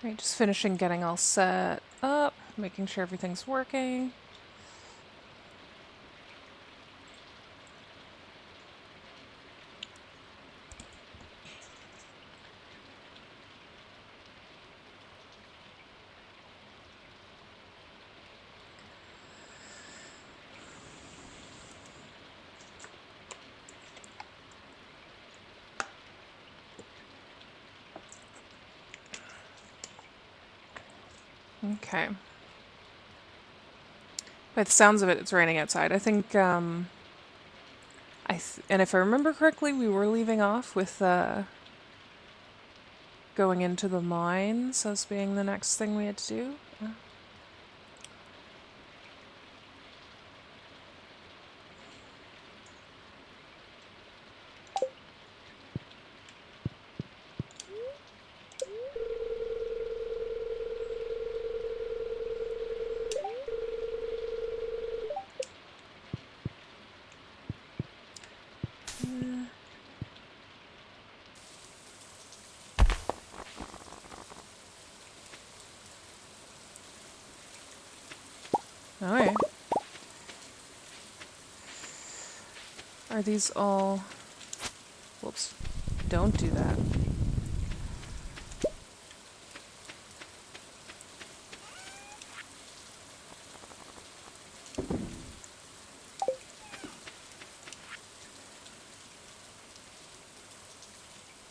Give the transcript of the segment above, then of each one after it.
Right, just finishing getting all set up, making sure everything's working. Okay. By the sounds of it, it's raining outside. I think, and if I remember correctly, we were leaving off with going into the mines as being the next thing we had to do. Alright. Are these all... Whoops. Don't do that.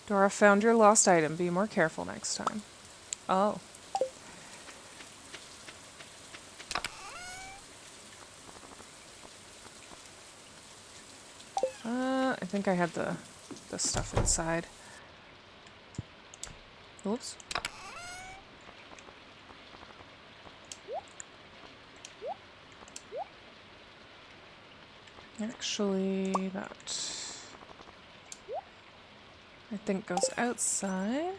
Dora found your lost item. Be more careful next time. Oh. I think I had the stuff inside. Oops. Actually, that I think goes outside.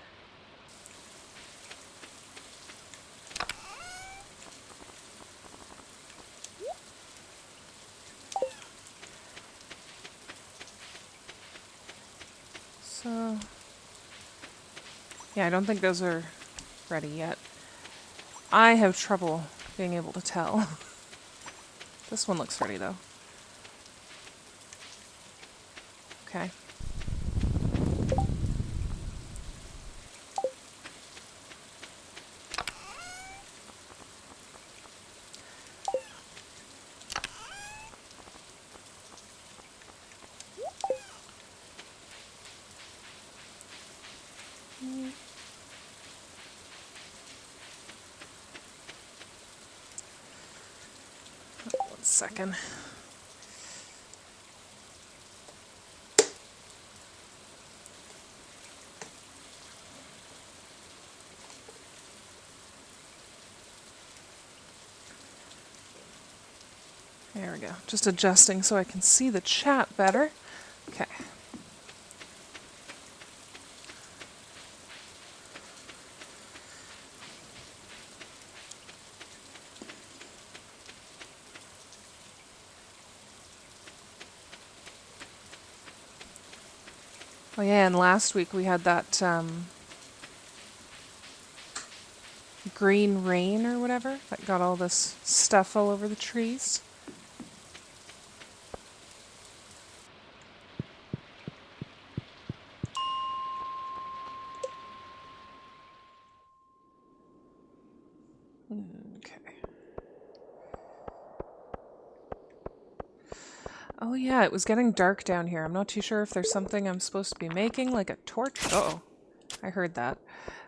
So, yeah, I don't think those are ready yet. I have trouble being able to tell. This one looks ready, though. Okay. One second. There we go. Just adjusting so I can see the chat better. Okay. Oh yeah, and last week we had that green rain or whatever that got all this stuff all over the trees. Okay. Oh yeah, it was getting dark down here. I'm not too sure if there's something I'm supposed to be making, like a torch. Uh-oh. I heard that.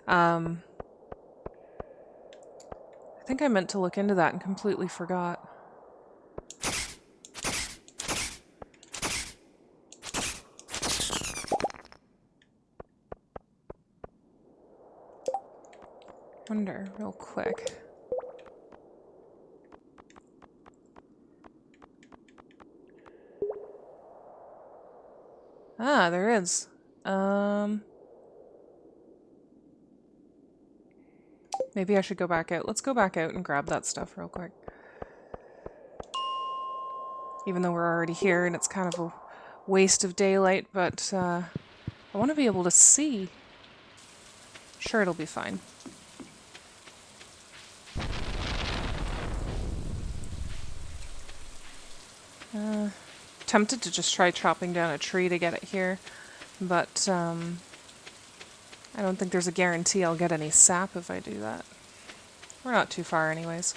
I think I meant to look into that and completely forgot. Wonder, real quick. Ah, there is. Maybe I should go back out. Let's go back out and grab that stuff real quick. Even though we're already here and it's kind of a waste of daylight, but I want to be able to see. Sure, it'll be fine. Tempted to just try chopping down a tree to get it here, but I don't think there's a guarantee I'll get any sap if I do that. We're not too far anyways.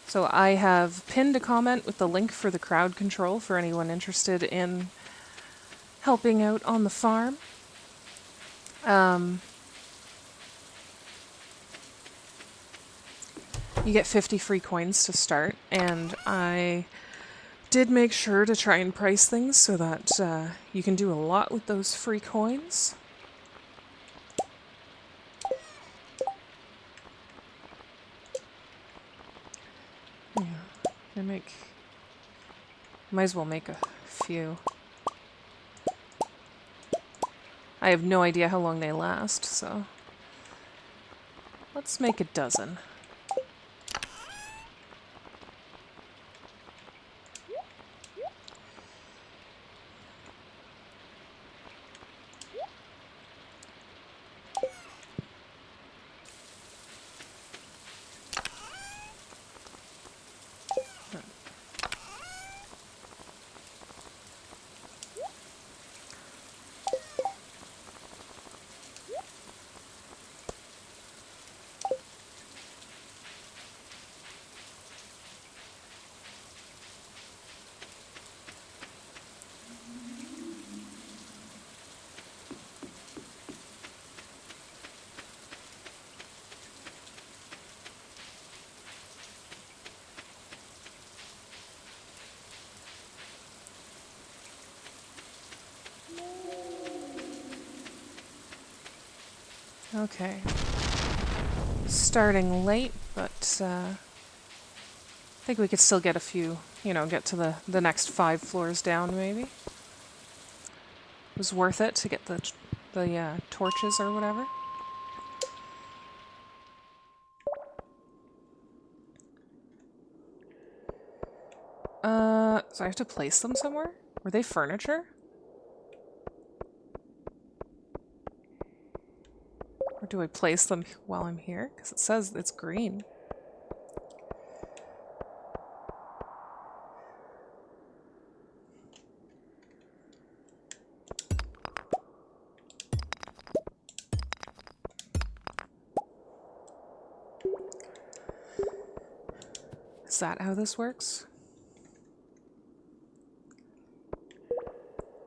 So I have pinned a comment with the link for the crowd control for anyone interested in helping out on the farm. You get 50 free coins to start, and I did make sure to try and price things so that you can do a lot with those free coins. Yeah, might as well make a few. I have no idea how long they last, so let's make a dozen. Okay. Starting late, but I think we could still get a few, get to the next 5 floors down, maybe. It was worth it to get the torches or whatever. So I have to place them somewhere? Were they furniture? Or do I place them while I'm here? Because it says it's green. Is that how this works?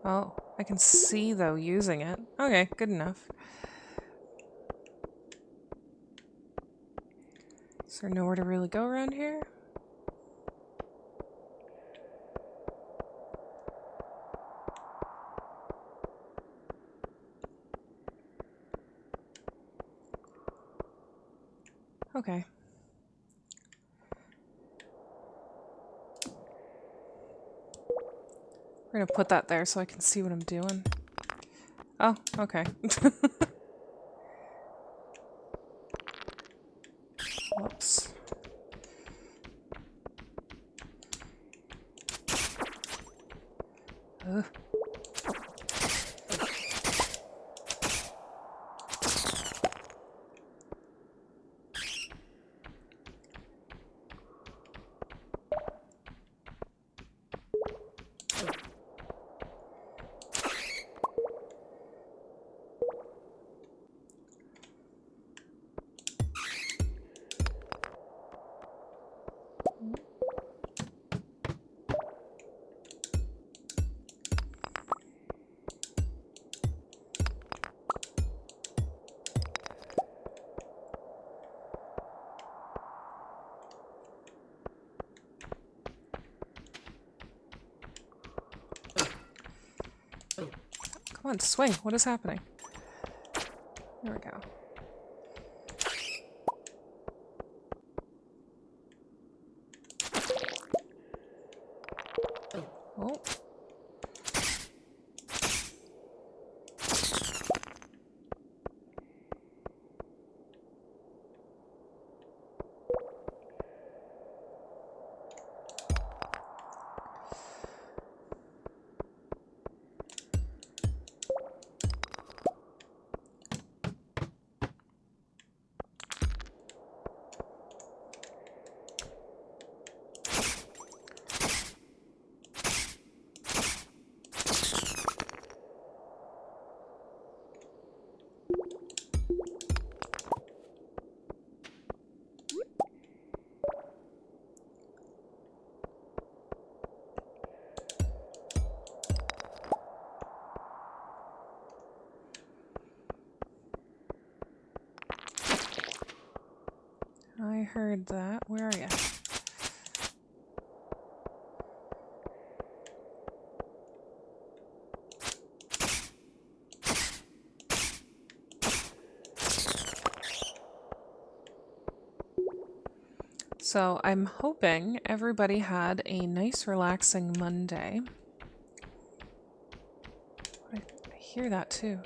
Oh, I can see, though, using it. Okay, good enough. Is there nowhere to really go around here? Okay. We're gonna put that there so I can see what I'm doing. Oh, okay. Whoops. Ugh. Come on, swing. What is happening? There we go. Oh. I heard that. Where are you? So I'm hoping everybody had a nice relaxing Monday. I hear that too.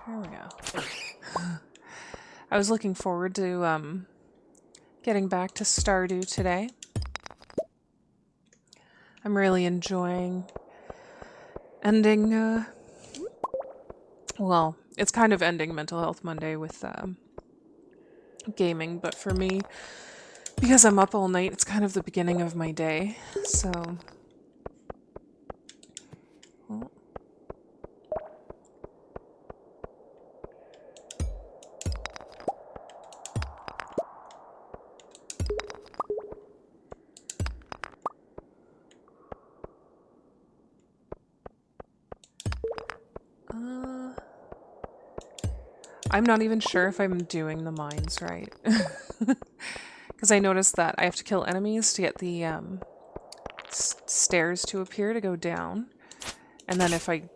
There we go. I was looking forward to getting back to Stardew today. I'm really enjoying ending, well, it's kind of ending Mental Health Monday with gaming, but for me, because I'm up all night, it's kind of the beginning of my day, so... Well. I'm not even sure if I'm doing the mines right. Because I noticed that I have to kill enemies to get the stairs to appear to go down. And then if I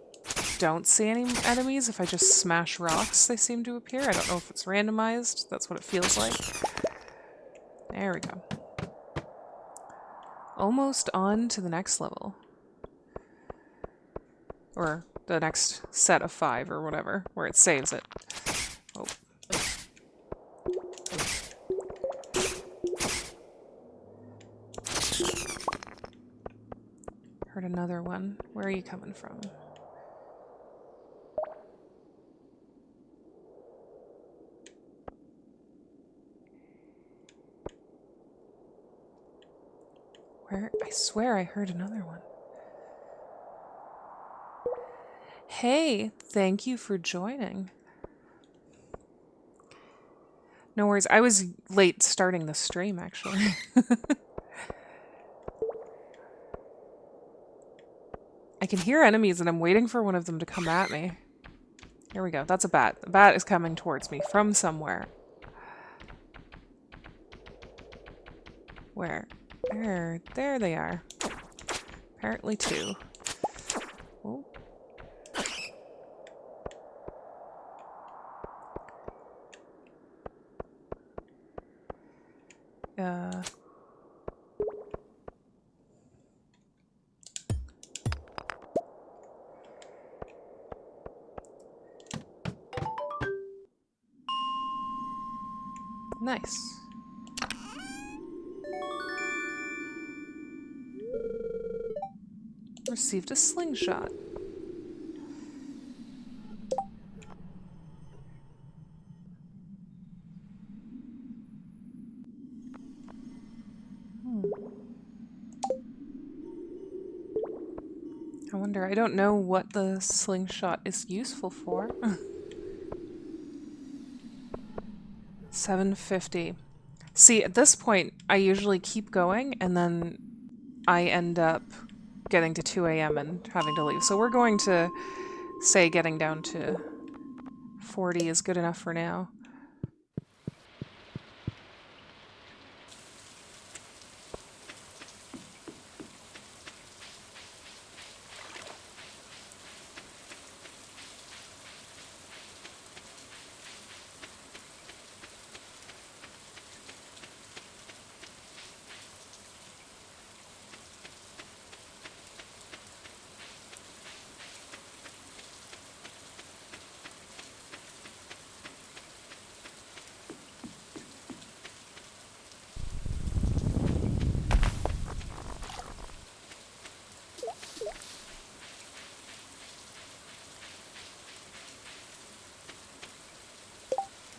don't see any enemies, if I just smash rocks, they seem to appear. I don't know if it's randomized. That's what it feels like. There we go. Almost on to the next level. Or the next set of 5 or whatever, where it saves it. Oh. Heard another one. Where are you coming from? Where? I swear I heard another one. Hey, thank you for joining. No worries. I was late starting the stream, actually. I can hear enemies and I'm waiting for one of them to come at me. Here we go. That's a bat. The bat is coming towards me from somewhere. Where? There they are. Apparently 2. Oh. Nice. Received a slingshot. I wonder, I don't know what the slingshot is useful for. 750. See, at this point, I usually keep going, and then I end up getting to 2 a.m. and having to leave. So we're going to say getting down to 40 is good enough for now.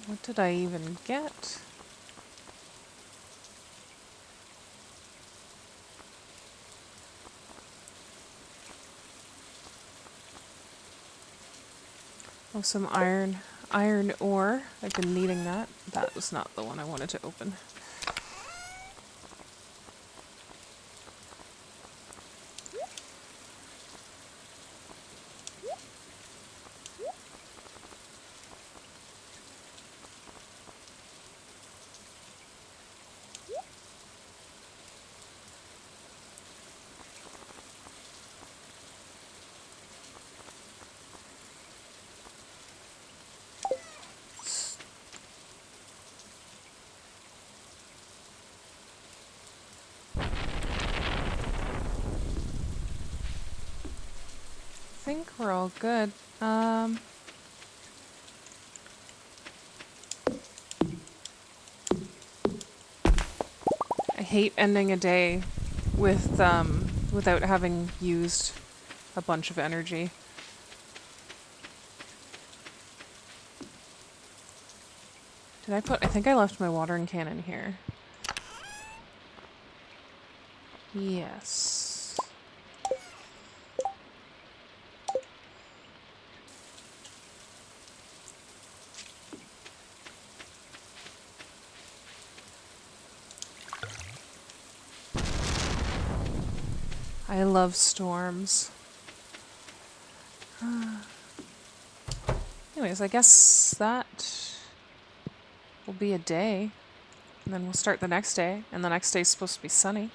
What did I even get? Oh, some iron ore. I've been needing that. That was not the one I wanted to open. I think we're all good. I hate ending a day with without having used a bunch of energy. I think I left my watering can in here. Yes. I love storms. Anyways, I guess that will be a day. And then we'll start the next day. And the next day is supposed to be sunny.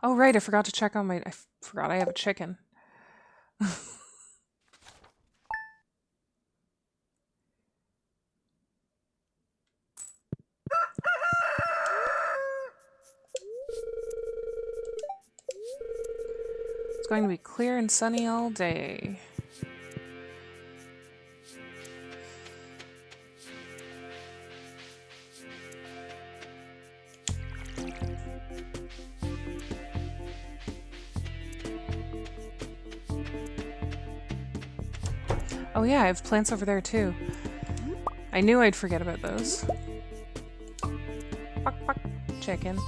Oh, right, I forgot to check on my... I forgot I have a chicken. It's going to be clear and sunny all day. Oh yeah, I have plants over there too. I knew I'd forget about those. Buck, buck, chicken.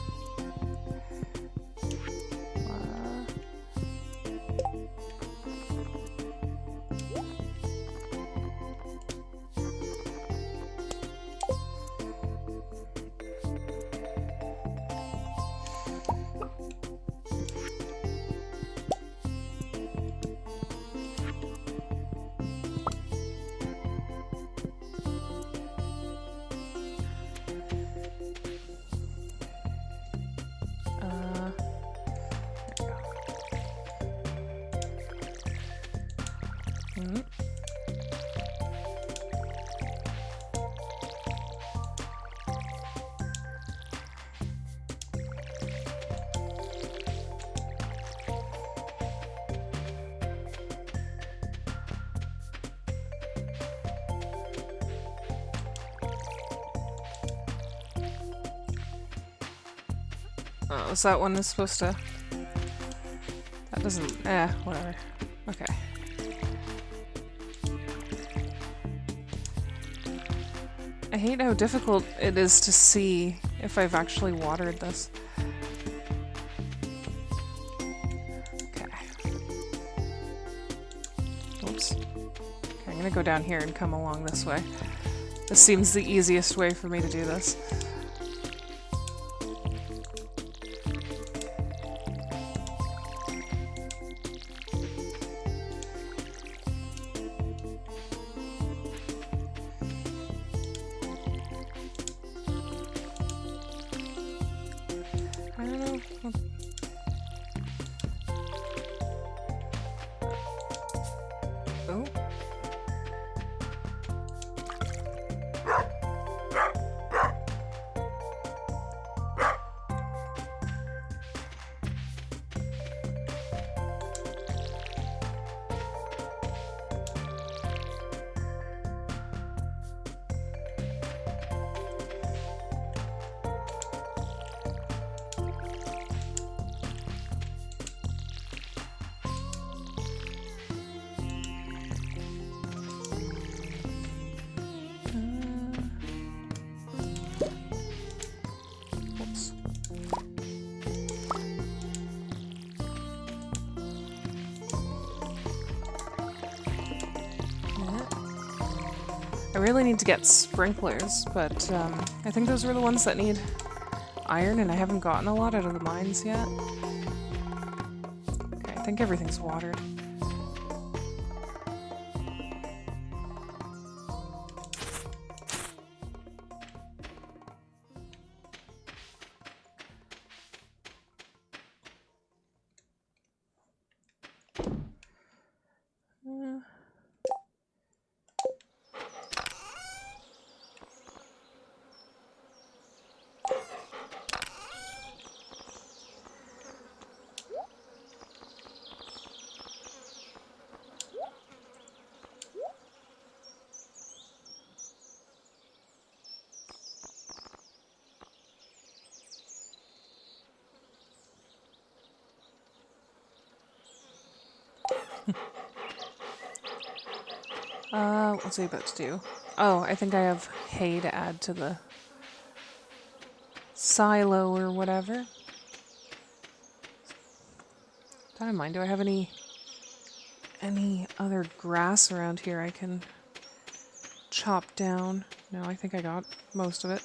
Oh, so that one is supposed to... That doesn't... whatever. Okay. I hate how difficult it is to see if I've actually watered this. Okay. Oops. Okay, I'm gonna go down here and come along this way. This seems the easiest way for me to do this. really need to get sprinklers, but I think those were the ones that need iron, and I haven't gotten a lot out of the mines yet. Okay, I think everything's watered. What's he about to do? Oh, I think I have hay to add to the silo or whatever. I don't mind. Do I have any other grass around here I can chop down? No, I think I got most of it.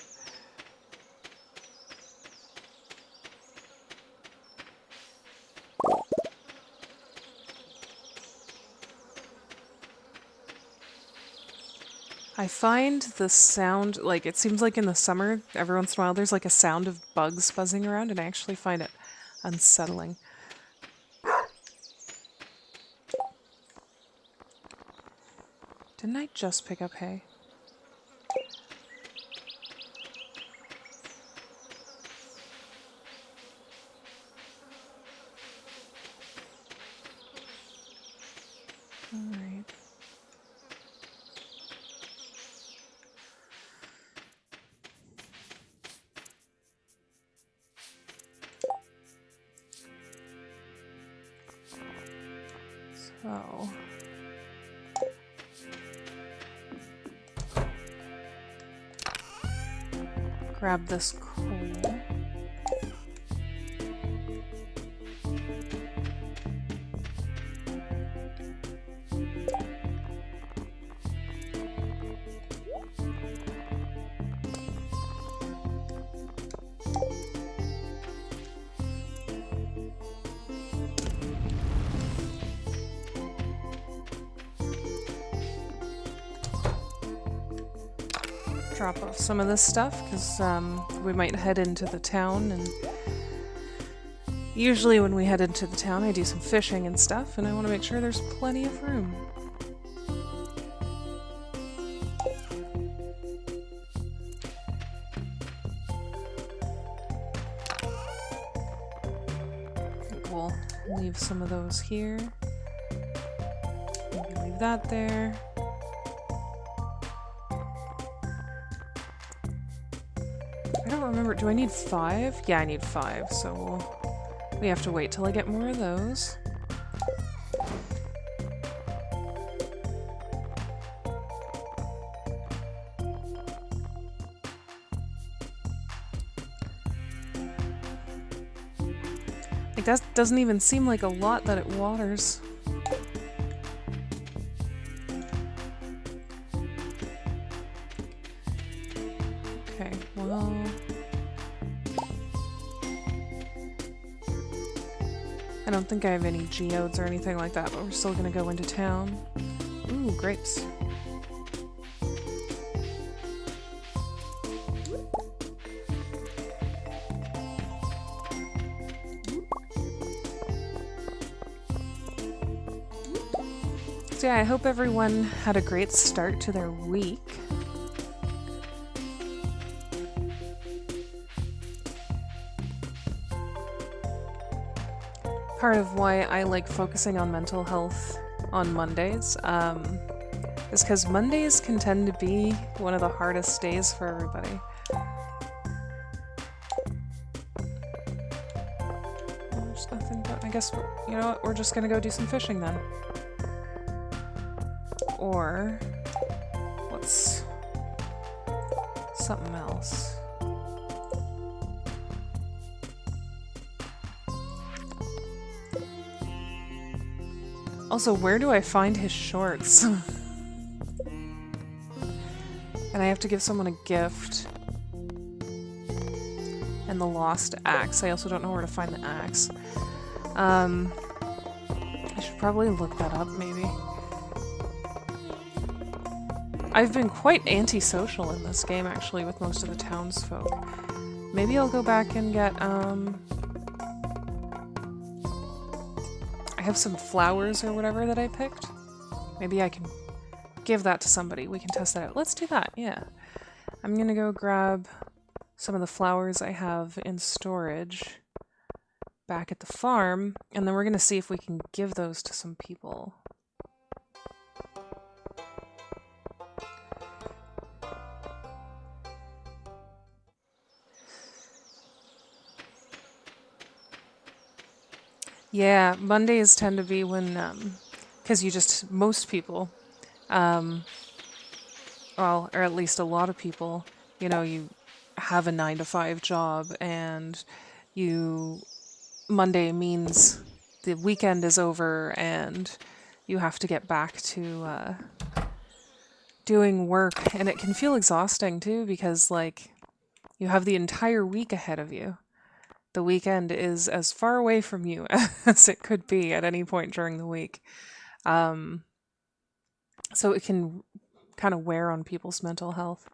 I find the sound, like, it seems like in the summer, every once in a while, there's like a sound of bugs buzzing around, and I actually find it unsettling. Didn't I just pick up hay? Alright. So... grab this coal. Drop off some of this stuff, because we might head into the town, and usually when we head into the town I do some fishing and stuff, and I want to make sure there's plenty of room. I think we'll leave some of those here. Maybe leave that there. I don't remember. Do I need 5? Yeah, I need 5, so we have to wait till I get more of those. Like, that doesn't even seem like a lot that it waters. Okay, well... I don't think I have any geodes or anything like that, but we're still gonna go into town. Ooh, grapes. So yeah, I hope everyone had a great start to their week. Part of why I like focusing on mental health on Mondays is because Mondays can tend to be one of the hardest days for everybody. There's nothing but, I guess, you know what, we're just gonna go do some fishing then. Or, what's something else? Also, where do I find his shorts? And I have to give someone a gift. And the lost axe. I also don't know where to find the axe. I should probably look that up, maybe. I've been quite antisocial in this game, actually, with most of the townsfolk. Maybe I'll go back and get, I have some flowers or whatever that I picked. Maybe I can give that to somebody. We can test that out. Let's do that, yeah. I'm gonna go grab some of the flowers I have in storage back at the farm, and then we're gonna see if we can give those to some people. Yeah, Mondays tend to be when, because most people, well, or at least a lot of people, you have a 9 to 5 job, and Monday means the weekend is over, and you have to get back to doing work, and it can feel exhausting too, because, like, you have the entire week ahead of you. The weekend is as far away from you as it could be at any point during the week. So it can kind of wear on people's mental health.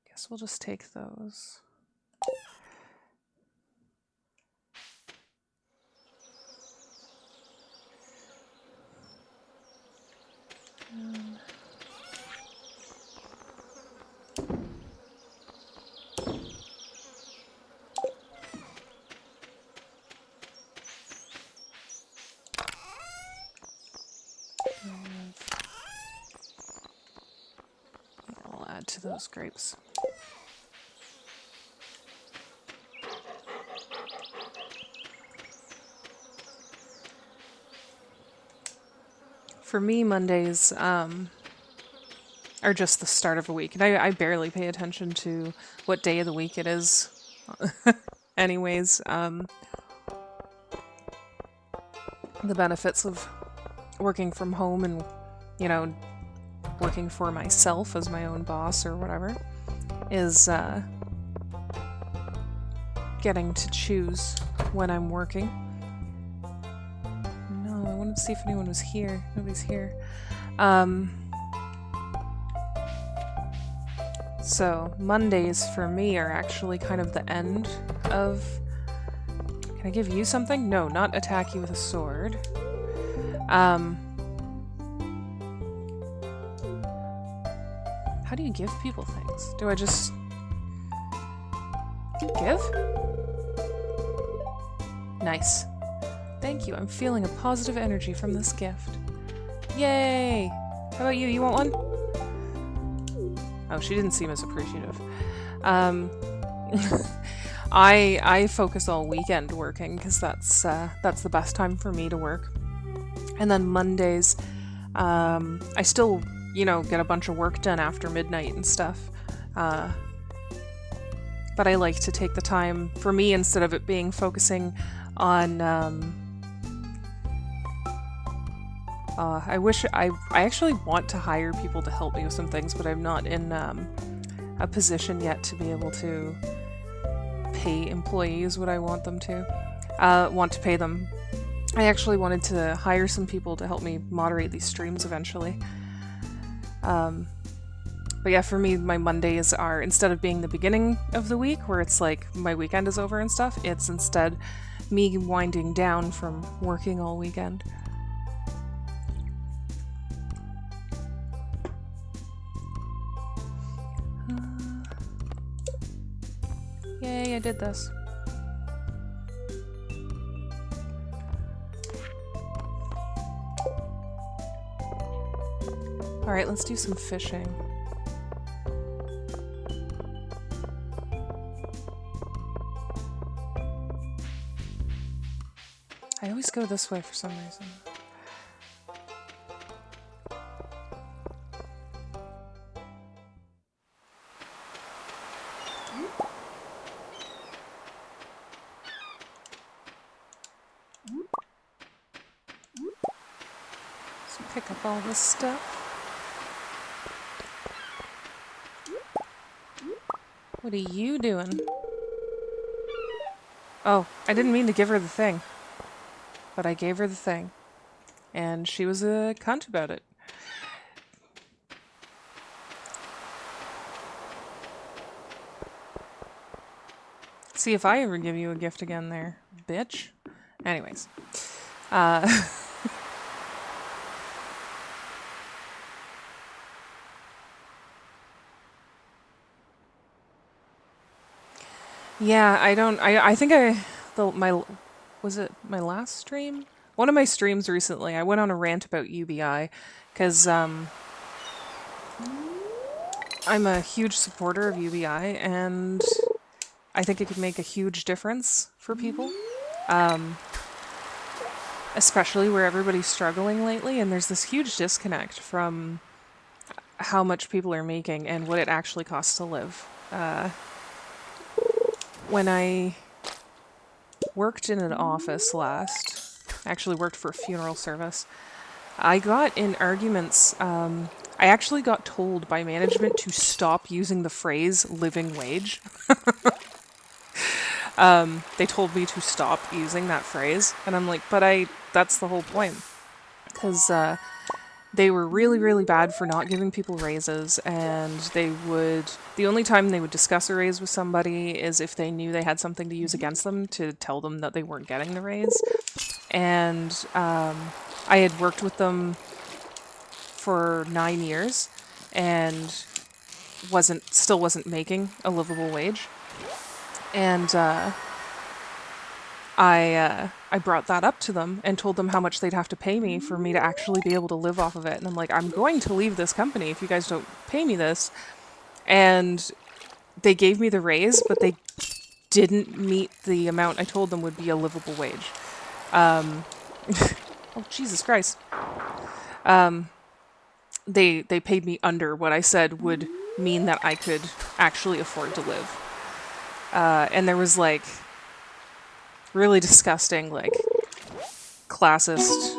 Guess we'll just take those. I'll add to those grapes. For me, Mondays are just the start of a week, and I barely pay attention to what day of the week it is. Anyways, the benefits of working from home and, working for myself as my own boss or whatever is getting to choose when I'm working. No, I wanted to see if anyone was here. Nobody's here. So Mondays for me are actually kind of the end of... Can I give you something? No, not attack you with a sword. How do you give people things? Do I just... give? Nice. Thank you, I'm feeling a positive energy from this gift. Yay! How about you? You want one? Oh, she didn't seem as appreciative. I focus all weekend working because that's the best time for me to work. And then Mondays, I still, get a bunch of work done after midnight and stuff. But I like to take the time, for me, instead of it being focusing on, I actually want to hire people to help me with some things, but I'm not in a position yet to be able to pay employees what I want them to. Want to pay them. I actually wanted to hire some people to help me moderate these streams eventually. But yeah, for me, my Mondays are, instead of being the beginning of the week, where it's like my weekend is over and stuff, it's instead me winding down from working all weekend. Yay, I did this. Alright, let's do some fishing. I always go this way for some reason. Let's pick up all this stuff. What are you doing? Oh, I didn't mean to give her the thing. But I gave her the thing. And she was a cunt about it. See if I ever give you a gift again there, bitch. Anyways. Yeah, I think was it my last stream? One of my streams recently, I went on a rant about UBI because I'm a huge supporter of UBI and I think it could make a huge difference for people, especially where everybody's struggling lately. And there's this huge disconnect from how much people are making and what it actually costs to live. When I worked in an office last, I actually worked for a funeral service, I got in arguments. I actually got told by management to stop using the phrase living wage. They told me to stop using that phrase. And I'm like, that's the whole point. Because they were really, really bad for not giving people raises. And the only time they would discuss a raise with somebody is if they knew they had something to use against them to tell them that they weren't getting the raise. And I had worked with them for 9 years and still wasn't making a livable wage. And I brought that up to them and told them how much they'd have to pay me for me to actually be able to live off of it. And I'm like, I'm going to leave this company if you guys don't pay me this. And they gave me the raise, but they didn't meet the amount I told them would be a livable wage. Oh, Jesus Christ. They paid me under what I said would mean that I could actually afford to live. And there was like really disgusting, like classist.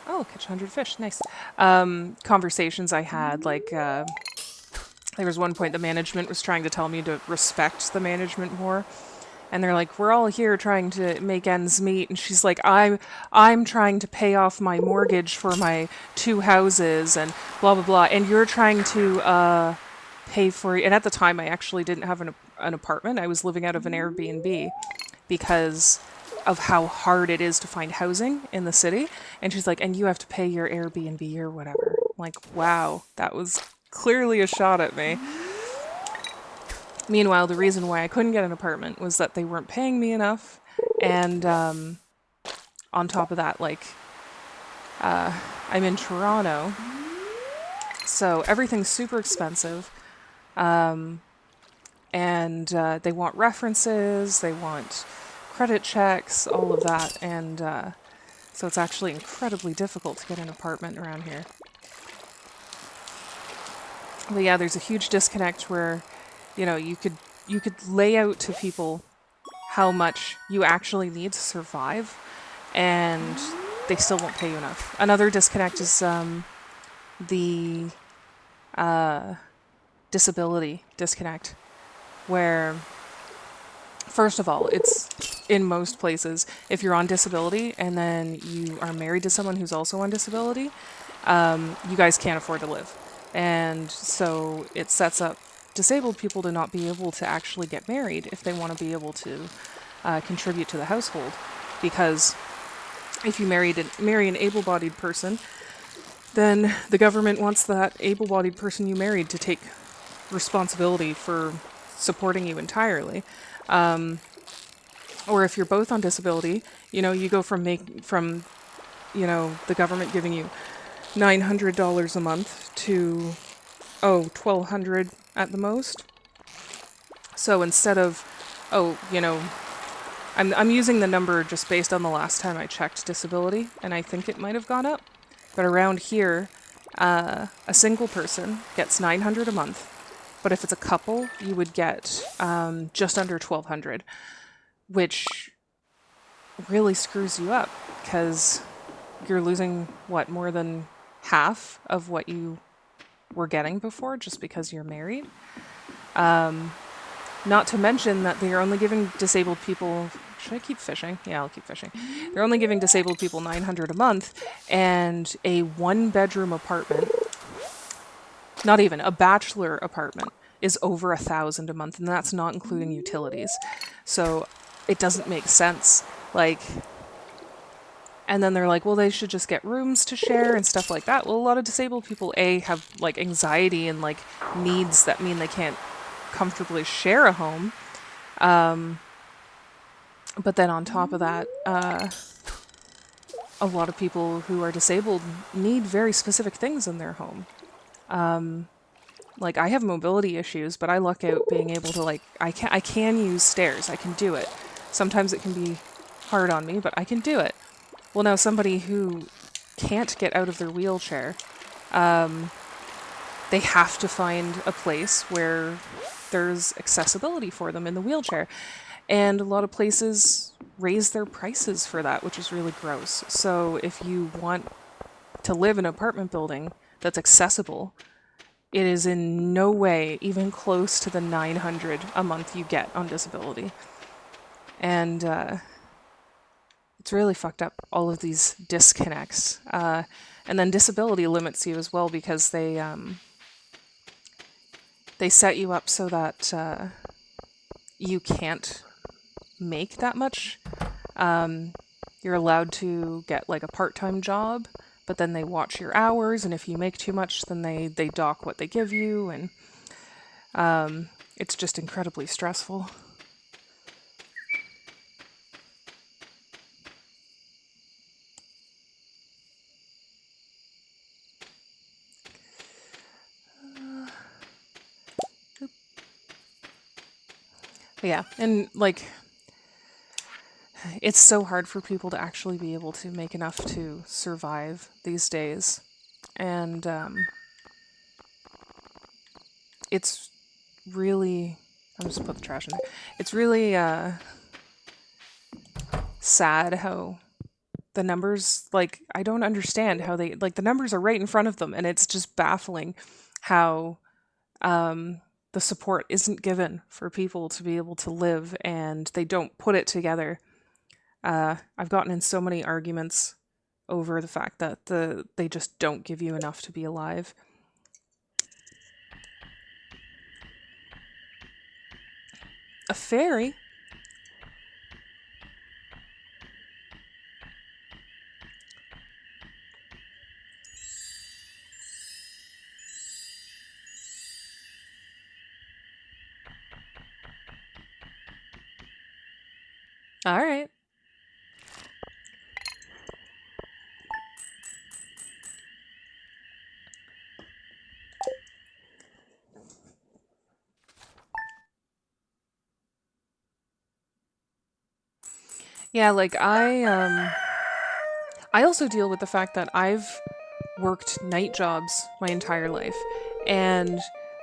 Oh, catch 100 fish, nice. Conversations I had, like there was one point the management was trying to tell me to respect the management more. And they're like, we're all here trying to make ends meet. And she's like, I'm trying to pay off my mortgage for my 2 houses and blah, blah, blah. And you're trying to pay for... And at the time, I actually didn't have an apartment. I was living out of an Airbnb because of how hard it is to find housing in the city. And she's like, and you have to pay your Airbnb or whatever. I'm like, wow, that was clearly a shot at me. Meanwhile, the reason why I couldn't get an apartment was that they weren't paying me enough. And on top of that, like, I'm in Toronto, so everything's super expensive. And they want references, they want credit checks, all of that. And so it's actually incredibly difficult to get an apartment around here. But yeah, there's a huge disconnect where, you know, you could lay out to people how much you actually need to survive, and they still won't pay you enough. Another disconnect is the disability disconnect, where, first of all, it's in most places, if you're on disability and then you are married to someone who's also on disability, you guys can't afford to live. And so it sets up disabled people to not be able to actually get married if they want to be able to contribute to the household. Because if you marry an able-bodied person, then the government wants that able-bodied person you married to take responsibility for supporting you entirely. Or if you're both on disability, you know, you go from you know, the government giving you $900 a month to, $1,200 at the most. So instead of, you know, I'm using the number just based on the last time I checked disability, and I think it might have gone up. But around here, a single person gets $900 a month. But if it's a couple, you would get just under $1,200, which really screws you up because you're losing, more than half of what you were getting before, just because you're married. Not to mention that they're only giving disabled people. Should I keep fishing? Yeah, I'll keep fishing. They're only giving disabled people $900 a month, and a one-bedroom apartment, not even a bachelor apartment, is over $1,000 a month, and that's not including utilities. So it doesn't make sense. Like, and then they're like, well, they should just get rooms to share and stuff like that. Well, a lot of disabled people, have like anxiety and like needs that mean they can't comfortably share a home. But then on top of that, a lot of people who are disabled need very specific things in their home. Like I have mobility issues, but I luck out being able to like I can use stairs. I can do it. Sometimes it can be hard on me, but I can do it. Well, now somebody who can't get out of their wheelchair, they have to find a place where there's accessibility for them in the wheelchair. And a lot of places raise their prices for that, which is really gross. So if you want to live in an apartment building that's accessible, it is in no way even close to the $900 a month you get on disability. And it's really fucked up, all of these disconnects. And then disability limits you as well, because they set you up so that you can't make that much. You're allowed to get like a part-time job, but then they watch your hours, and if you make too much, then they dock what they give you, and it's just incredibly stressful. Yeah, and like it's so hard for people to actually be able to make enough to survive these days. And it's really, I'm just put the trash in there. It's really sad how the numbers, like, I don't understand how they, like, the numbers are right in front of them, and it's just baffling how the support isn't given for people to be able to live, and they don't put it together. I've gotten in so many arguments over the fact that they just don't give you enough to be alive. A fairy? All right. Yeah, like I also deal with the fact that I've worked night jobs my entire life, and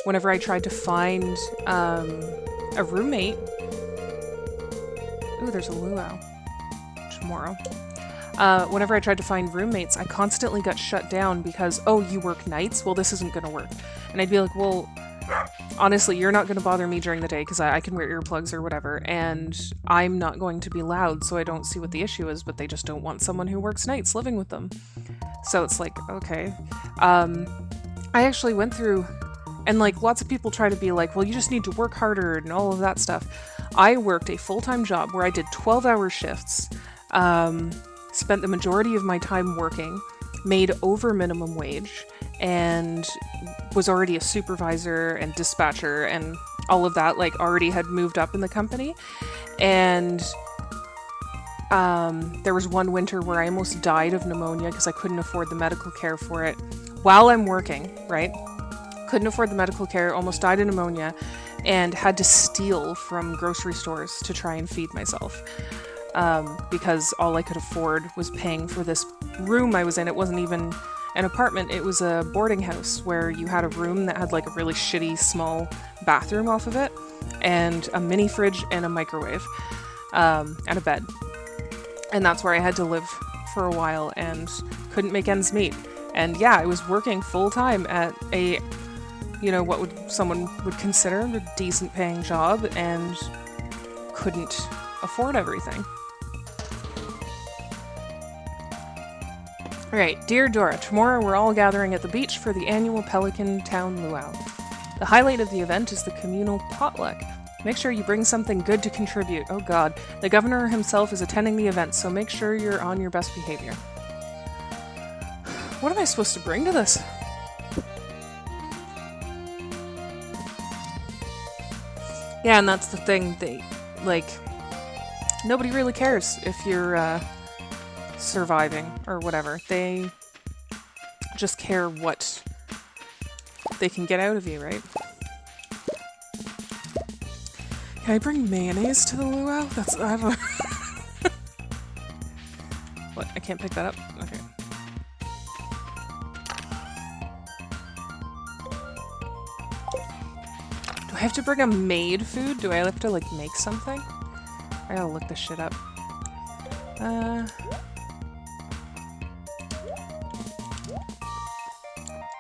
whenever I tried to find a roommate, ooh, there's a luau tomorrow. Whenever I tried to find roommates, I constantly got shut down because, oh, you work nights? Well, this isn't going to work. And I'd be like, well, honestly, you're not going to bother me during the day because I can wear earplugs or whatever, and I'm not going to be loud, so I don't see what the issue is, but they just don't want someone who works nights living with them. So it's like, okay. I actually went through, and like lots of people try to be like, well, you just need to work harder and all of that stuff. I worked a full-time job where I did 12-hour shifts, spent the majority of my time working, made over minimum wage, and was already a supervisor and dispatcher and all of that, like already had moved up in the company. And there was one winter where I almost died of pneumonia because I couldn't afford the medical care for it while I'm working, right? Couldn't afford the medical care, almost died of pneumonia, and had to steal from grocery stores to try and feed myself. Because all I could afford was paying for this room I was in. It wasn't even an apartment, it was a boarding house where you had a room that had like a really shitty small bathroom off of it, and a mini fridge and a microwave, and a bed. And that's where I had to live for a while and couldn't make ends meet. And yeah, I was working full time at a, you know, what would someone would consider a decent paying job, and couldn't afford everything. Alright, dear Dora, tomorrow we're all gathering at the beach for the annual Pelican Town Luau. The highlight of the event is the communal potluck. Make sure you bring something good to contribute. Oh god, the governor himself is attending the event, so make sure you're on your best behavior. What am I supposed to bring to this? Yeah, and that's the thing, like, nobody really cares if you're, surviving or whatever. They just care what they can get out of you, right? Can I bring mayonnaise to the luau? That's, I don't know. What, I can't pick that up? Okay. Do I have to bring a made food? Do I have to, like, make something? I gotta look this shit up.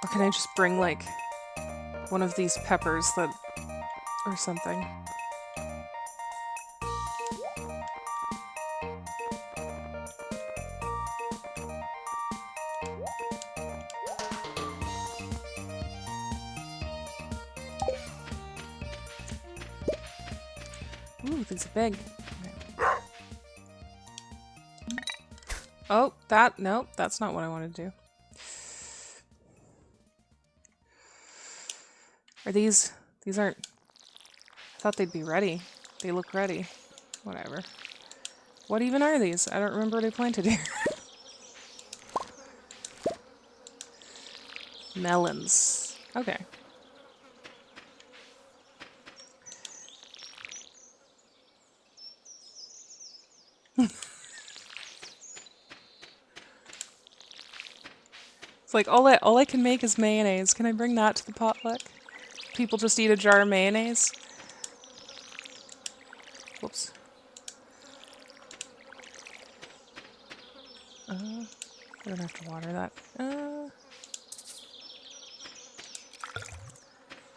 Or can I just bring, like, one of these peppers that... or something? Ooh, these are big. Oh, nope, that's not what I want to do. Are these aren't... I thought they'd be ready. They look ready. Whatever. What even are these? I don't remember what I planted here. Melons. Okay. It's like, all I can make is mayonnaise. Can I bring that to the potluck? People just eat a jar of mayonnaise? Whoops. I don't have to water that.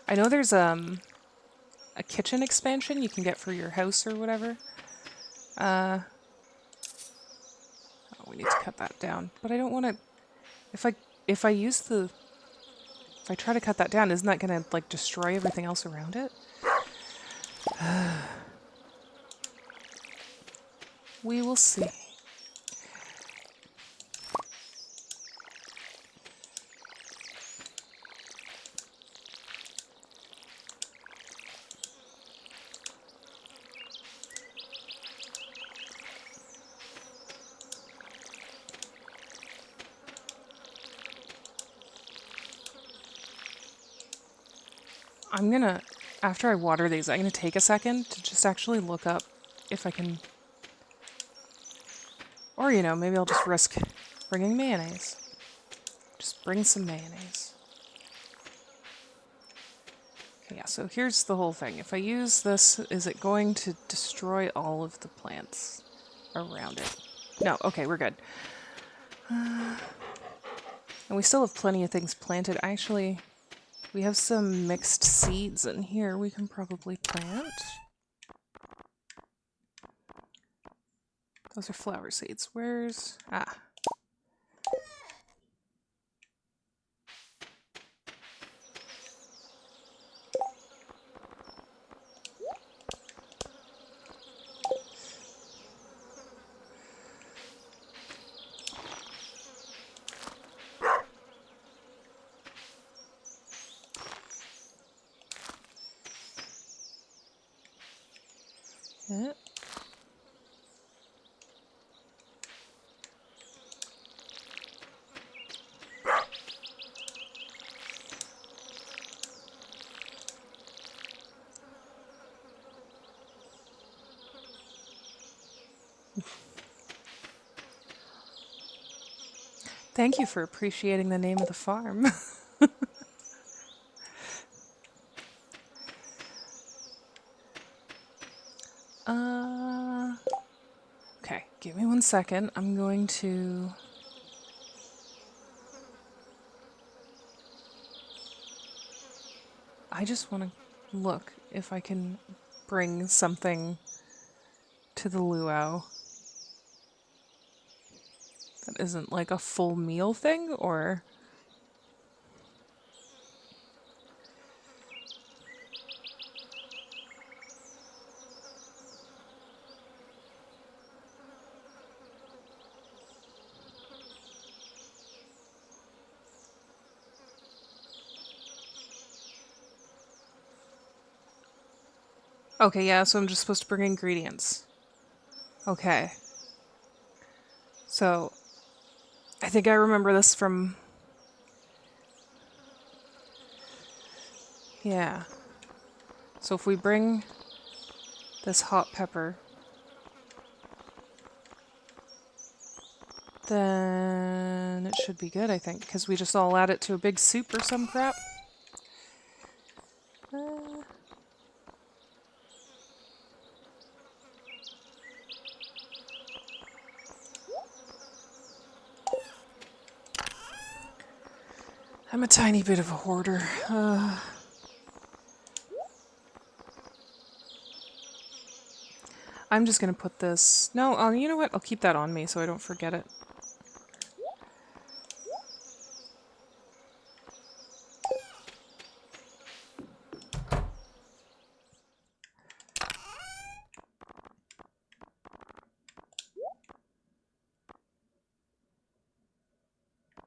I know there's a kitchen expansion you can get for your house or whatever. Oh, we need to cut that down. But I don't want to... If I use the... If I try to cut that down, isn't that going to, like, destroy everything else around it? We will see. I'm gonna, after I water these, I'm gonna take a second to just actually look up if I can, or, you know, maybe I'll just risk bringing mayonnaise. Just bring some mayonnaise. Okay, yeah, so here's the whole thing. If I use this, is it going to destroy all of the plants around it? No, okay, we're good. And we still have plenty of things planted. Actually, we have some mixed seeds in here we can probably plant. Those are flower seeds. Where's... Ah. Yeah. Thank you for appreciating the name of the farm. Okay, give me 1 second. I'm going to... I just want to look if I can bring something to the luau that isn't like a full meal thing, or... Okay, yeah, so I'm just supposed to bring ingredients. Okay. So, I think I remember this from... Yeah. So if we bring this hot pepper, then it should be good, I think, because we just all add it to a big soup or some crap. I'm a tiny bit of a hoarder. I'm just going to put this... No, you know what? I'll keep that on me so I don't forget it.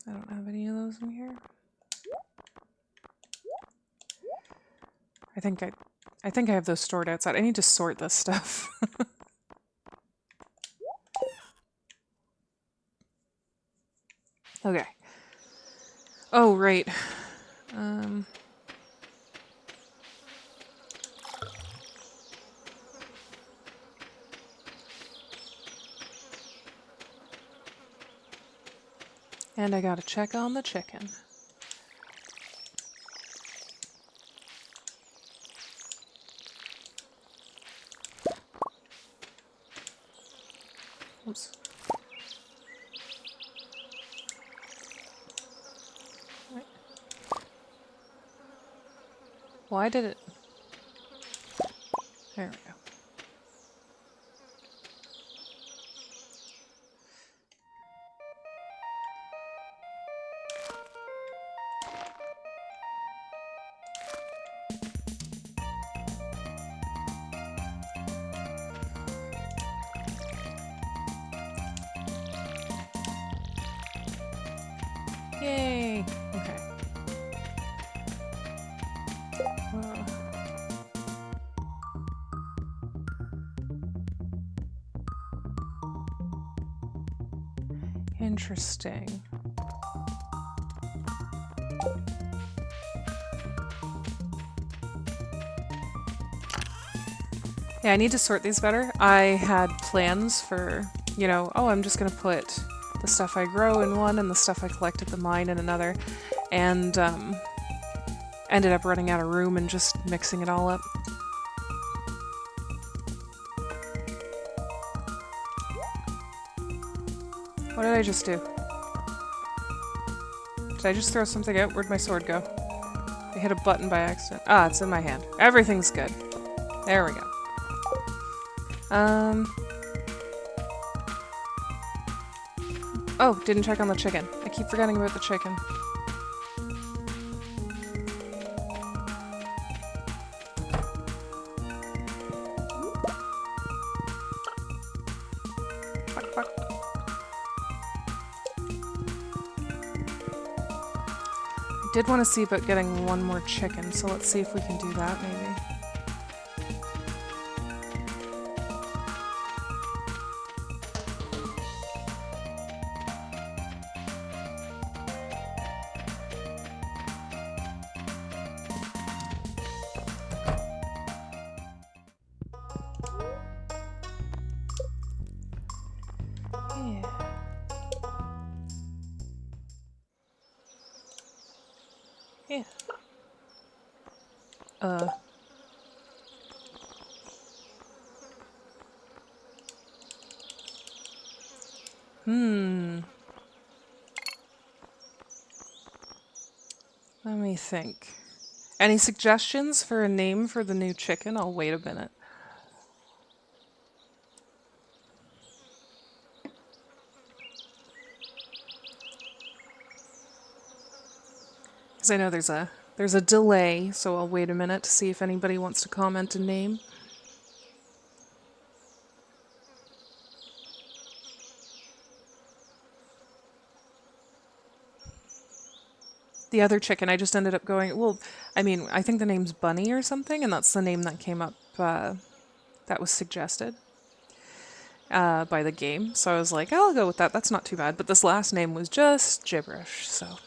I don't have any of those in here. I think I have those stored outside. I need to sort this stuff. Okay. Oh, right. And I gotta check on the chicken. Oops. Wait. Why did it... There we go. Yay! Okay. Interesting. Yeah, I need to sort these better. I had plans for, you know, oh, I'm just gonna put the stuff I grow in one and the stuff I collect at the mine in another, and ended up running out of room and just mixing it all up. What did I just do? Did I just throw something out? Where'd my sword go? I hit a button by accident. Ah, it's in my hand. Everything's good. There we go. Oh, didn't check on the chicken. I keep forgetting about the chicken. Fuck, fuck. I did want to see about getting one more chicken, so let's see if we can do that, maybe. Yeah. Let me think. Any suggestions for a name for the new chicken? I'll wait a minute. Because I know there's a delay, so I'll wait a minute to see if anybody wants to comment a name. The other chicken, I just ended up going, well, I mean, I think the name's Bunny or something, and that's the name that came up, that was suggested by the game. So I was like, I'll go with that. That's not too bad. But this last name was just gibberish, so.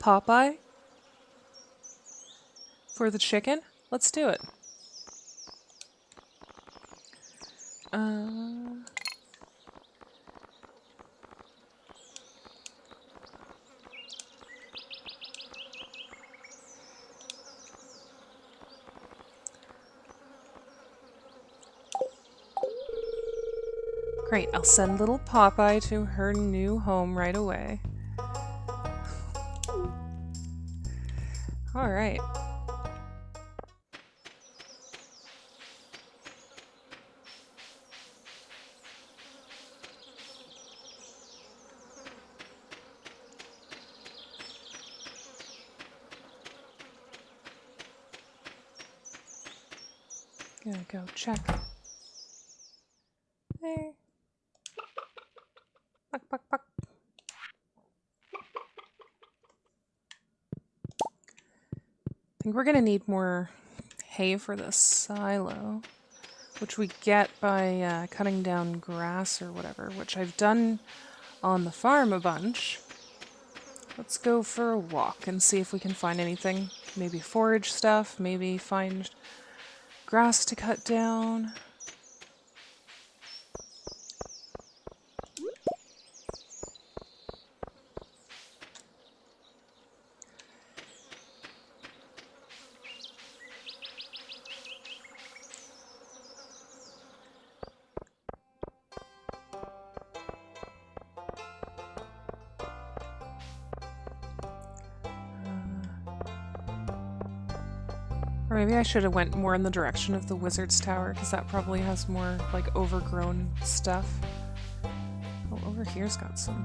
Popeye? For the chicken? Let's do it. Great, I'll send little Popeye to her new home right away. Alright. Gonna go check. There. Buck, buck, buck. I think we're gonna need more hay for this silo, which we get by cutting down grass or whatever, which I've done on the farm a bunch. Let's go for a walk and see if we can find anything. Maybe forage stuff, maybe find grass to cut down. Or maybe I should have went more in the direction of the wizard's tower, because that probably has more, like, overgrown stuff. Oh, over here's got some.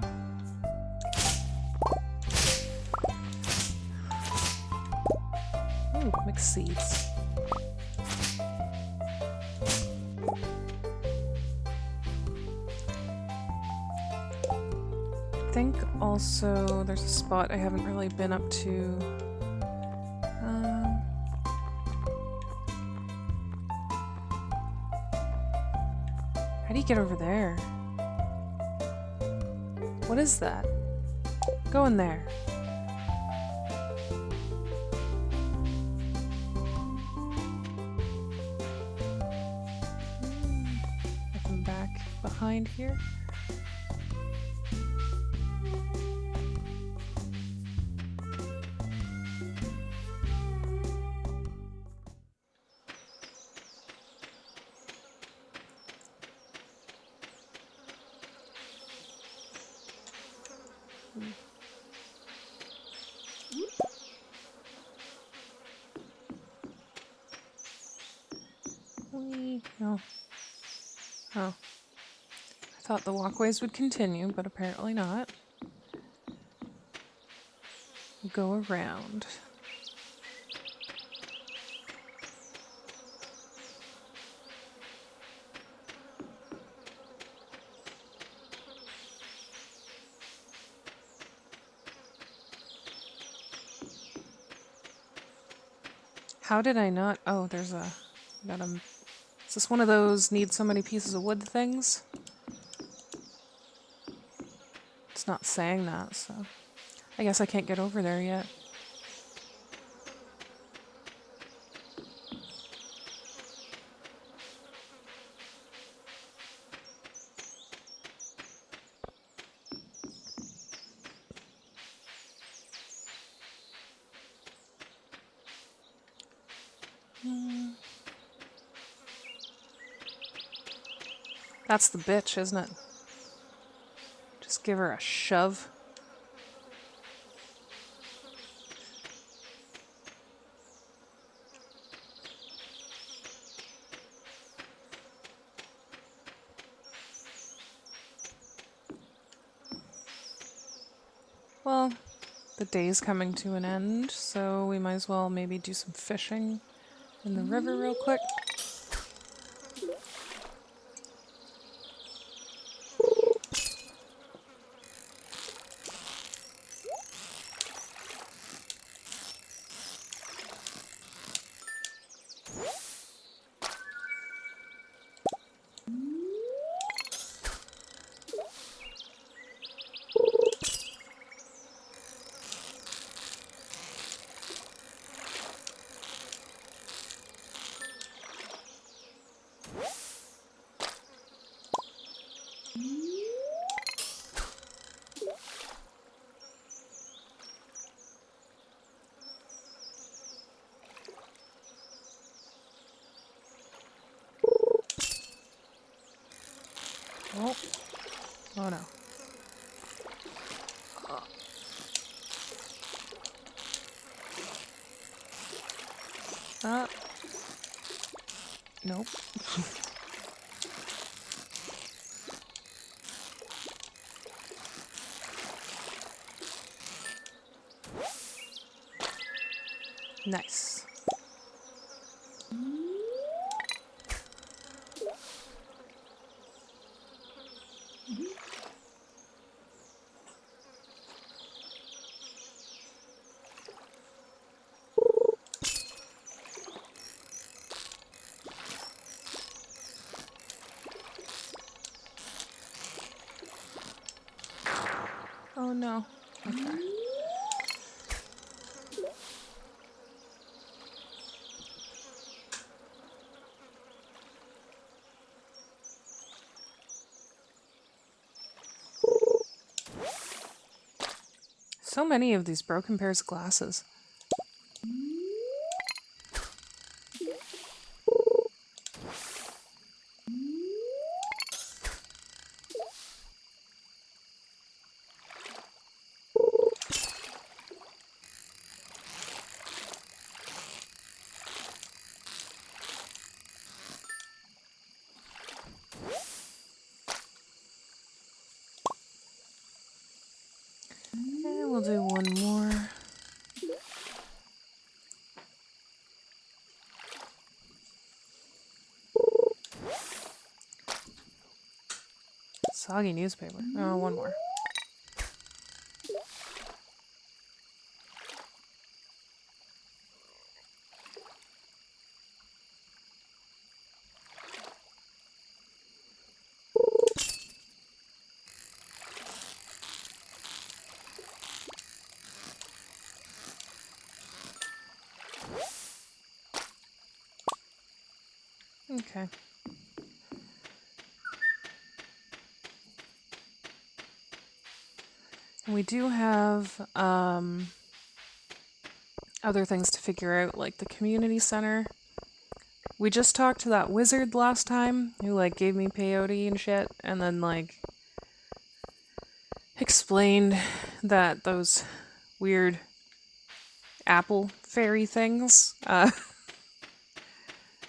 Ooh, mixed seeds. I think also there's a spot I haven't really been up to. How do you get over there? What is that? Go in there. Nothing back behind here. No. Oh. I thought the walkways would continue, but apparently not. Go around. How did I not? Oh, there's a. Got a. Is this one of those need so many pieces of wood things? It's not saying that, so I guess I can't get over there yet. That's the bitch, isn't it? Just give her a shove. Well, the day's coming to an end, so we might as well maybe do some fishing in the river real quick. Oh, oh no. Uh, nope. Nice. Oh no. Okay. So many of these broken pairs of glasses. Okay, we'll do one more. Soggy newspaper. Oh, one more. Okay. We do have other things to figure out, like the community center. We just talked to that wizard last time who like gave me peyote and shit, and then like explained that those weird apple fairy things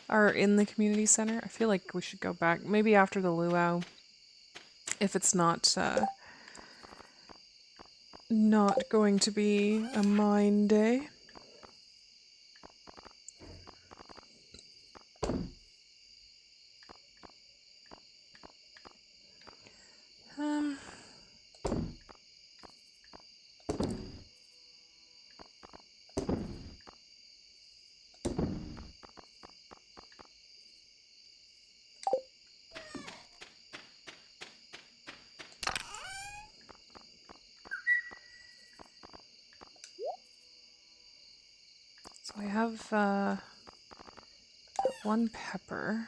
are in the community center. I feel like we should go back maybe after the luau if it's not going to be a mine day. Um, so I have one pepper.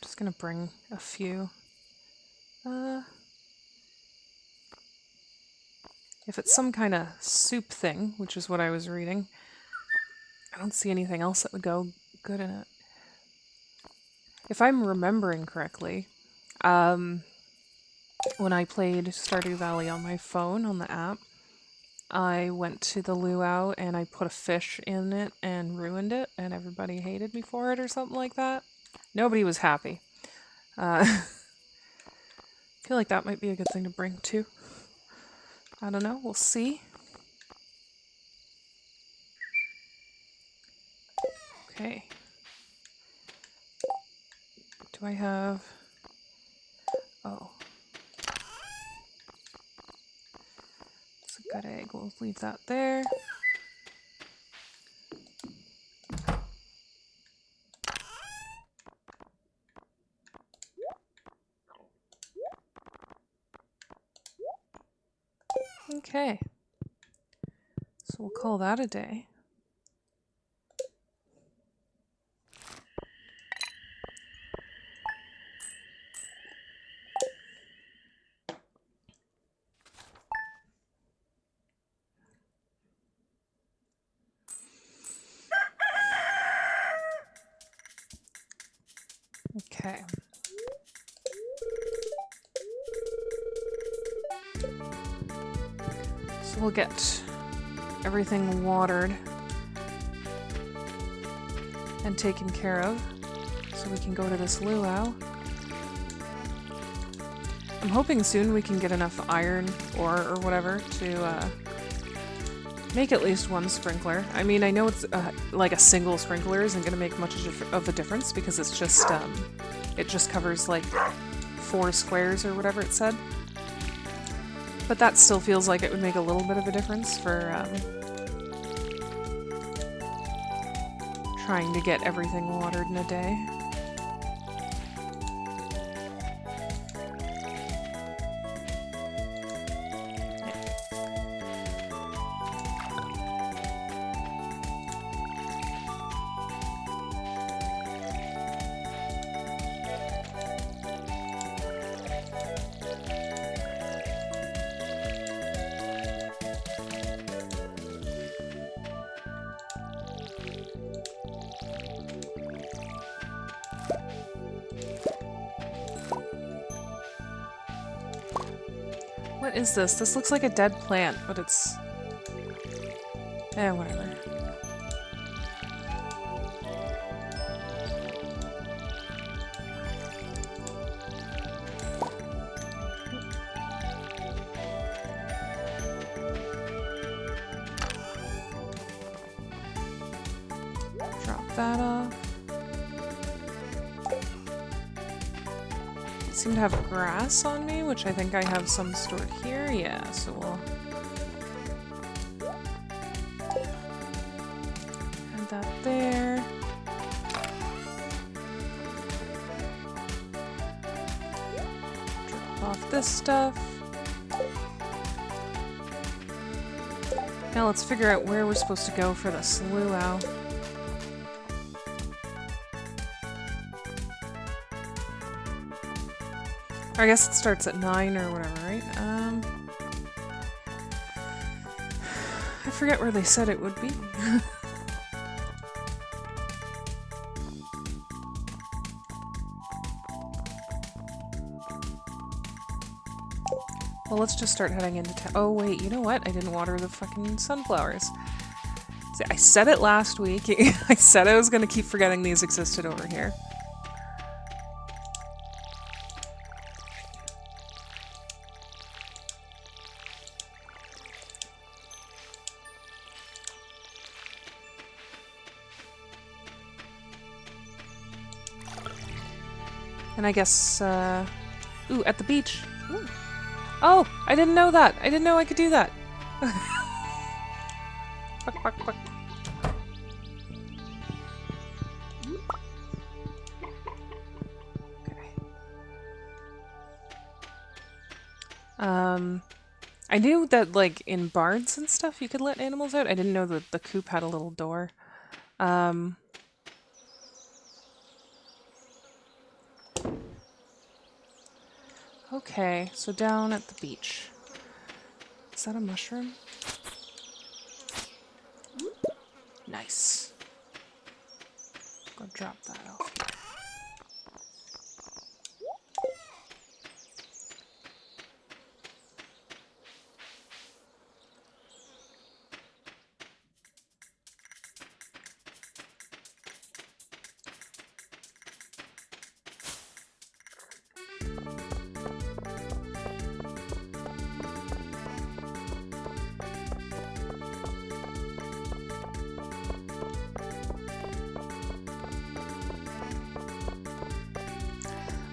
Just gonna bring a few. If it's some kind of soup thing, which is what I was reading, I don't see anything else that would go good in it. If I'm remembering correctly, when I played Stardew Valley on my phone on the app, I went to the luau and I put a fish in it and ruined it, and everybody hated me for it or something like that. Nobody was happy. I feel like that might be a good thing to bring too. I don't know, we'll see. Okay. Do I have... Oh. It's a good egg. We'll leave that there. Okay. So we'll call that a day. Okay. So we'll get everything watered and taken care of so we can go to this luau. I'm hoping soon we can get enough iron ore or whatever to make at least one sprinkler. I mean, I know it's like a single sprinkler isn't going to make much of a difference because it's just it just covers like 4 squares or whatever it said. But that still feels like it would make a little bit of a difference for trying to get everything watered in a day. What is this? This looks like a dead plant, but it's... whatever. Drop that off. Seem to have grass on me, which I think I have some stored here. Yeah, so we'll add that there. Drop off this stuff. Now let's figure out where we're supposed to go for this luau. I guess it starts at 9 or whatever, right? I forget where they said it would be. Well, let's just start heading into town. Oh, wait, you know what? I didn't water the fucking sunflowers. See, I said it last week. I said I was going to keep forgetting these existed over here. And I guess, ooh, at the beach. Ooh. Oh, I didn't know that. I didn't know I could do that. Quack, quack, quack. Okay. I knew that, like, in barns and stuff you could let animals out. I didn't know that the coop had a little door. Okay, so down at the beach. Is that a mushroom? Nice. Go drop that off.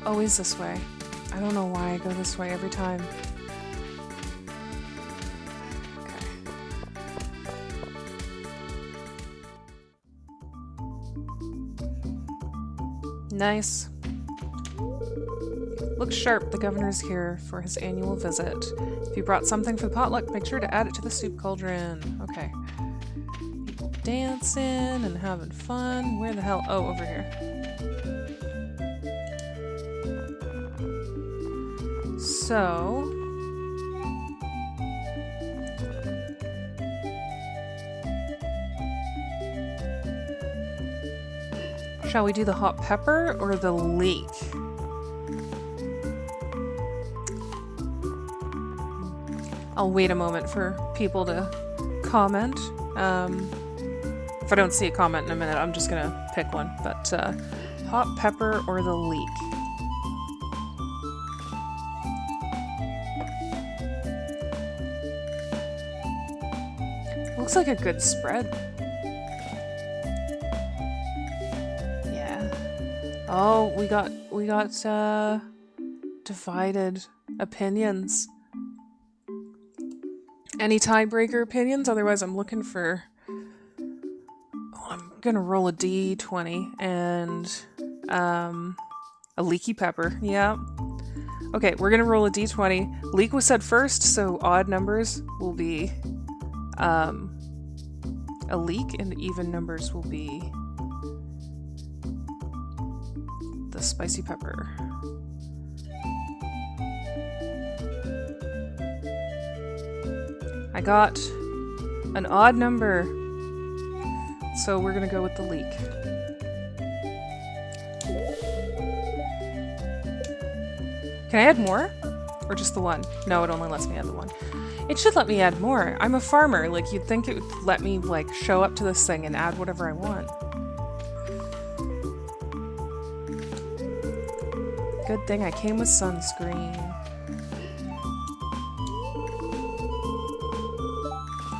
always this way. I don't know why I go this way every time. Okay. Nice. Looks sharp. The governor's here for his annual visit. If you brought something for the potluck, make sure to add it to the soup cauldron. Okay. People dancing and having fun. Where the hell? Oh, over here. So... shall we do the hot pepper or the leek? I'll wait a moment for people to comment. If I don't see a comment in a minute, I'm just gonna pick one. But hot pepper or the leek? Looks like a good spread. Yeah. Oh, we got divided opinions. Any tiebreaker opinions? Otherwise, I'm looking for... oh, I'm gonna roll a d20 and a leaky pepper. Yeah. Okay, we're gonna roll a d20. Leek was said first, so odd numbers will be a leek, and even numbers will be the spicy pepper. I got an odd number, so we're gonna go with the leek. Can I add more? Or just the one? No, it only lets me add the one. It should let me add more. I'm a farmer. Like, you'd think it would let me, like, show up to this thing and add whatever I want. Good thing I came with sunscreen.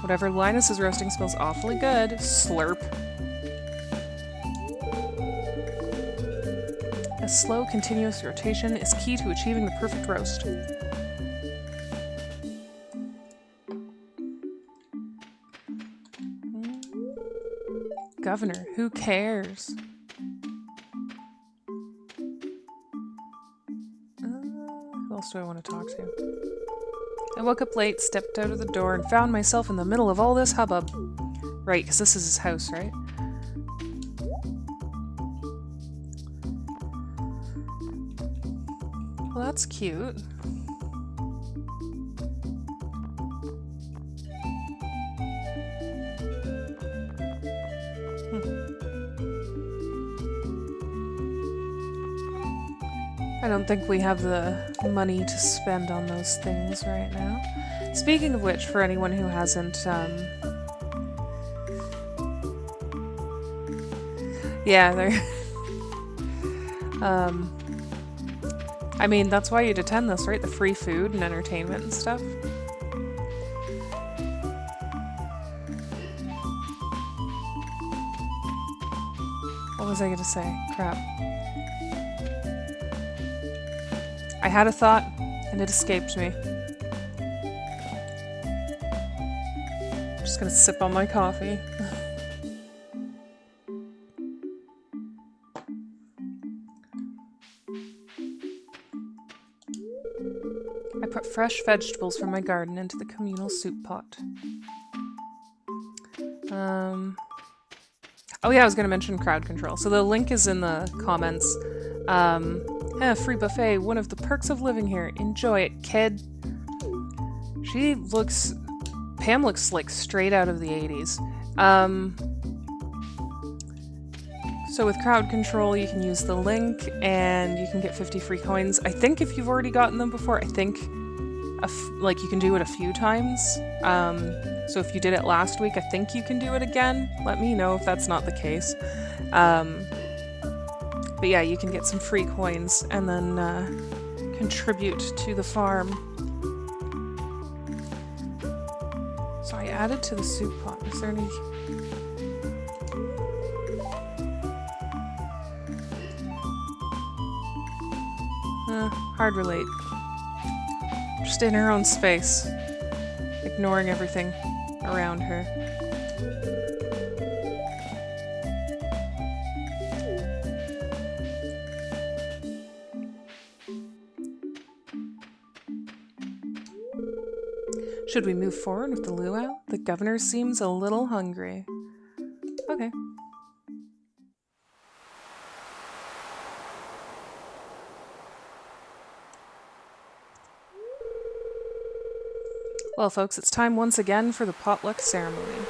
Whatever Linus is roasting smells awfully good. Slurp. A slow, continuous rotation is key to achieving the perfect roast. Governor, who cares? Who else do I want to talk to? I woke up late, stepped out of the door, and found myself in the middle of all this hubbub. Right, because this is his house, right? Well, that's cute. I don't think we have the money to spend on those things right now. Speaking of which, for anyone who hasn't, yeah, they're... I mean, that's why you'd attend this, right? The free food and entertainment and stuff. What was I gonna say? Crap. I had a thought, and it escaped me. I'm just gonna sip on my coffee. I put fresh vegetables from my garden into the communal soup pot. Oh yeah, I was gonna mention crowd control. So the link is in the comments. Free buffet, one of the perks of living here. Enjoy it, kid. Pam looks like straight out of the 80s. So with crowd control, you can use the link and you can get 50 free coins. I think if you've already gotten them before, I think you can do it a few times. So if you did it last week, I think you can do it again. Let me know if that's not the case. But yeah, you can get some free coins and then contribute to the farm. So I added to the soup pot. Is there any... Hard relate. Just in her own space, ignoring everything around her. Should we move forward with the luau? The governor seems a little hungry. Okay. Well, folks, it's time once again for the potluck ceremony.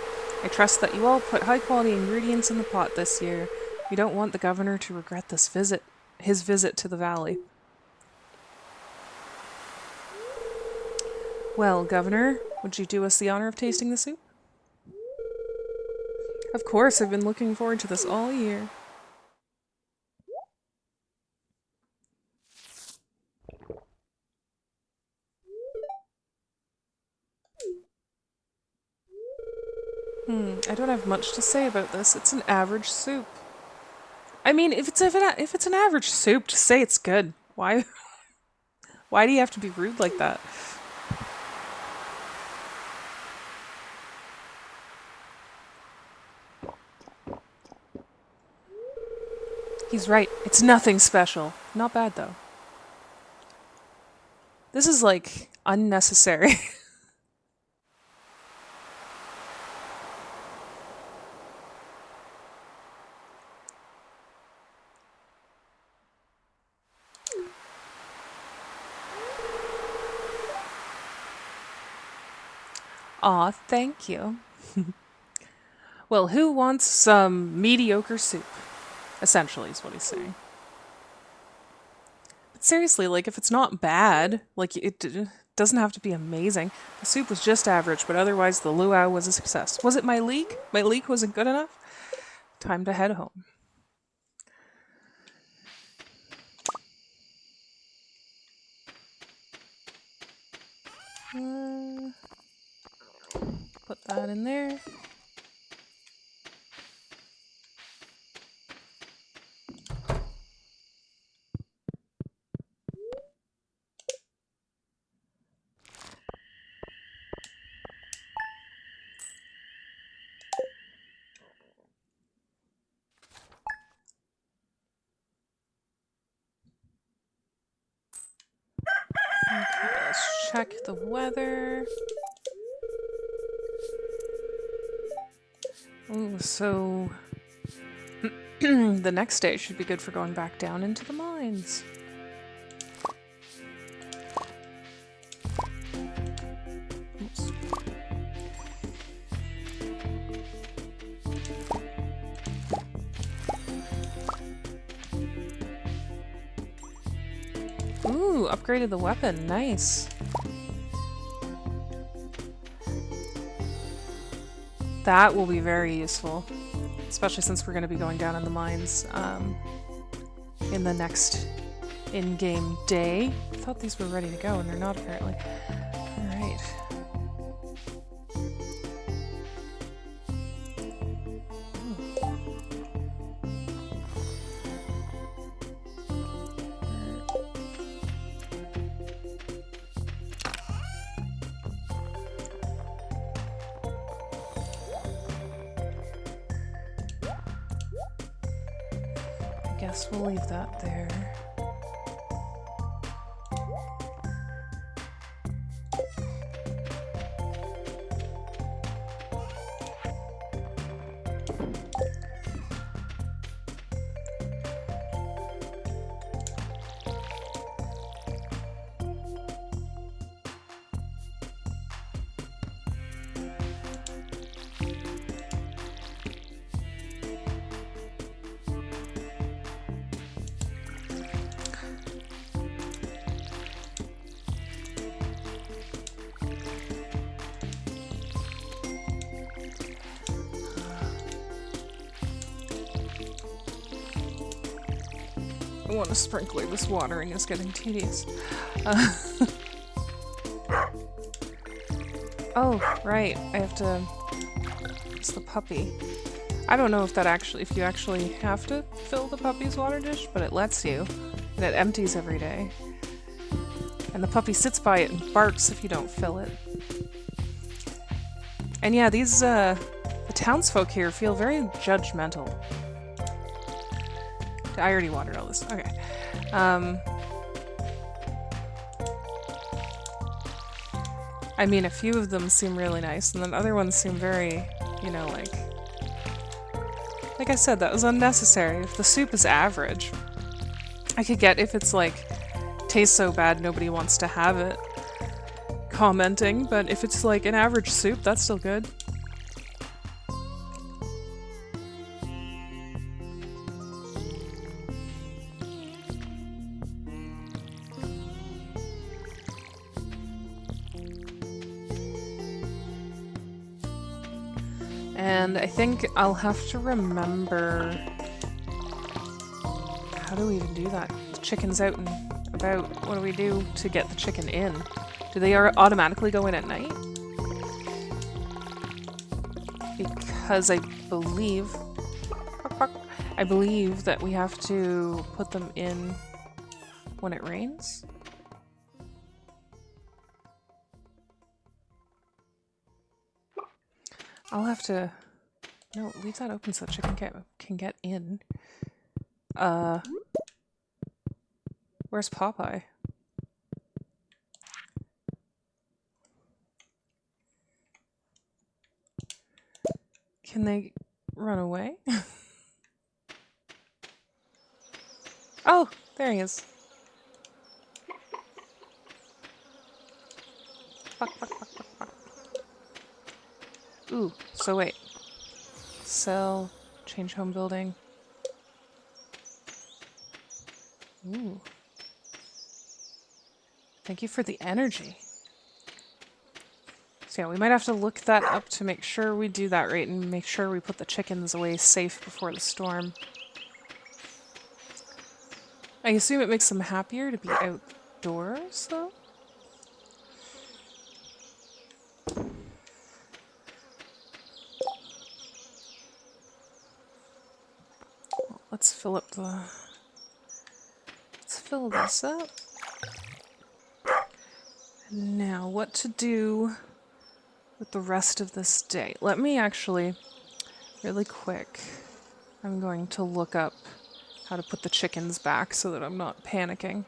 I trust that you all put high-quality ingredients in the pot this year. We don't want the governor to regret his visit to the valley. Well, Governor, would you do us the honor of tasting the soup? Of course, I've been looking forward to this all year. I don't have much to say about this. It's an average soup. I mean, if it's an average soup, just say it's good. Why? Why do you have to be rude like that? He's right. It's nothing special. Not bad though. This is like unnecessary. Aw, thank you. Well, who wants some mediocre soup? Essentially is what he's saying. But seriously, like, if it's not bad, like, it doesn't have to be amazing. The soup was just average, but otherwise the luau was a success. Was it my leek? My leek wasn't good enough? Time to head home. Put that in there. Okay, let's check the weather. Ooh, so the next day should be good for going back down into the mines. Oops. Ooh, upgraded the weapon. Nice. That will be very useful, especially since we're going to be going down in the mines in the next in-game day. I thought these were ready to go, and they're not apparently. Alright. Guess we'll leave that there. I want a sprinkler. This watering is getting tedious. Oh, right. I have to... It's the puppy. I don't know if that actually... If you actually have to fill the puppy's water dish, but it lets you. And it empties every day. And the puppy sits by it and barks if you don't fill it. And yeah, these, the townsfolk here feel very judgmental. I already watered all this. Okay. I mean, a few of them seem really nice, and then other ones seem very, you know, like I said, that was unnecessary. If the soup is average, I could get if it's like, tastes so bad nobody wants to have it, commenting, but if it's like an average soup, that's still good. And I think I'll have to remember... How do we even do that? The chicken's out and about. What do we do to get the chicken in? Do they automatically go in at night? Because I believe that we have to put them in when it rains. I'll have to... No, leave that open so the chicken can get in. Where's Popeye? Can they run away? Oh, there he is. Fuck, fuck, fuck, fuck, fuck. Ooh, so wait. Sell, change home building. Ooh. Thank you for the energy. So yeah, we might have to look that up to make sure we do that right and make sure we put the chickens away safe before the storm. I assume it makes them happier to be outdoors, though? Well, let's fill up the... Let's fill this up. Now, what to do with the rest of this day? Let me actually, really quick, I'm going to look up how to put the chickens back so that I'm not panicking.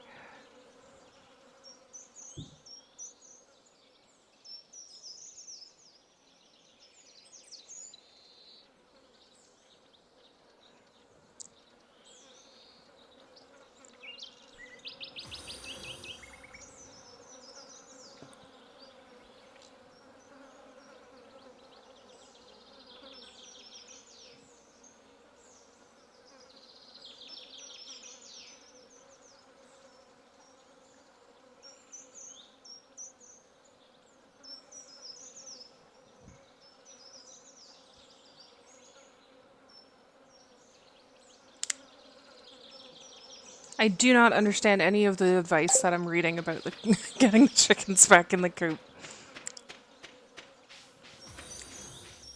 I do not understand any of the advice that I'm reading about the getting the chickens back in the coop.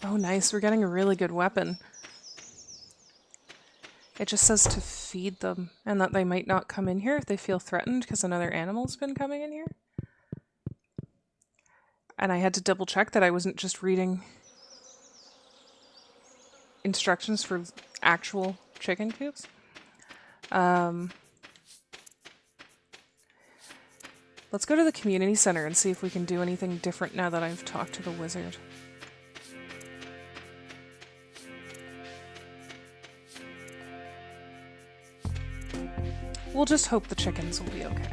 Oh nice, we're getting a really good weapon. It just says to feed them, and that they might not come in here if they feel threatened because another animal's been coming in here. And I had to double check that I wasn't just reading instructions for actual chicken coops. Let's go to the community center and see if we can do anything different now that I've talked to the wizard. We'll just hope the chickens will be okay.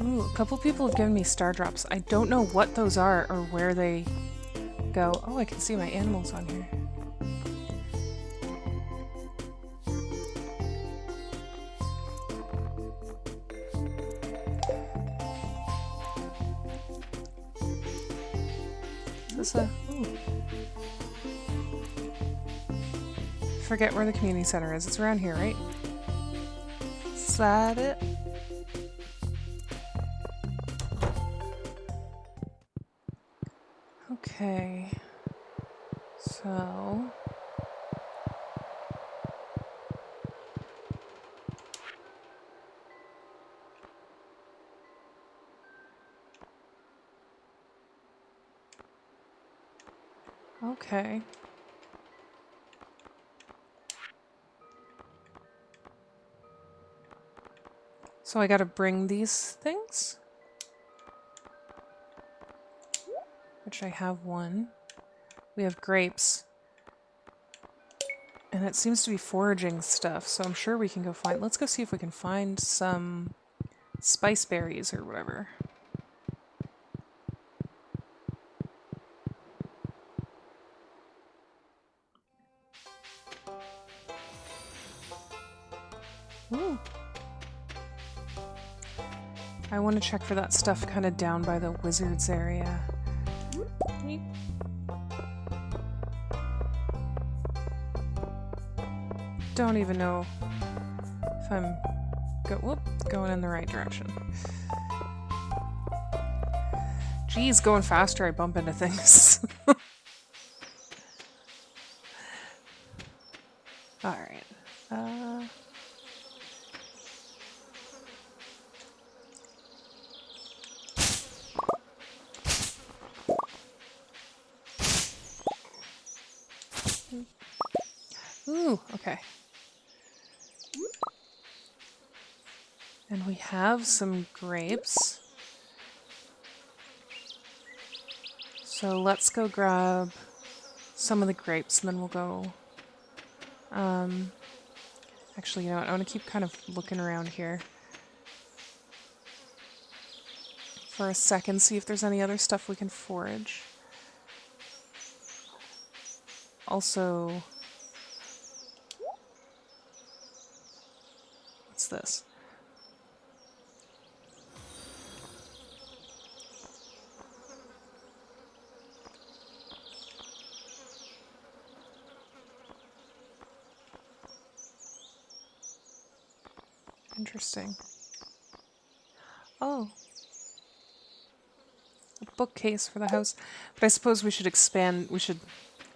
Ooh, a couple people have given me star drops. I don't know what those are or where they go. Oh, I can see my animals on here. Is this a... Ooh. Forget where the community center is. It's around here, right? Is that it? Okay. So... Okay. So I gotta bring these things? Which I have one. We have grapes. And it seems to be foraging stuff, so I'm sure we can go find... Let's go see if we can find some spice berries or whatever. Ooh. I want to check for that stuff kind of down by the wizards area. Don't even know if I'm going in the right direction. Geez, going faster, I bump into things. Alright. Ooh, okay. And we have some grapes. So let's go grab some of the grapes and then we'll go... Actually, you know what? I want to keep kind of looking around here for a second, see if there's any other stuff we can forage. Also... What's this? Interesting. Oh. A bookcase for the house. But I suppose we should expand... We should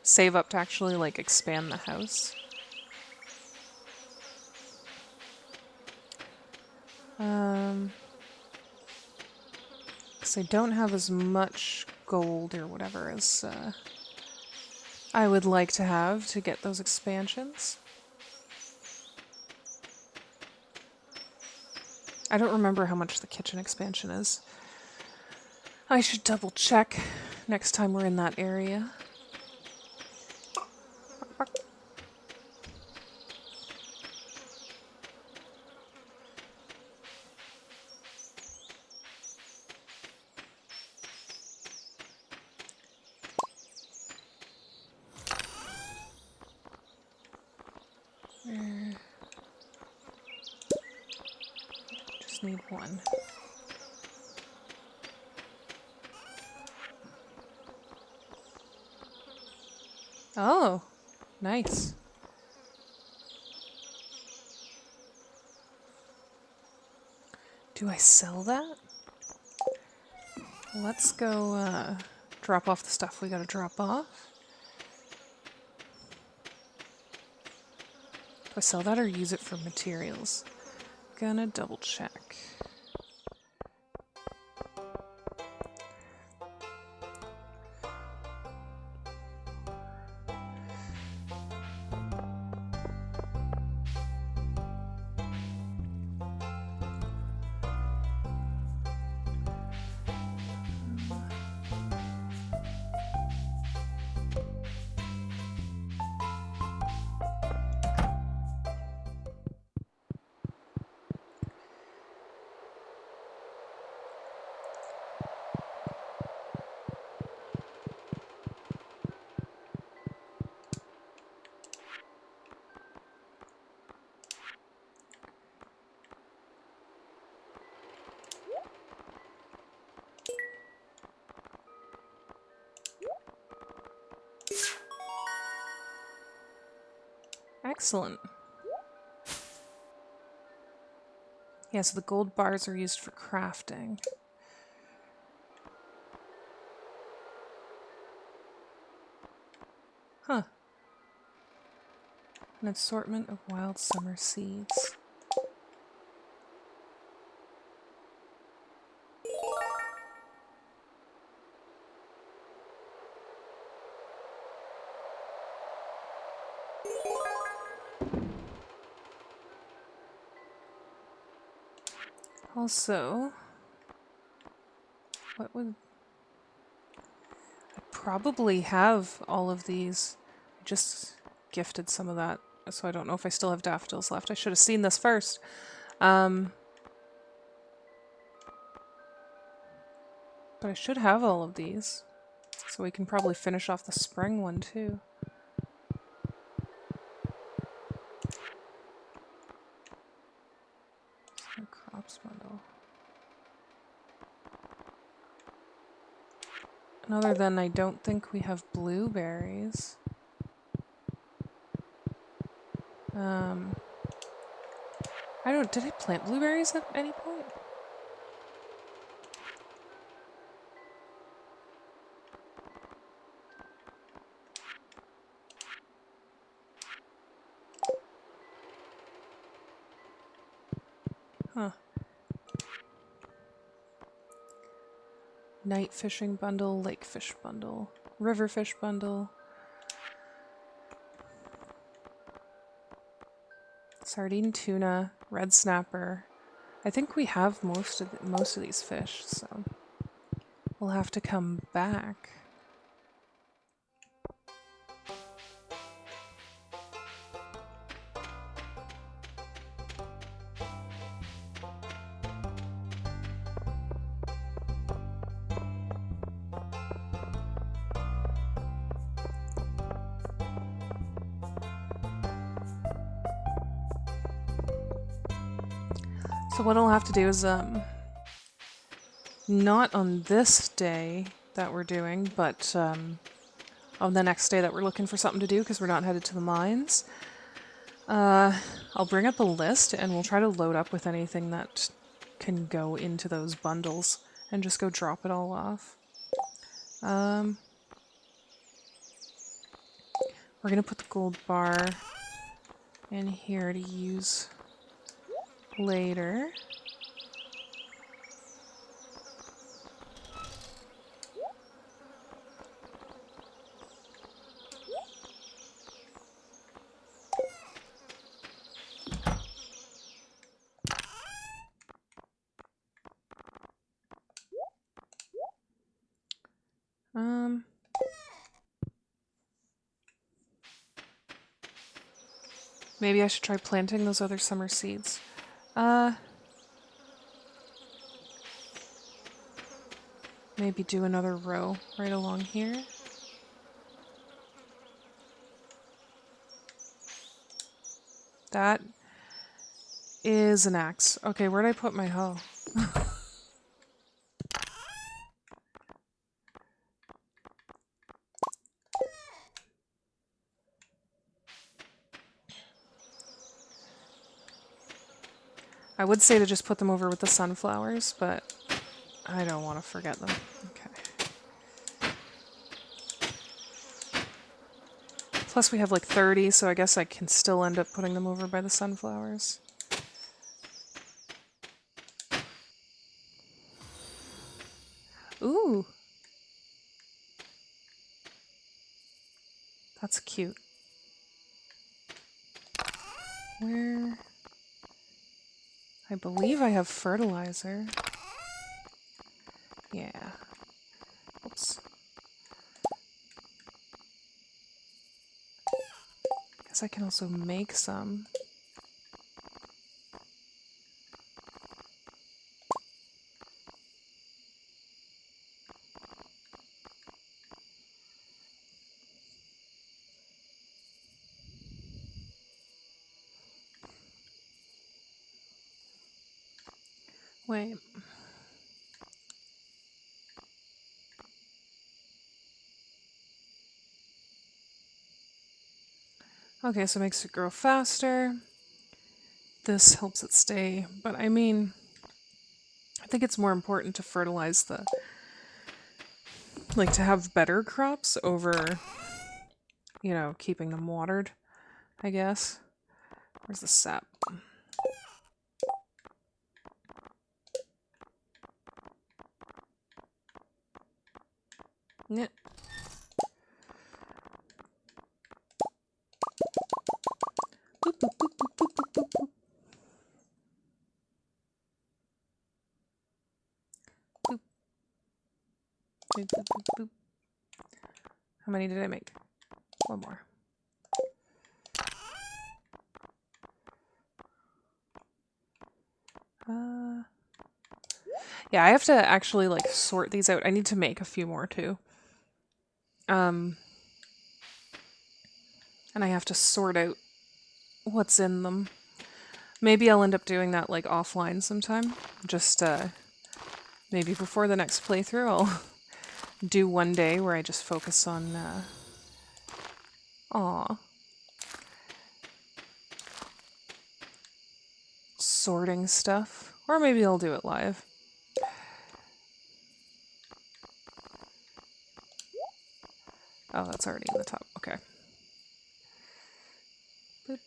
save up to actually, like, expand the house. Because I don't have as much gold or whatever as I would like to have to get those expansions. I don't remember how much the kitchen expansion is. I should double check next time we're in that area. Just need one. Oh, nice. Do I sell that? Let's go drop off the stuff we gotta drop off. Do I sell that or use it for materials? Gonna double check. Excellent. Yeah, so the gold bars are used for crafting. Huh. An assortment of wild summer seeds. Also, what would... I probably have all of these. I just gifted some of that, so I don't know if I still have daffodils left. I should have seen this first. But I should have all of these, so we can probably finish off the spring one too. Summer crops bundle. And other than I don't think we have blueberries. I don't... Did I plant blueberries at any point? Huh. Night fishing bundle, lake fish bundle, river fish bundle. Sardine tuna, red snapper. I think we have most of these fish, so we'll have to come back. So what I'll have to do is not on this day that we're doing, but on the next day that we're looking for something to do because we're not headed to the mines. I'll bring up a list and we'll try to load up with anything that can go into those bundles and just go drop it all off. We're gonna put the gold bar in here to use later. Maybe I should try planting those other summer seeds. Maybe do another row right along here. That is an axe. Okay, where'd I put my hoe? I would say to just put them over with the sunflowers, but I don't want to forget them. Okay. Plus we have like 30, so I guess I can still end up putting them over by the sunflowers. Ooh! That's cute. Where... I believe I have fertilizer. Yeah. Oops. Guess I can also make some. Wait. Okay, so it makes it grow faster. This helps it stay, but I mean, I think it's more important to fertilize the... like, to have better crops over you know, keeping them watered, I guess. Where's the sap? Yeah. Boop, boop, boop, boop, boop, boop, boop, boop. Boop. Boop, boop, boop, boop. How many did I make? One more. Yeah, I have to actually like sort these out. I need to make a few more too. And I have to sort out what's in them. Maybe I'll end up doing that like offline sometime. Just maybe before the next playthrough, I'll do one day where I just focus on sorting stuff. Or maybe I'll do it live. Oh, that's already in the top. Okay. Boop.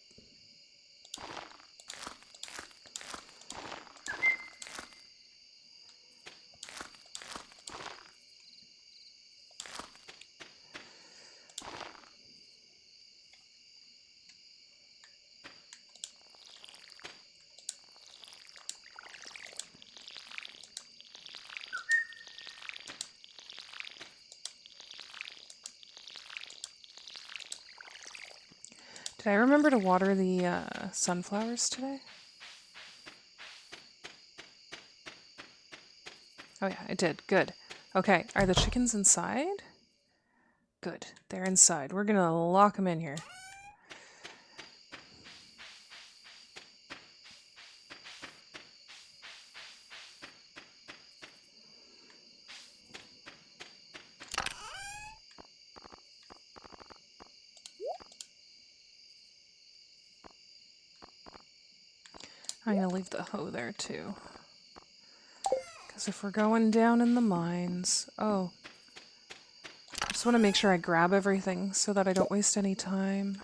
Did I remember to water the sunflowers today? Oh yeah, I did. Good. Okay, are the chickens inside? Good. They're inside. We're gonna lock them in here. I'm gonna leave the hoe there too. Because if we're going down in the mines... Oh. I just want to make sure I grab everything so that I don't waste any time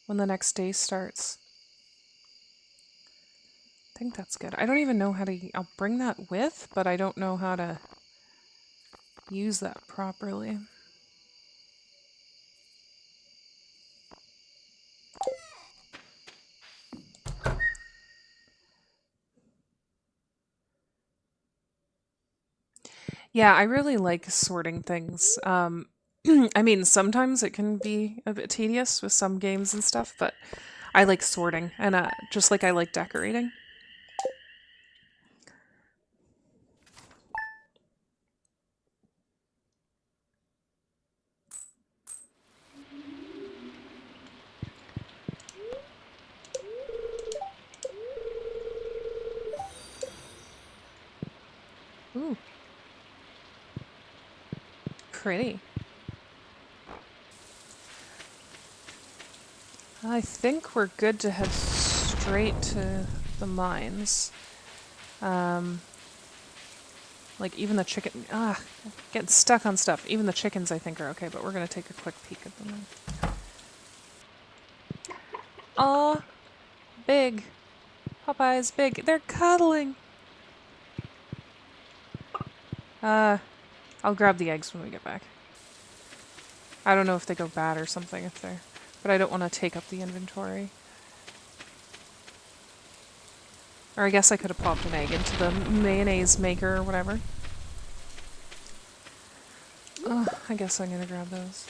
when the next day starts. I think that's good. I don't even know how to... I'll bring that with, but I don't know how to use that properly. Yeah, I really like sorting things. I mean, sometimes it can be a bit tedious with some games and stuff, but I like sorting, and just like I like decorating. Ooh, pretty. I think we're good to head straight to the mines. Like even the chicken... getting stuck on stuff. Even the chickens I think are okay, but we're going to take a quick peek at them. Aw, big. Popeye's big. They're cuddling. I'll grab the eggs when we get back. I don't know if they go bad or something if they're... But I don't want to take up the inventory. Or I guess I could have popped an egg into the mayonnaise maker or whatever. Oh, I guess I'm going to grab those.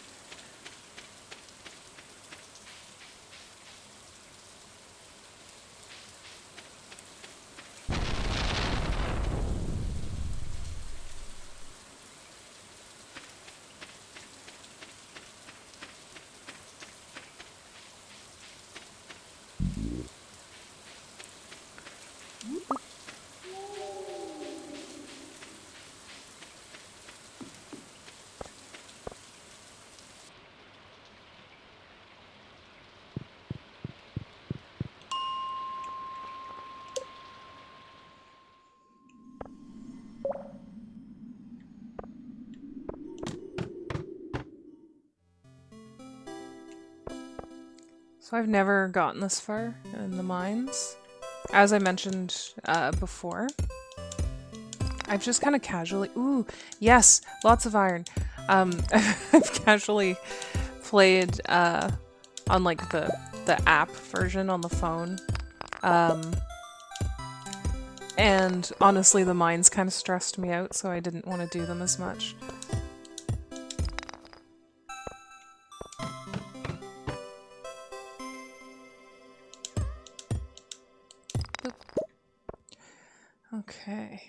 So I've never gotten this far in the mines. As I mentioned before, I've just kind of casually... Ooh, yes! Lots of iron. I've casually played on like the app version on the phone. And honestly, the mines kind of stressed me out, so I didn't want to do them as much. Boop. Okay.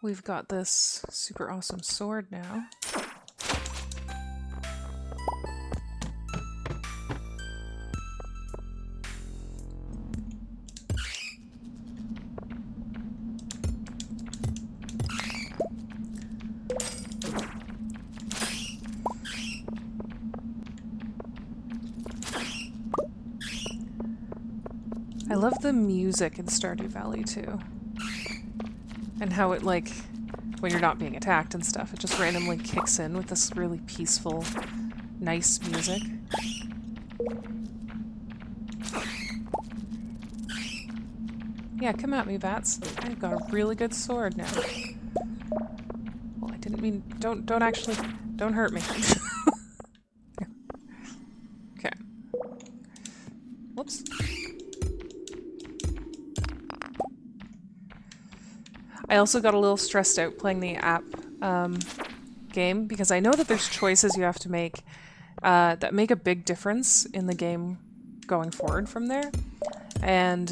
We've got this super awesome sword now. I love the music in Stardew Valley too. And how it, like, when you're not being attacked and stuff, it just randomly kicks in with this really peaceful, nice music. Yeah, come at me, bats. I've got a really good sword now. Well, I didn't mean... Don't actually... Don't hurt me. Okay. Whoops. I also got a little stressed out playing the app game, because I know that there's choices you have to make that make a big difference in the game going forward from there. And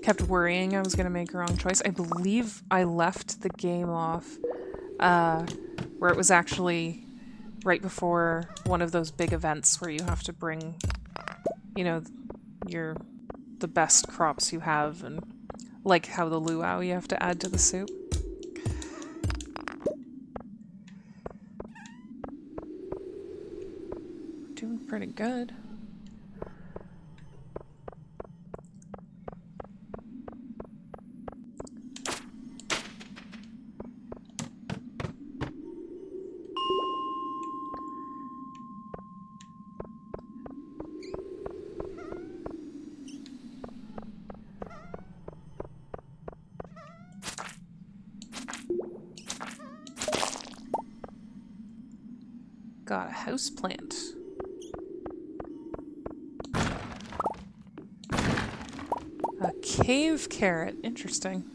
kept worrying I was going to make a wrong choice. I believe I left the game off where it was actually right before one of those big events where you have to bring, you know, the best crops you have, and like how the luau you have to add to the soup. Doing pretty good. Got a houseplant. A cave carrot. Interesting.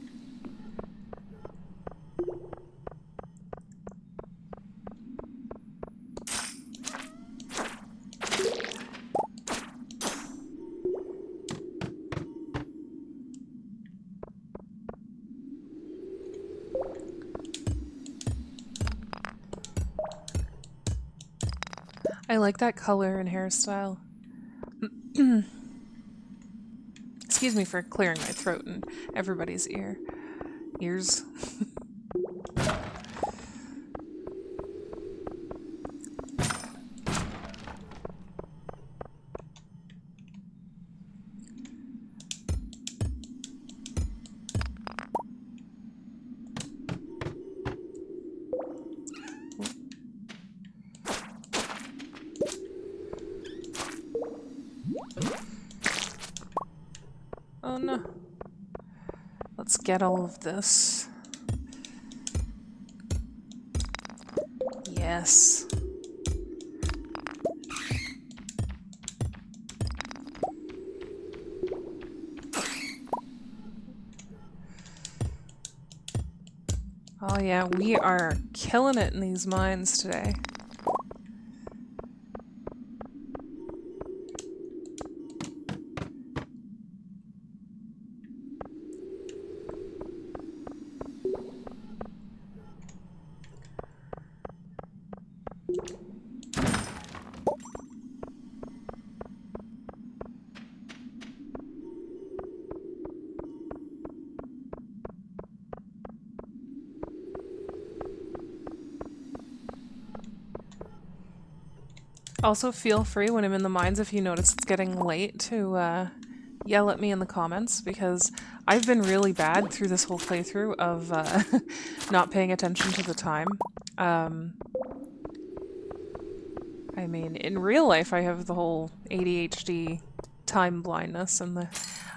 I like that color and hairstyle. Excuse me for clearing my throat and everybody's ears. Oh no. Let's get all of this. Yes. Oh yeah, we are killing it in these mines today. Also, feel free when I'm in the mines, if you notice it's getting late, to yell at me in the comments, because I've been really bad through this whole playthrough of not paying attention to the time. I I mean, in real life I have the whole ADHD time blindness, and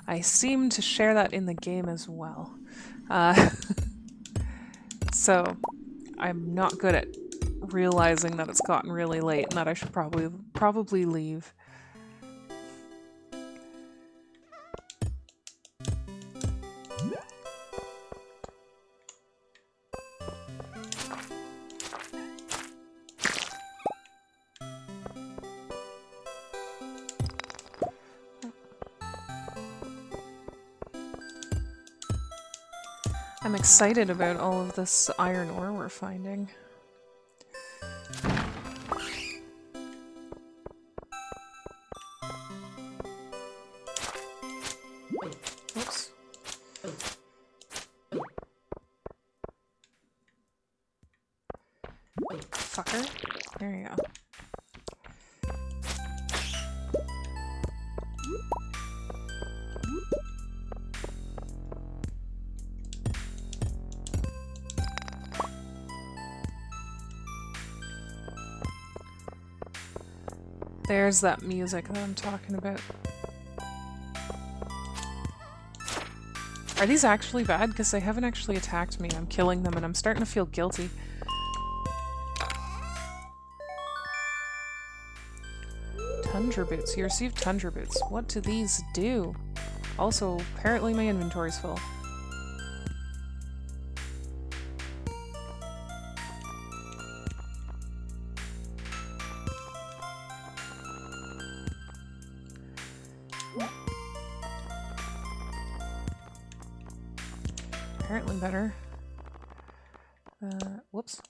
I seem to share that in the game as well. So I'm not good at realizing that it's gotten really late and that I should probably leave. I'm excited about all of this iron ore we're finding. Oops. Fucker. There you go. There's that music that I'm talking about. Are these actually bad? Because they haven't actually attacked me. I'm killing them and I'm starting to feel guilty. Tundra boots. You received tundra boots. What do these do? Also, apparently my inventory's full. Apparently better. Whoops.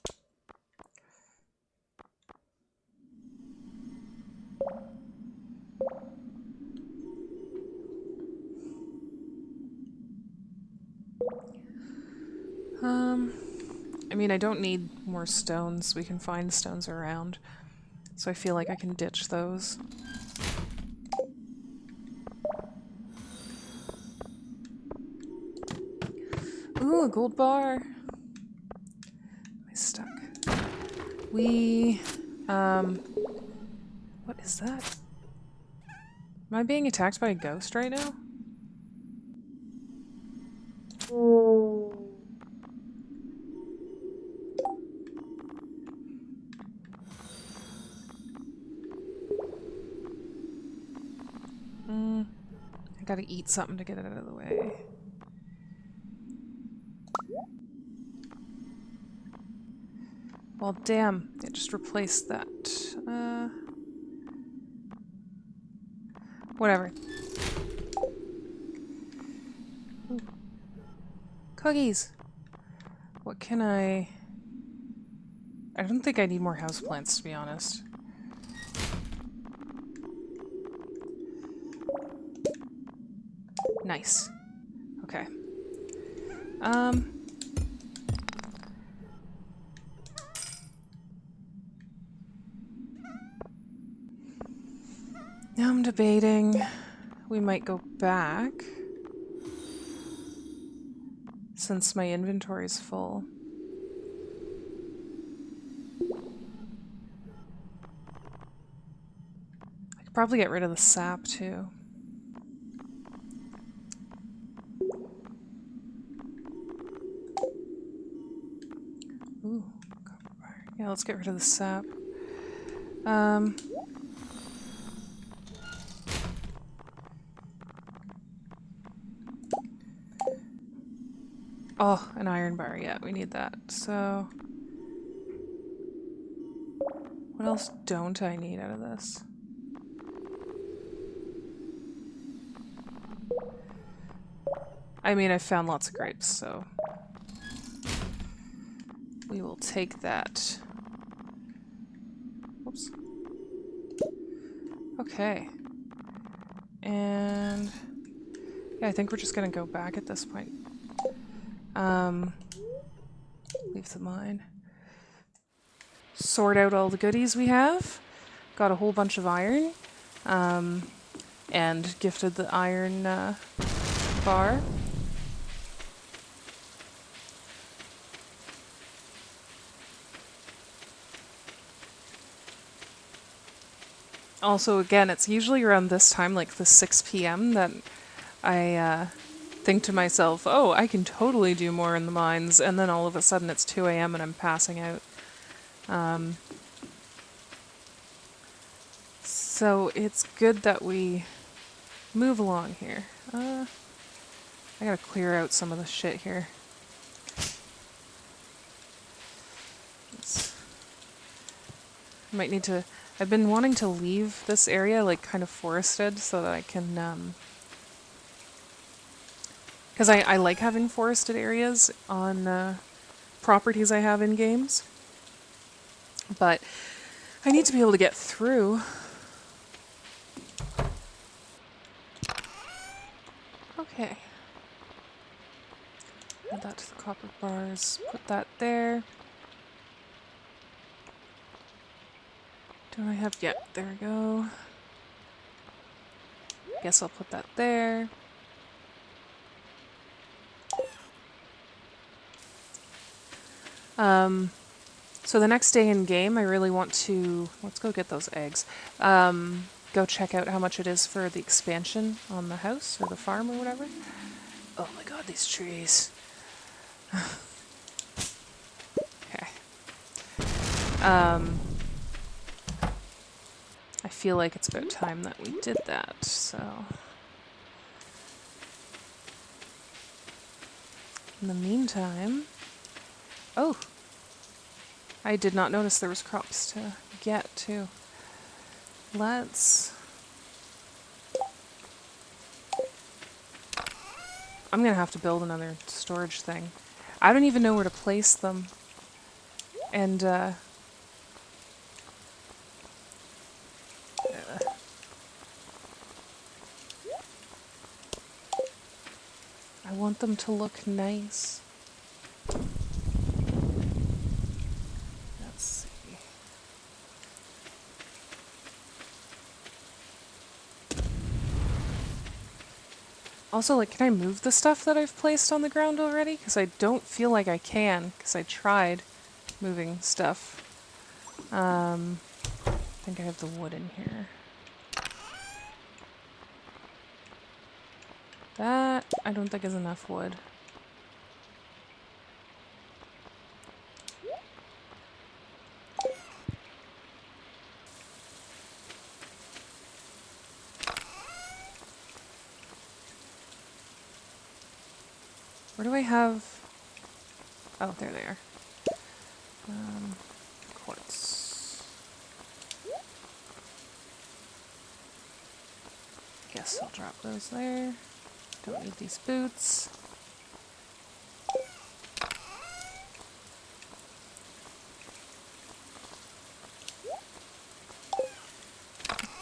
I mean, I don't need more stones. We can find stones around. So I feel like I can ditch those. Ooh, a gold bar. Am I stuck? What is that? Am I being attacked by a ghost right now? I gotta eat something to get it out of the way. Well, damn, it just replaced that. Whatever. Ooh. Cookies! What can I don't think I need more houseplants, to be honest. Nice. Okay. Now I'm debating we might go back since my inventory's full. I could probably get rid of the sap too. Ooh, yeah, let's get rid of the sap. Oh, an iron bar. Yeah, we need that. So, what else don't I need out of this? I mean, I found lots of grapes, so we will take that. Oops. Okay. And yeah, I think we're just gonna go back at this point. Leave the mine. Sort out all the goodies we have. Got a whole bunch of iron. And gifted the iron bar. Also, again, it's usually around this time, like the 6 p.m., that I think to myself, oh, I can totally do more in the mines, and then all of a sudden it's 2 a.m. and I'm passing out. So it's good that we move along here. I gotta clear out some of the shit here. Might need to... I've been wanting to leave this area, like, kind of forested, so that I can, because I like having forested areas on properties I have in games. But I need to be able to get through. Okay. Add that to the copper bars. Put that there. Do I have... Yep, there we go. Guess I'll put that there. So the next day in game, I really want to... Let's go get those eggs. Go check out how much it is for the expansion on the house, or the farm, or whatever. Oh my god, these trees. Okay. I feel like it's about time that we did that, so... In the meantime... Oh! I did not notice there was crops to get, too. Let's... I'm gonna have to build another storage thing. I don't even know where to place them. And, I want them to look nice. Let's see. Also, like, can I move the stuff that I've placed on the ground already? Because I don't feel like I can, because I tried moving stuff. I think I have the wood in here. That, I don't think is enough wood. Where do I have... Oh, there they are. Quartz. Guess I'll drop those there. Don't need these boots.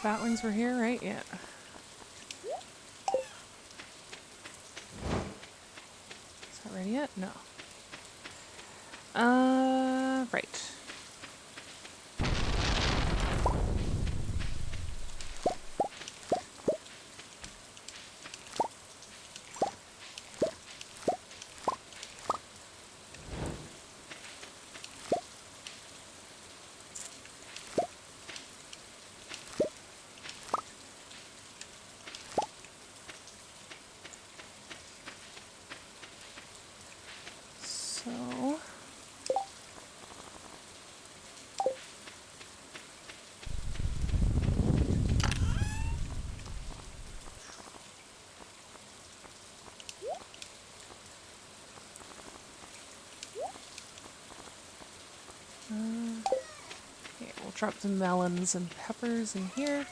Batwings were here, right? Yeah. Is that ready yet? No. Right. So... Okay, we'll drop the melons and peppers in here.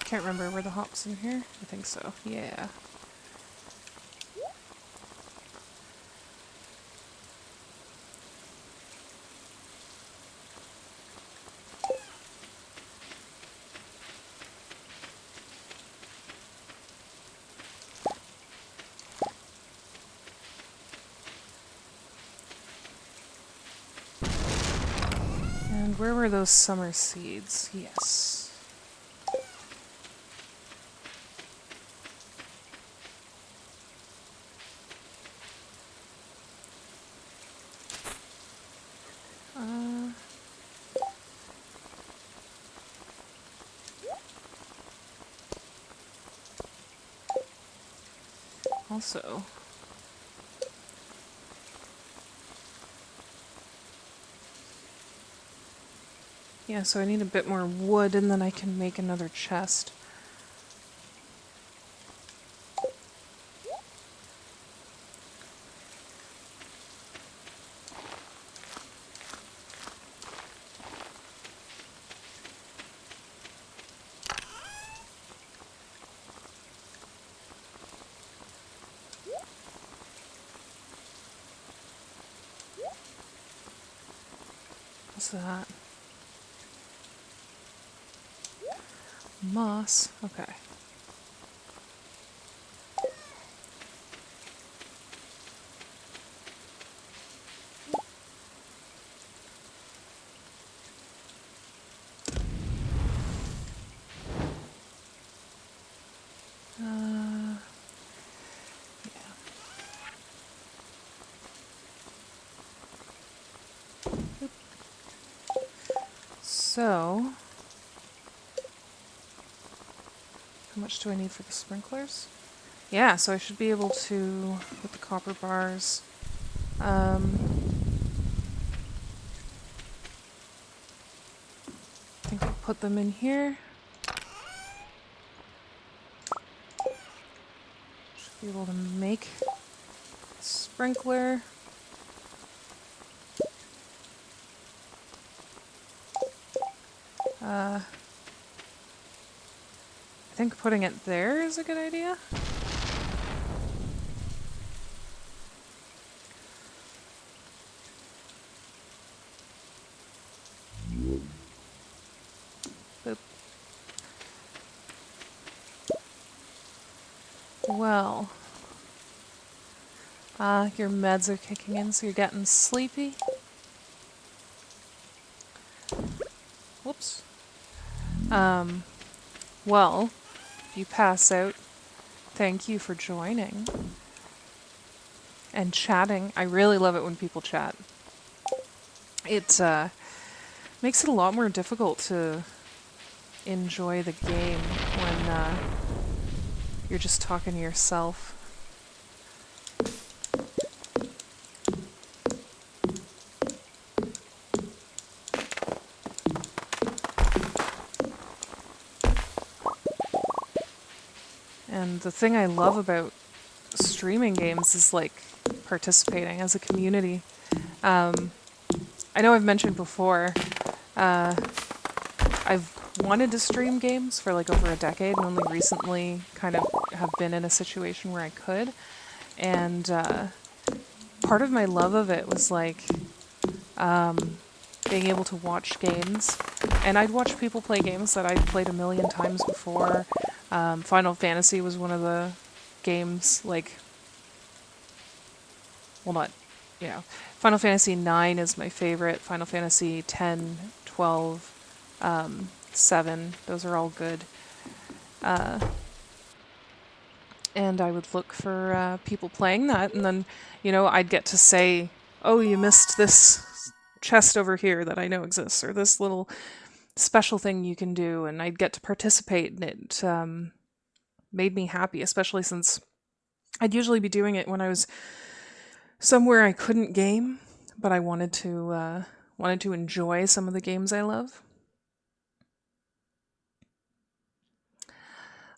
Can't remember, were the hops in here? I think so, yeah. And where were those summer seeds? Yes. Also, yeah, so I need a bit more wood and then I can make another chest. What's that? Moss. Okay. So, how much do I need for the sprinklers? Yeah, so I should be able to, with the copper bars, I think I'll put them in here. Should be able to make a sprinkler. I think putting it there is a good idea. Boop. Well, your meds are kicking in, so you're getting sleepy. Whoops. Well, if you pass out, thank you for joining and chatting. I really love it when people chat. It makes it a lot more difficult to enjoy the game when you're just talking to yourself. And the thing I love about streaming games is like participating as a community. I know I've mentioned before, I've wanted to stream games for like over a decade and only recently kind of have been in a situation where I could. And part of my love of it was like being able to watch games. And I'd watch people play games that I'd played a million times before. Final Fantasy was one of the games, like, well, not, you know, Final Fantasy 9 is my favorite. Final Fantasy 10, 12, 7, those are all good. And I would look for people playing that, and then, you know, I'd get to say, oh, you missed this chest over here that I know exists, or this little special thing you can do, and I'd get to participate, and it made me happy, especially since I'd usually be doing it when I was somewhere I couldn't game, but I wanted to enjoy some of the games I love.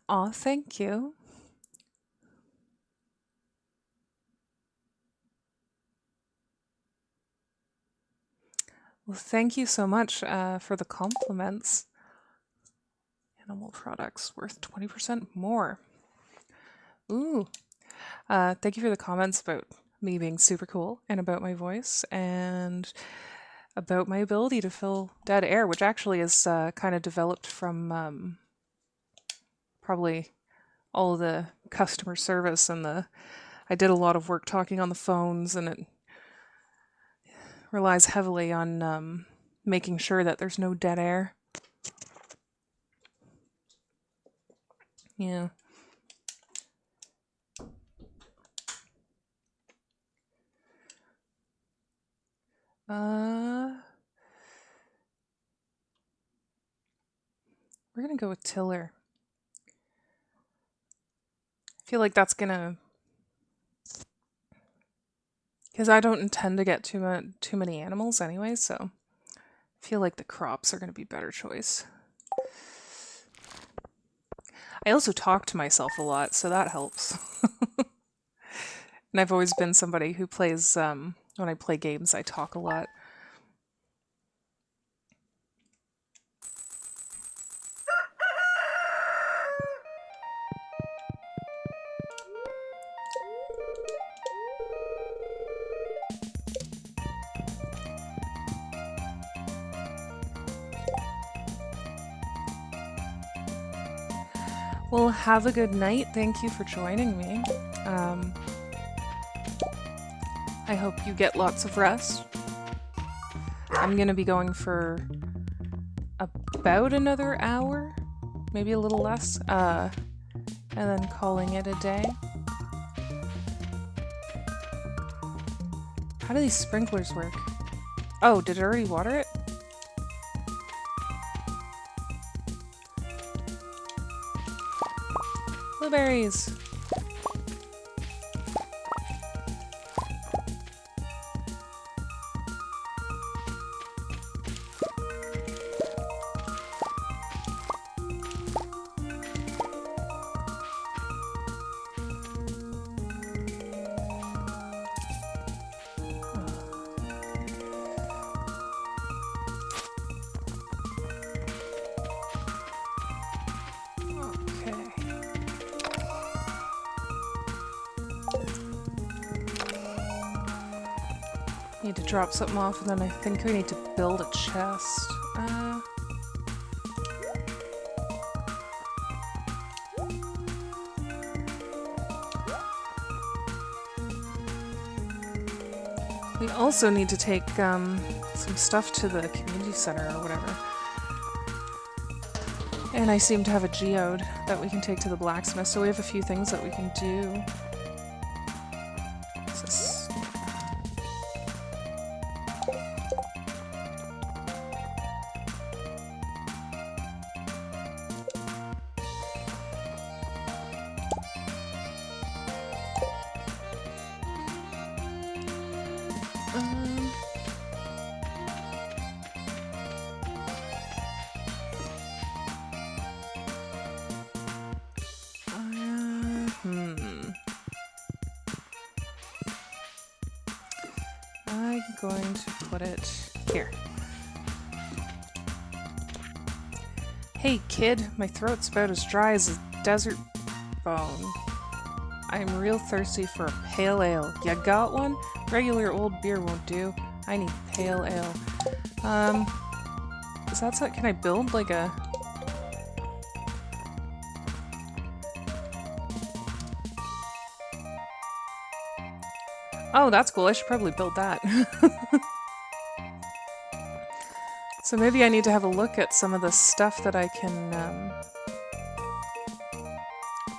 Aw, thank you. Well, thank you so much for the compliments. Animal products worth 20% more. Ooh. Thank you for the comments about me being super cool and about my voice and about my ability to fill dead air, which actually is kind of developed from probably all the customer service and I did a lot of work talking on the phones, and it relies heavily on making sure that there's no dead air. Yeah. We're gonna go with tiller. I feel like that's gonna Because I don't intend to get too many animals anyway, so I feel like the crops are going to be a better choice. I also talk to myself a lot, so that helps. And I've always been somebody who plays, when I play games, I talk a lot. Well, have a good night. Thank you for joining me. I hope you get lots of rest. I'm going to be going for about another hour, maybe a little less, and then calling it a day. How do these sprinklers work? Oh, did it already water it? Blueberries! Need to drop something off, and then I think we need to build a chest. We also need to take some stuff to the community center or whatever. And I seem to have a geode that we can take to the blacksmith, so we have a few things that we can do. What's this? I'm going to put it here. Hey kid, my throat's about as dry as a desert bone. I'm real thirsty for a pale ale. Ya got one? Regular old beer won't do. I need pale ale. Is that so? Can I build like a... Oh, that's cool. I should probably build that. So maybe I need to have a look at some of the stuff that I can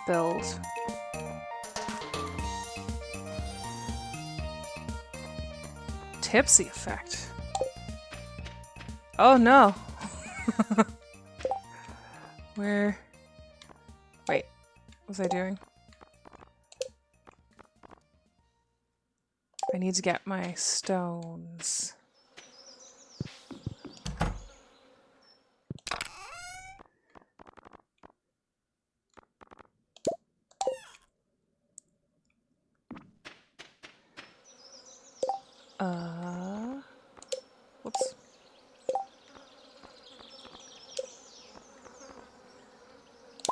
build. Tipsy effect. Oh no! Where... Wait, what was I doing? I need to get my stones. Whoops.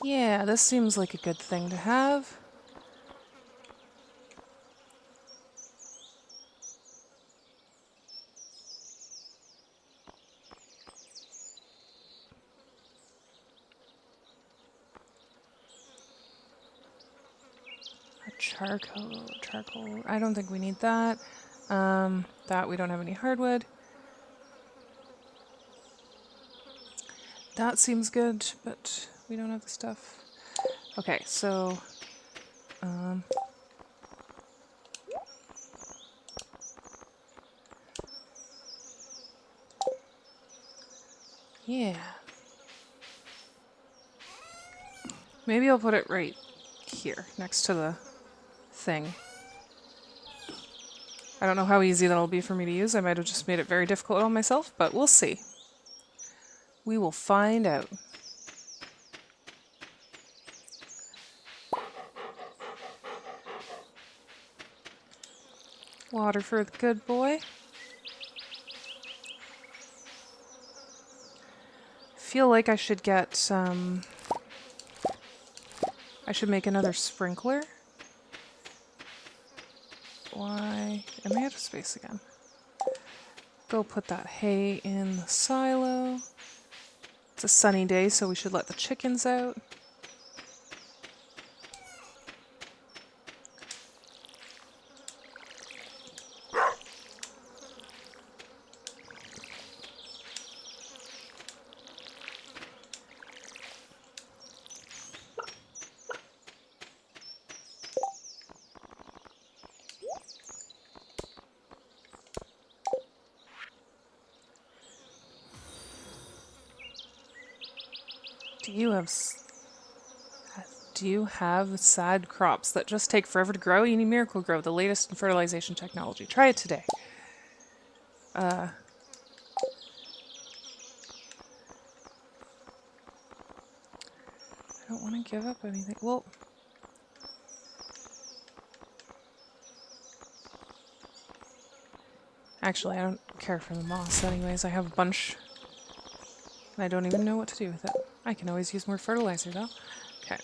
Yeah, this seems like a good thing to have. Charcoal. I don't think we need that. That we don't have any hardwood. That seems good, but we don't have the stuff. Okay, so... yeah. Maybe I'll put it right here, next to the thing. I don't know how easy that'll be for me to use. I might have just made it very difficult on myself, but we'll see. We will find out. Water for the good boy. Feel like I should get I should make another sprinkler. Why am I out of space again? Go put that hay in the silo. It's a sunny day, so we should let the chickens out. Do you have sad crops that just take forever to grow? You need Miracle Grow, the latest in fertilization technology. Try it today. I don't want to give up anything. Well, actually, I don't care for the moss anyways. I have a bunch, and I don't even know what to do with it. I can always use more fertilizer, though. Okay.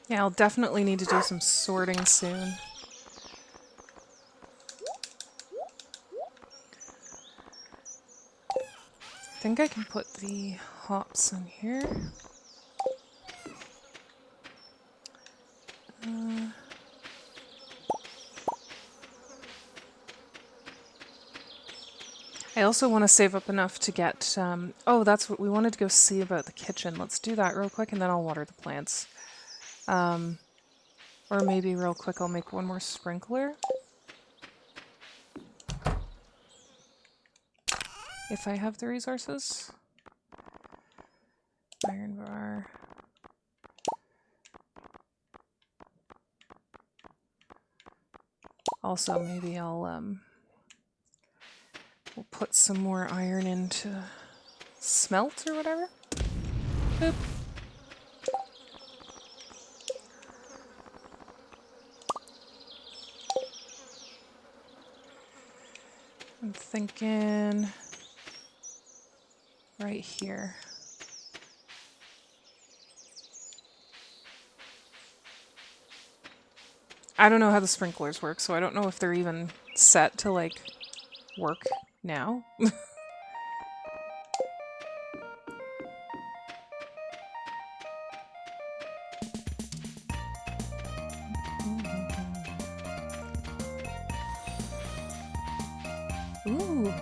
Yeah, I'll definitely need to do some sorting soon. I think I can put the hops in here. I also want to save up enough to get... oh, that's what we wanted to go see about the kitchen. Let's do that real quick, and then I'll water the plants. Or maybe real quick I'll make one more sprinkler. If I have the resources. Iron bar. Also, maybe I'll we'll put some more iron into smelt or whatever. Boop. I'm thinking right here. I don't know how the sprinklers work, so I don't know if they're even set to, like, work now. Ooh.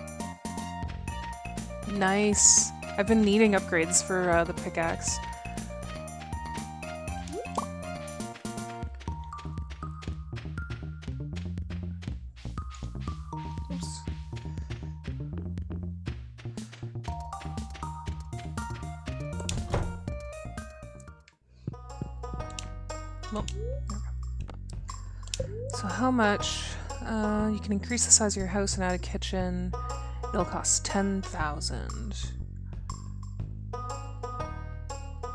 Nice. I've been needing upgrades for the pickaxe. Oops. Well, so how much? You can increase the size of your house and add a kitchen. It'll cost 10,000.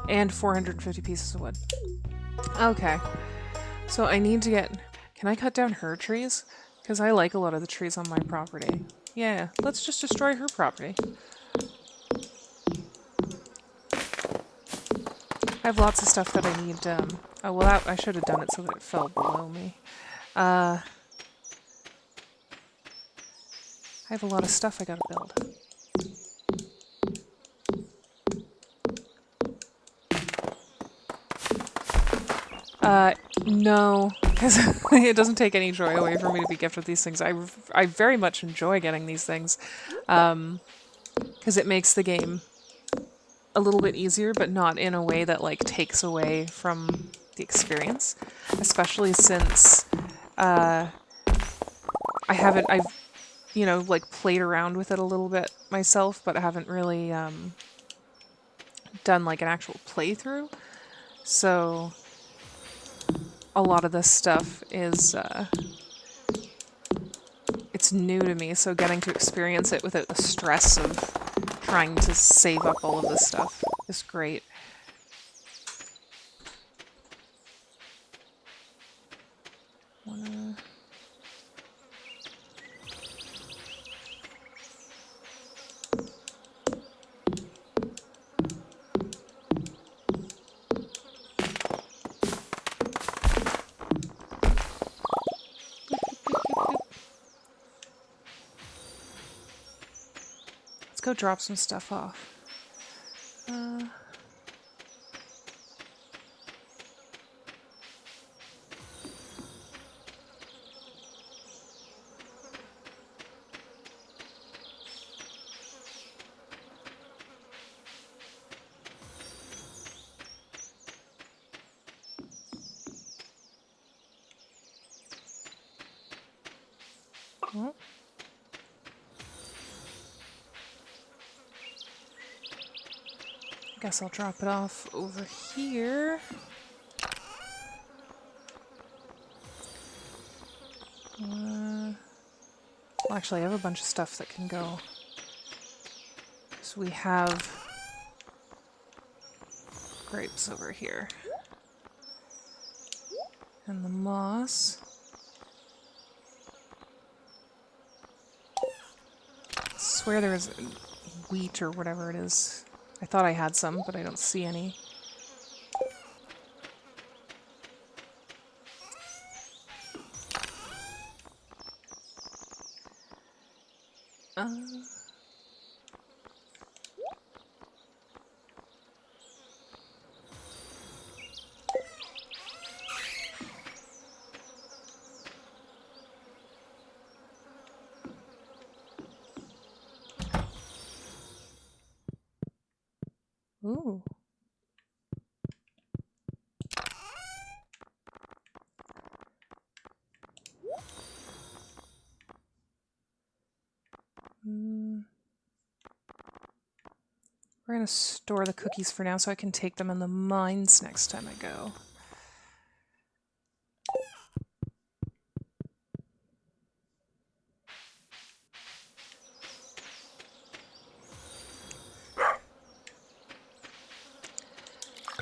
And 450 pieces of wood. Okay. So I need to get... Can I cut down her trees? Because I like a lot of the trees on my property. Yeah, let's just destroy her property. I have lots of stuff that I need... oh, well, I should have done it so that it fell below me. I have a lot of stuff I gotta build. No, because it doesn't take any joy away from me to be gifted these things. I very much enjoy getting these things. because it makes the game a little bit easier, but not in a way that like takes away from the experience. Especially since I've like played around with it a little bit myself, but I haven't really done like an actual playthrough. So a lot of this stuff is it's new to me. So getting to experience it without the stress of trying to save up all of this stuff is great. Wanna... Let's go drop some stuff off. Oh. I guess I'll drop it off over here. Well, actually, I have a bunch of stuff that can go. So we have grapes over here. And the moss. I swear there is wheat or whatever it is. I thought I had some, but I don't see any. Ooh. We're going to store the cookies for now so I can take them in the mines next time I go.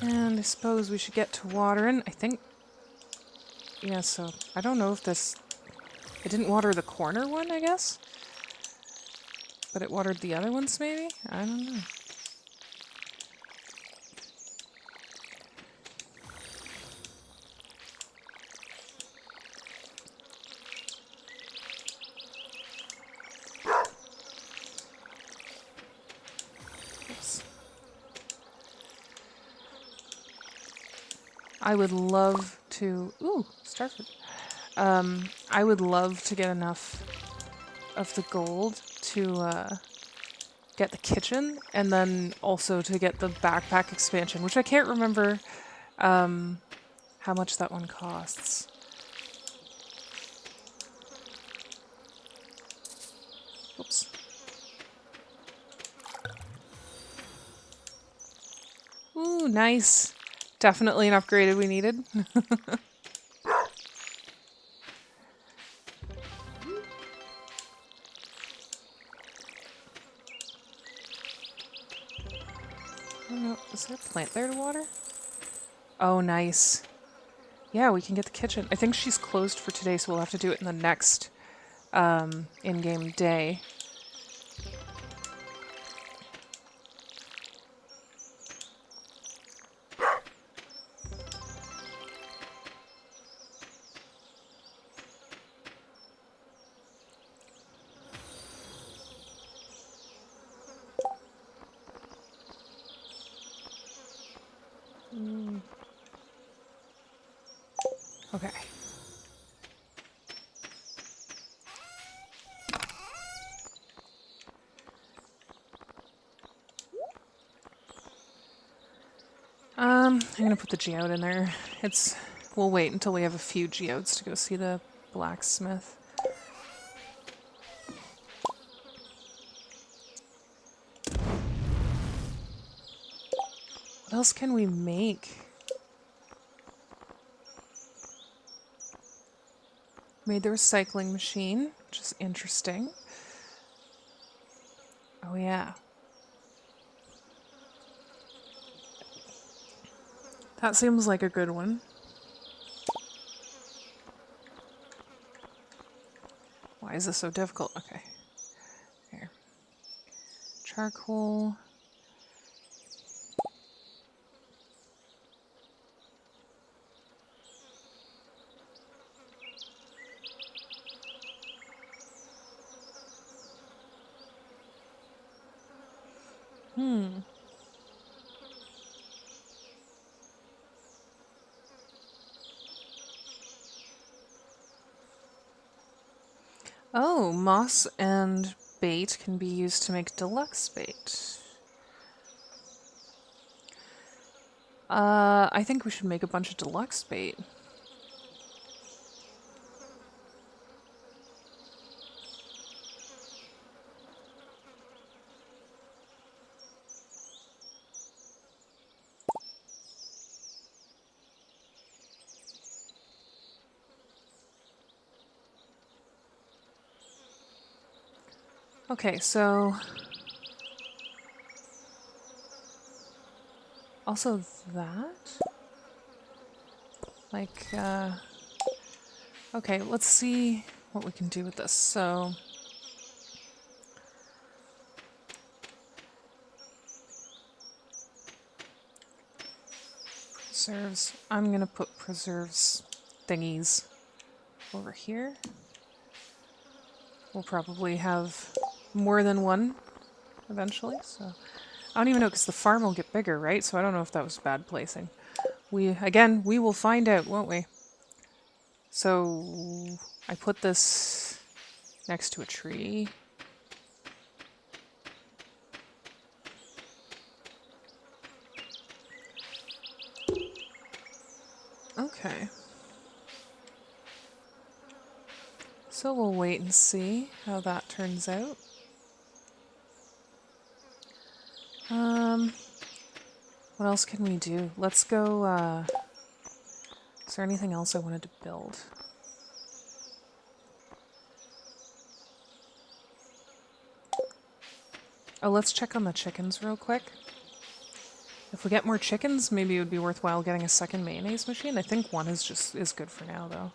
And I suppose we should get to watering. I think... Yeah, so I don't know if this... It didn't water the corner one, I guess? But it watered the other ones, maybe? I don't know. Oops. I would love to... Ooh, starfruit. I would love to get enough of the gold to get the kitchen, and then also to get the backpack expansion, which I can't remember how much that one costs. Oops. Ooh, nice. Definitely an upgrade we needed. Oh no, is there a plant there to water? Oh, nice. Yeah, we can get the kitchen. I think she's closed for today, so we'll have to do it in the next in-game day. Okay. I'm gonna put the geode in there. We'll wait until we have a few geodes to go see the blacksmith. What else can we make? Made the recycling machine, which is interesting. Oh yeah. That seems like a good one. Why is this so difficult? Okay. Here. Charcoal. Oh, moss and bait can be used to make deluxe bait. I think we should make a bunch of deluxe bait. Okay, so also that, like, okay, let's see what we can do with this. So, preserves. I'm gonna put preserves thingies over here. We'll probably have more than one eventually, so I don't even know because the farm will get bigger, right? So I don't know if that was bad placing. We will find out, won't we? So I put this next to a tree. Okay. So we'll wait and see how that turns out. What else can we do? Let's go, is there anything else I wanted to build? Oh, let's check on the chickens real quick. If we get more chickens, maybe it would be worthwhile getting a second mayonnaise machine. I think one is good for now, though.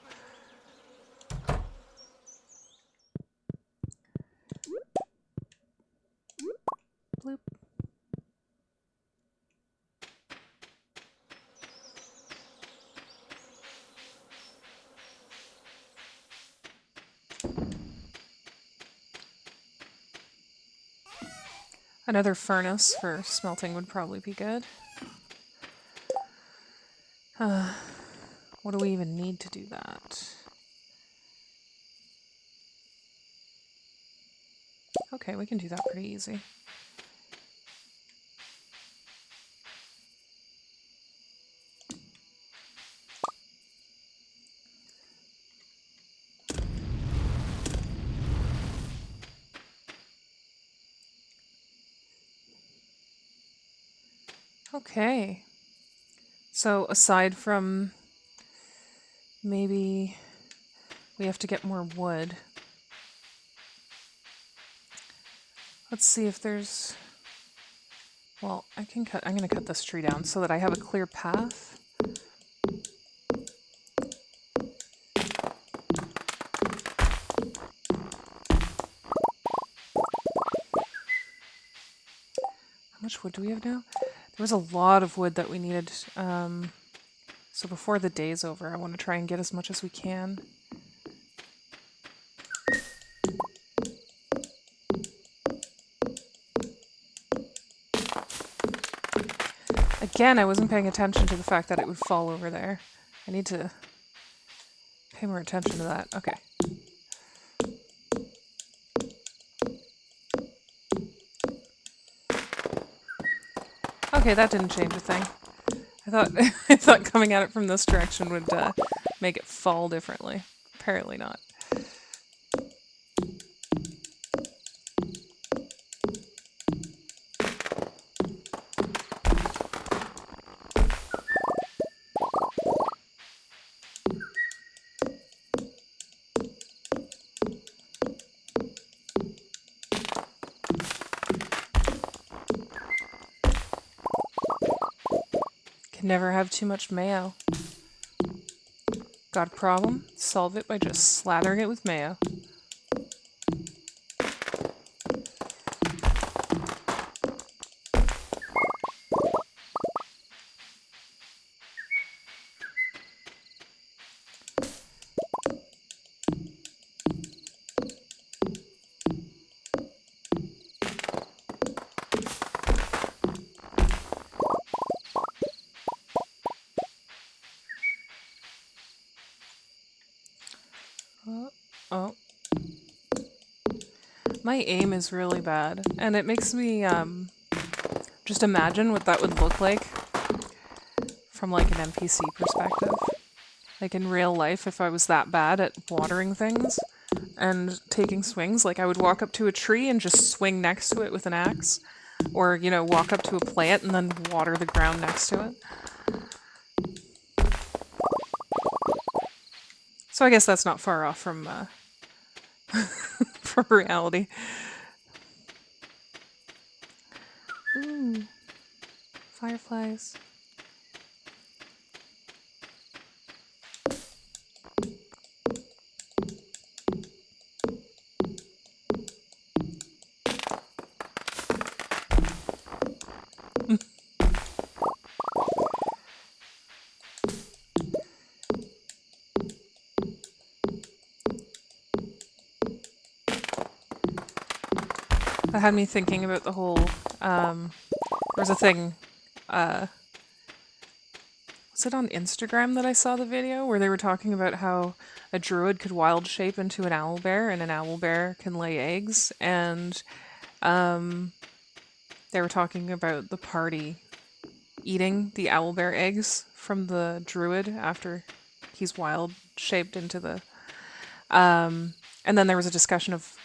Bloop. Another furnace for smelting would probably be good. What do we even need to do that? Okay, we can do that pretty easy. Okay. So aside from maybe we have to get more wood. Let's see if there's... Well, I'm going to cut this tree down so that I have a clear path. How much wood do we have now? There was a lot of wood that we needed. So before the day's over, I want to try and get as much as we can. Again, I wasn't paying attention to the fact that it would fall over there. I need to pay more attention to that. Okay. Okay, that didn't change a thing. I thought I thought coming at it from this direction would make it fall differently. Apparently not. Can never have too much mayo. Got a problem? Solve it by just slathering it with mayo. Oh. My aim is really bad, and it makes me just imagine what that would look like from like an NPC perspective. Like in real life, if I was that bad at watering things and taking swings, like I would walk up to a tree and just swing next to it with an axe. Or, you know, walk up to a plant and then water the ground next to it. So I guess that's not far off from from reality. Ooh, fireflies. That had me thinking about the whole, there was a thing, was it on Instagram that I saw the video where they were talking about how a druid could wild shape into an owlbear and an owlbear can lay eggs, and they were talking about the party eating the owlbear eggs from the druid after he's wild shaped into the, and then there was a discussion of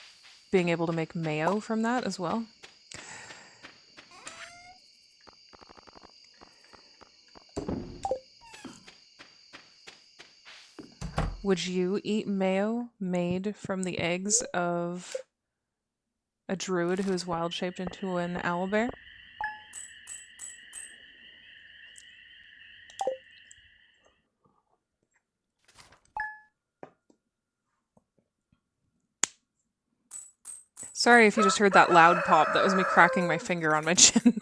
being able to make mayo from that as well. Would you eat mayo made from the eggs of a druid who is wild shaped into an owlbear? Sorry if you just heard that loud pop. That was me cracking my finger on my chin.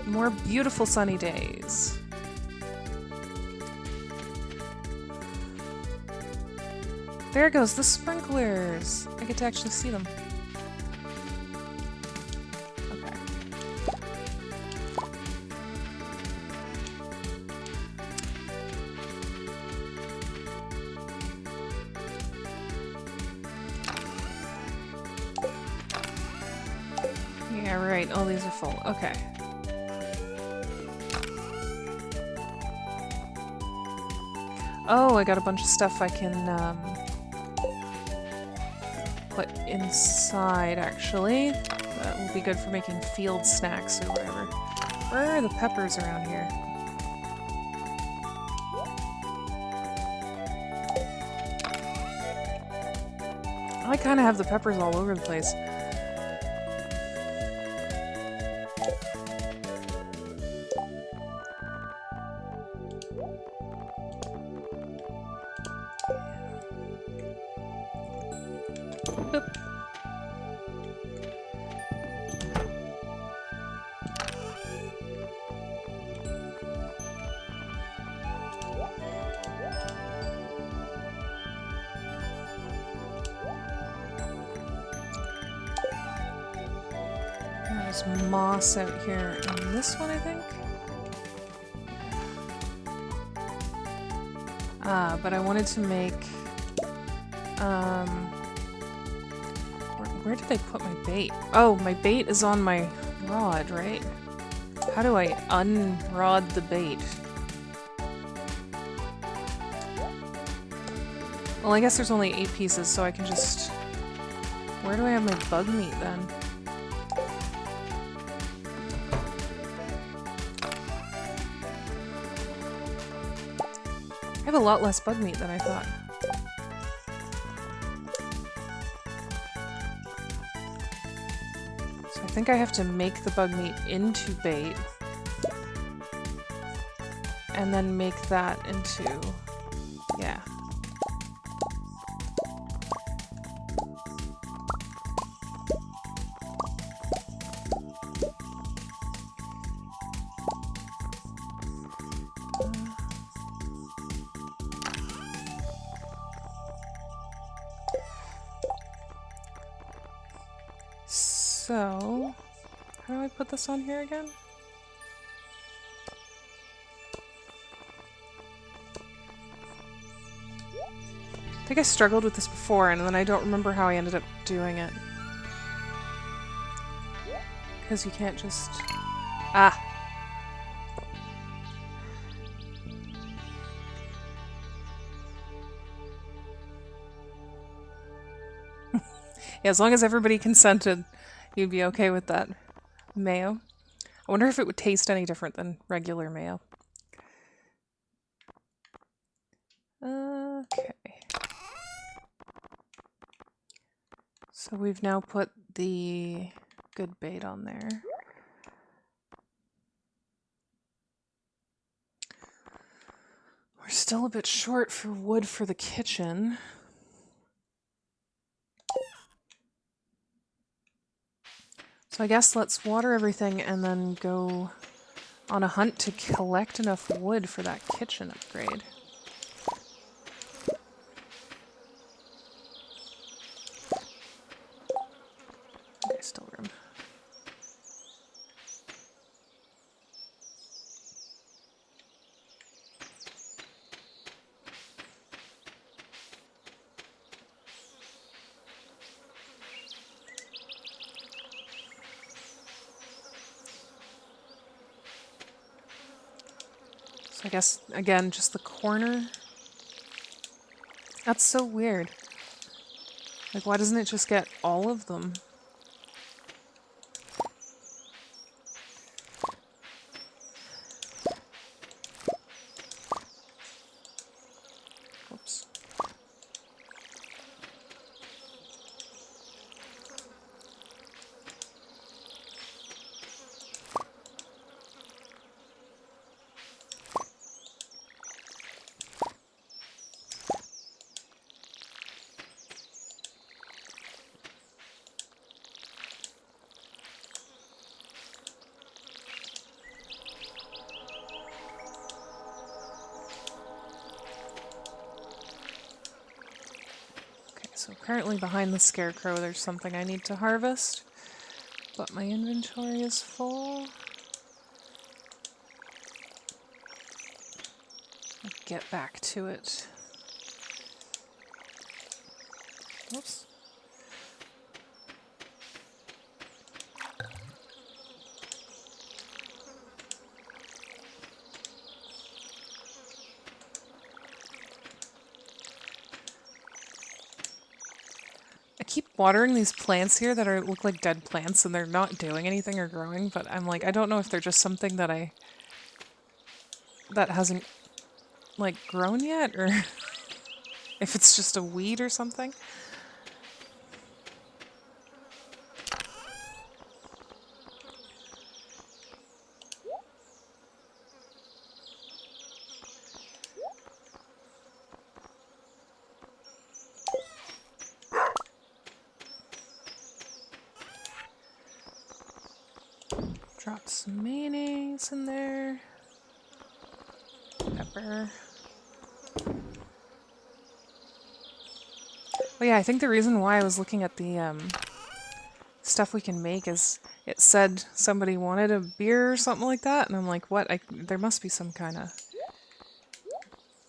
More beautiful sunny days. There goes the sprinklers. I get to actually see them. Okay. Yeah, right. All these are full. Okay. Oh, I got a bunch of stuff I can put inside, actually. That will be good for making field snacks or whatever. Where are the peppers around here? I kind of have the peppers all over the place. There's moss out here in this one, I think. But I wanted to make where did I put my bait? Oh, my bait is on my rod, right? How do I unrod the bait? Well, I guess there's only 8 pieces, so I can just... Where do I have my bug meat, then? I have a lot less bug meat than I thought. So I think I have to make the bug meat into bait. And then make that into... yeah. So, how do I put this on here again? I think I struggled with this before, and then I don't remember how I ended up doing it. Because you can't just... Ah! Yeah, as long as everybody consented, you'd be okay with that mayo. I wonder if it would taste any different than regular mayo. Okay. So we've now put the good bait on there. We're still a bit short for wood for the kitchen. So I guess let's water everything and then go on a hunt to collect enough wood for that kitchen upgrade. Okay, still room. So I guess, again, just the corner. That's so weird. Like, why doesn't it just get all of them? Oops. So apparently behind the scarecrow there's something I need to harvest, but my inventory is full. I'll get back to it. Oops. I keep watering these plants here that look like dead plants and they're not doing anything or growing, but I'm like, I don't know if they're just something that hasn't like grown yet, or if it's just a weed or something. Drop some mayonnaise in there. Pepper. Oh yeah, I think the reason why I was looking at the stuff we can make is it said somebody wanted a beer or something like that, and I'm like, what? There must be some kind of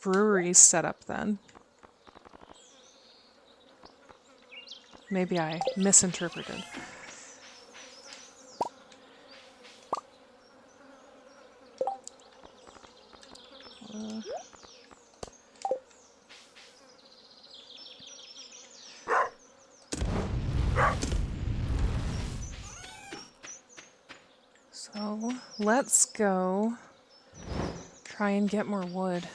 brewery set up then. Maybe I misinterpreted. So let's go try and get more wood.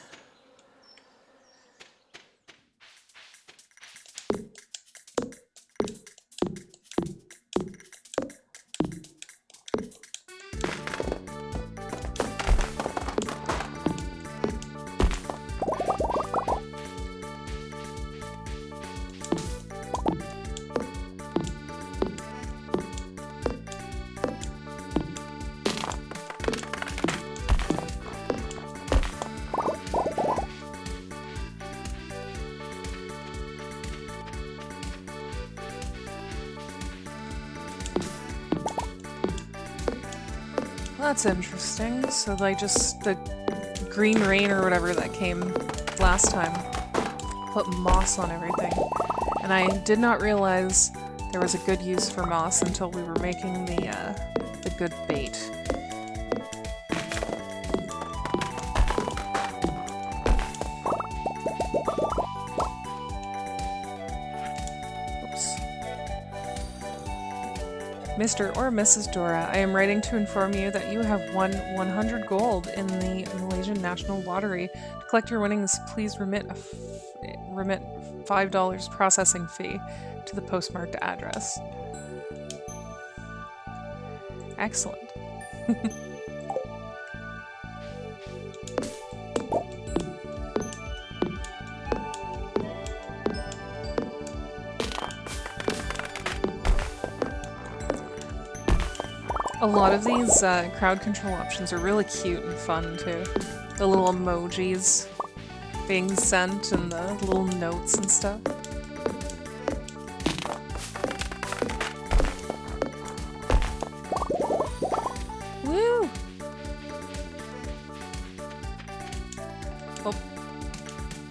That's interesting. So like just the green rain or whatever that came last time put moss on everything. And I did not realize there was a good use for moss until we were making the good bait. Mr. or Mrs. Dora, I am writing to inform you that you have won 100 gold in the Malaysian National Lottery. To collect your winnings, please remit $5 processing fee to the postmarked address. Excellent. A lot of these crowd control options are really cute and fun too. The little emojis being sent and the little notes and stuff. Woo! Oh.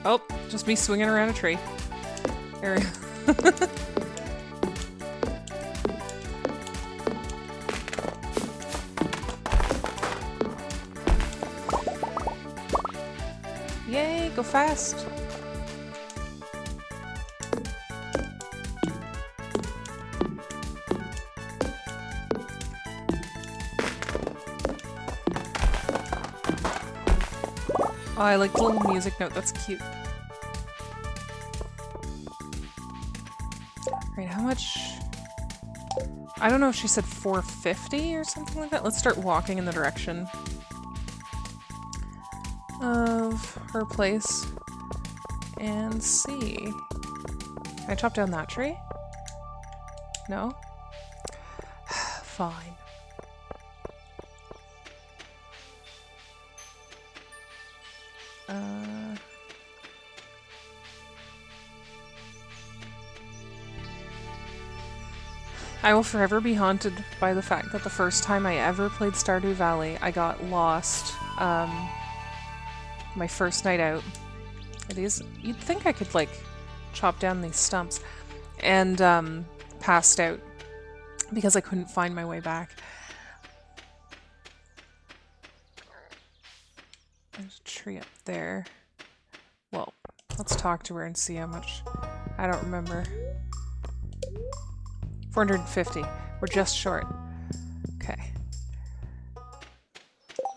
Oh, just me swinging around a tree. There we go. Yay, go fast! Oh, I like the little music note, that's cute. Right, how much? I don't know if she said 450 or something like that. Let's start walking in the direction of her place and see. Can I chop down that tree? No? Fine. I will forever be haunted by the fact that the first time I ever played Stardew Valley, I got lost my first night out. You'd think I could, like, chop down these stumps, and passed out because I couldn't find my way back. There's a tree up there. Well, let's talk to her and see how much. I don't remember. 450. We're just short. Okay.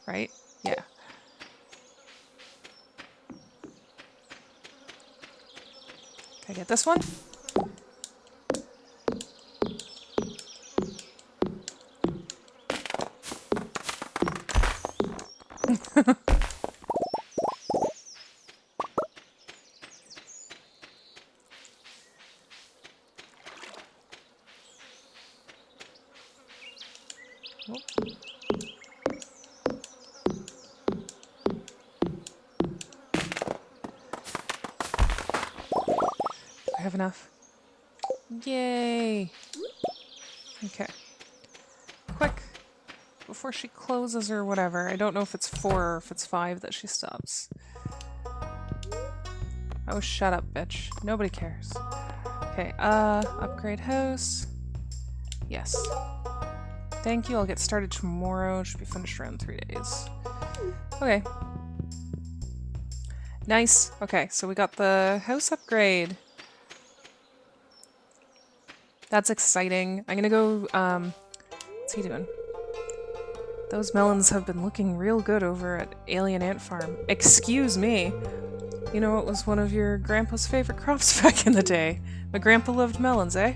Right? Yeah. Can I get this one? I have enough. Yay! Okay. Quick! Before she closes or whatever. I don't know if it's 4 or if it's 5 that she stops. Oh, shut up, bitch. Nobody cares. Okay, upgrade house. Yes. Thank you, I'll get started tomorrow. Should be finished around 3 days. Okay. Nice. Okay, so we got the house upgrade. That's exciting. I'm gonna go, what's he doing? Those melons have been looking real good over at Alien Ant Farm. Excuse me. You know, it was one of your grandpa's favorite crops back in the day. My grandpa loved melons, eh?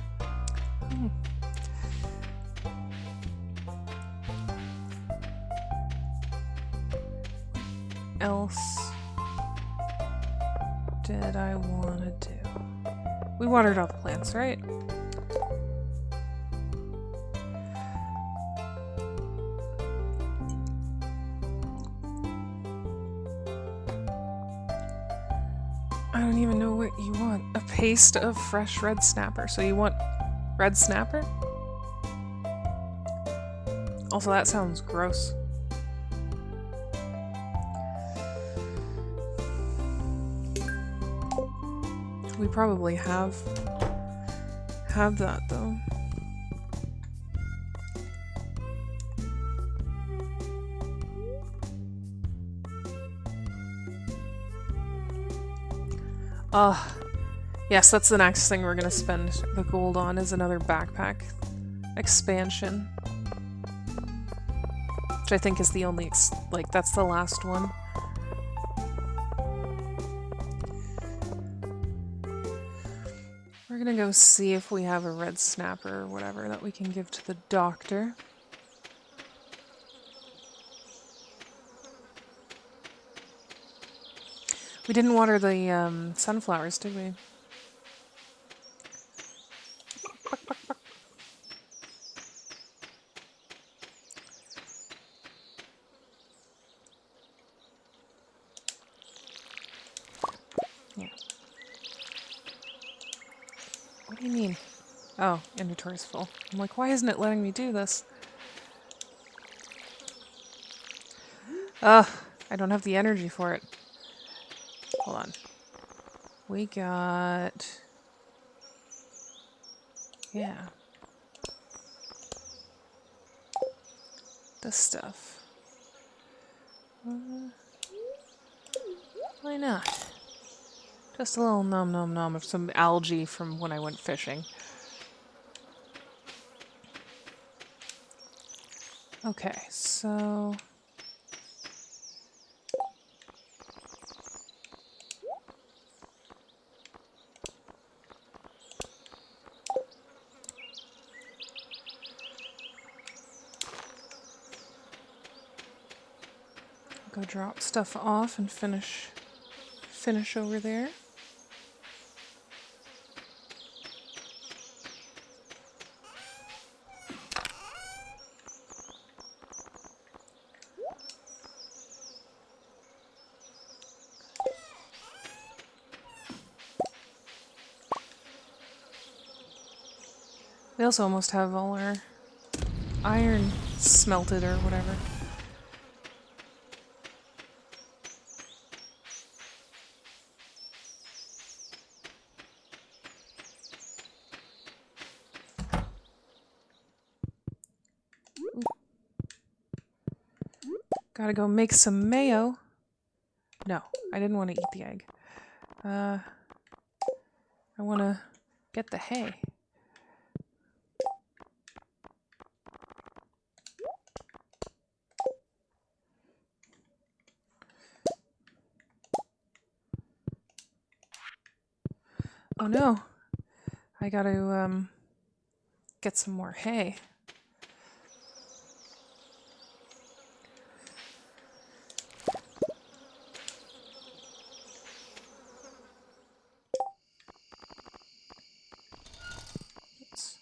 Else did I want to do? We watered all the plants, right? I don't even know what you want. A paste of fresh red snapper. So you want red snapper? Also, that sounds gross. We probably have that though. Yes, that's the next thing we're gonna spend the gold on, is another backpack expansion. Which I think is the only, that's the last one. We're gonna go see if we have a red snapper or whatever that we can give to the doctor. We didn't water the sunflowers, did we? Yeah. What do you mean? Oh, inventory's full. I'm like, why isn't it letting me do this? Ugh, I don't have the energy for it. Hold on. We got... Yeah. This stuff. Why not? Just a little nom nom nom of some algae from when I went fishing. Okay, so... Go drop stuff off and finish over there. We also almost have all our iron smelted or whatever. Gotta go make some mayo. No, I didn't want to eat the egg. I want to get the hay. Oh no, I gotta get some more hay. Oops.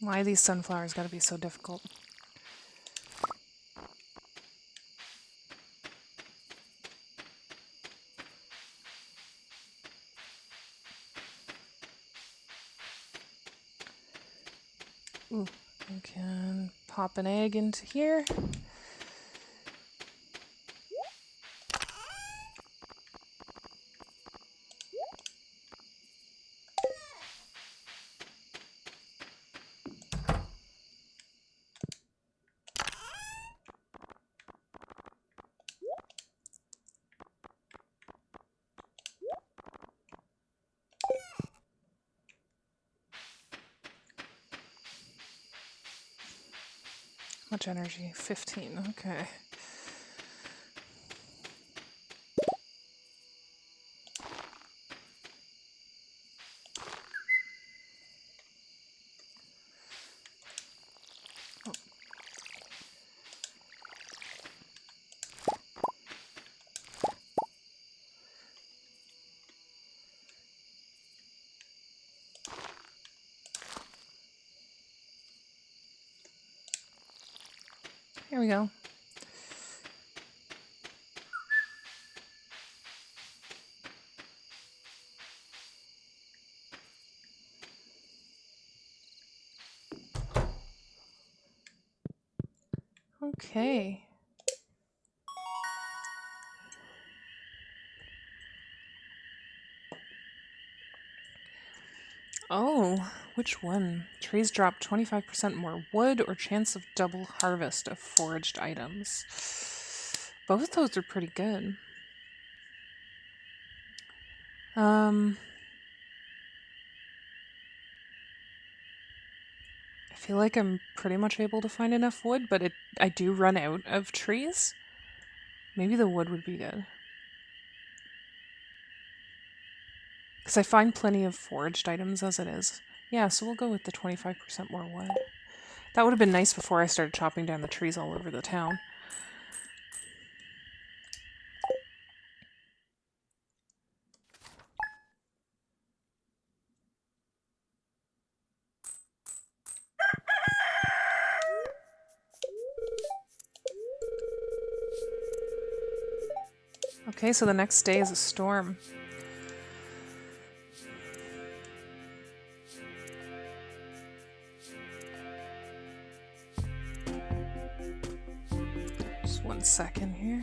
Why these sunflowers gotta be so difficult? Ooh, I can pop an egg into here. Much energy? 15, okay. Here we go. Okay. Oh, which one? Trees drop 25% more wood or chance of double harvest of foraged items. Both those are pretty good. I feel like I'm pretty much able to find enough wood, but I do run out of trees. Maybe the wood would be good. Because I find plenty of foraged items as it is. Yeah, so we'll go with the 25% more wood. That would have been nice before I started chopping down the trees all over the town. Okay, so the next day is a storm. Just 1 second here.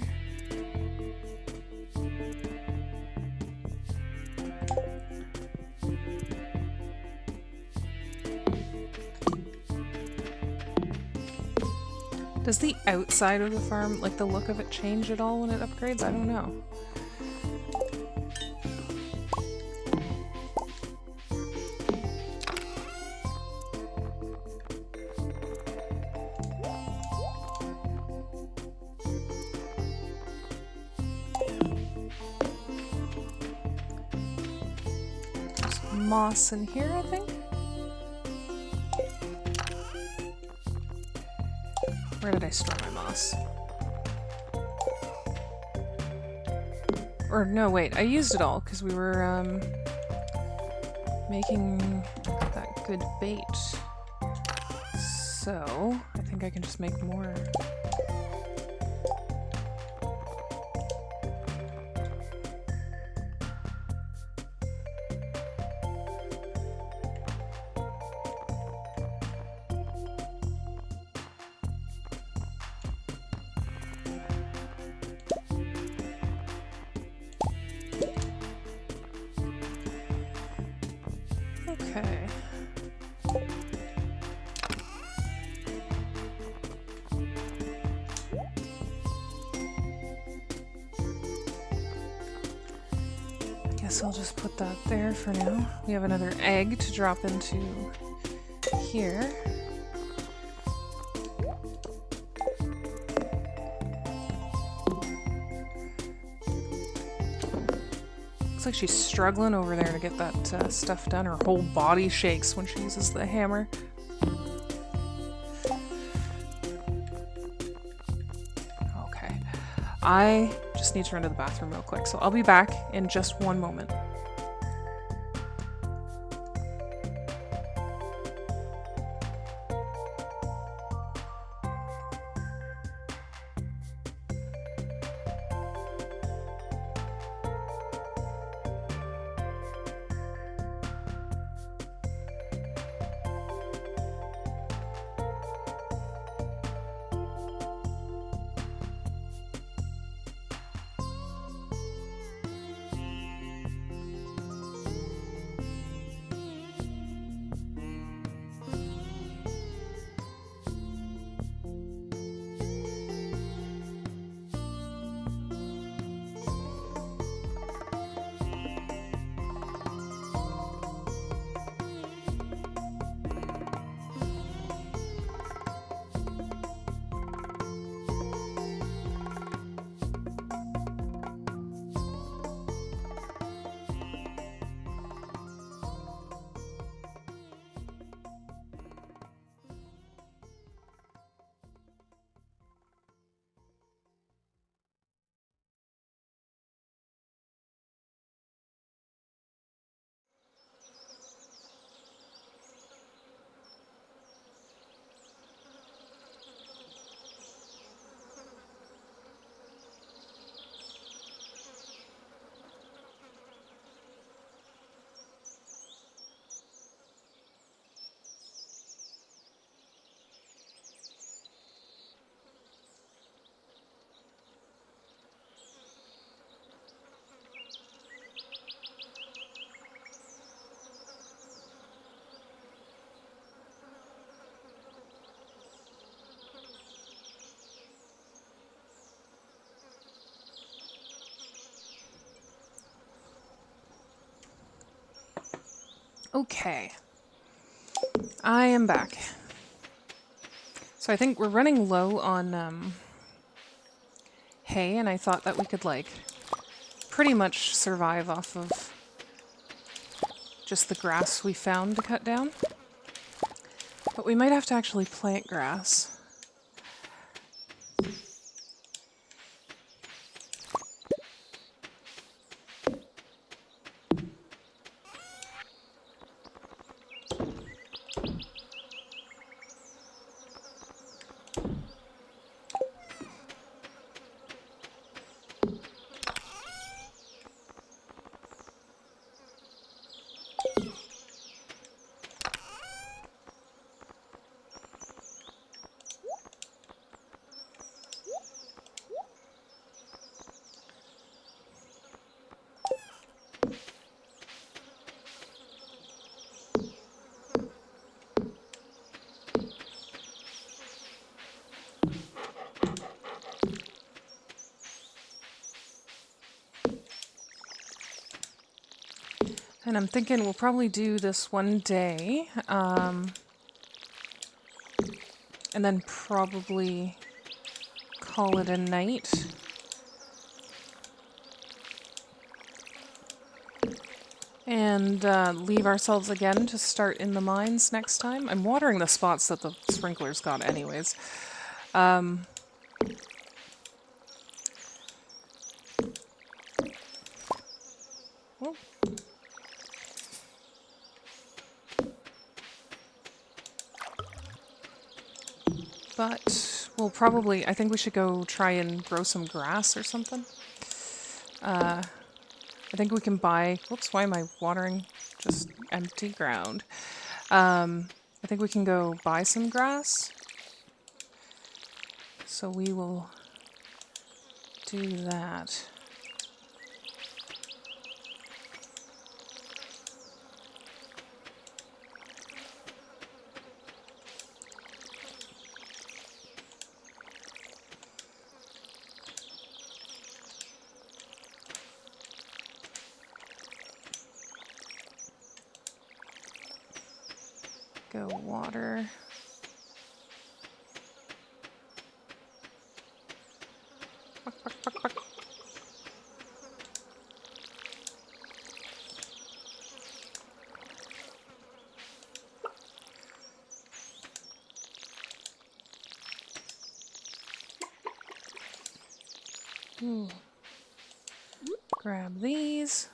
Does the outside of the farm, like the look of it, change at all when it upgrades? I don't know. There's moss in here, I think. Where did I store my moss? Or no, wait, I used it all because we were making that good bait. So, I think I can just make more. Okay. Guess I'll just put that there for now. We have another egg to drop into here. Looks like she's struggling over there to get that stuff done. Her whole body shakes when she uses the hammer. Okay. I just need to run to the bathroom real quick, so I'll be back in just 1 moment. Okay. I am back. So I think we're running low on hay, and I thought that we could, like, pretty much survive off of just the grass we found to cut down. But we might have to actually plant grass. And I'm thinking we'll probably do this one day, and then probably call it a night. And leave ourselves again to start in the mines next time. I'm watering the spots that the sprinklers got anyways. Oh. But we'll probably, I think we should go try and grow some grass or something. I think we can buy, whoops, why am I watering just empty ground? I think we can go buy some grass. So we will do that. Go water. Ooh. Grab these.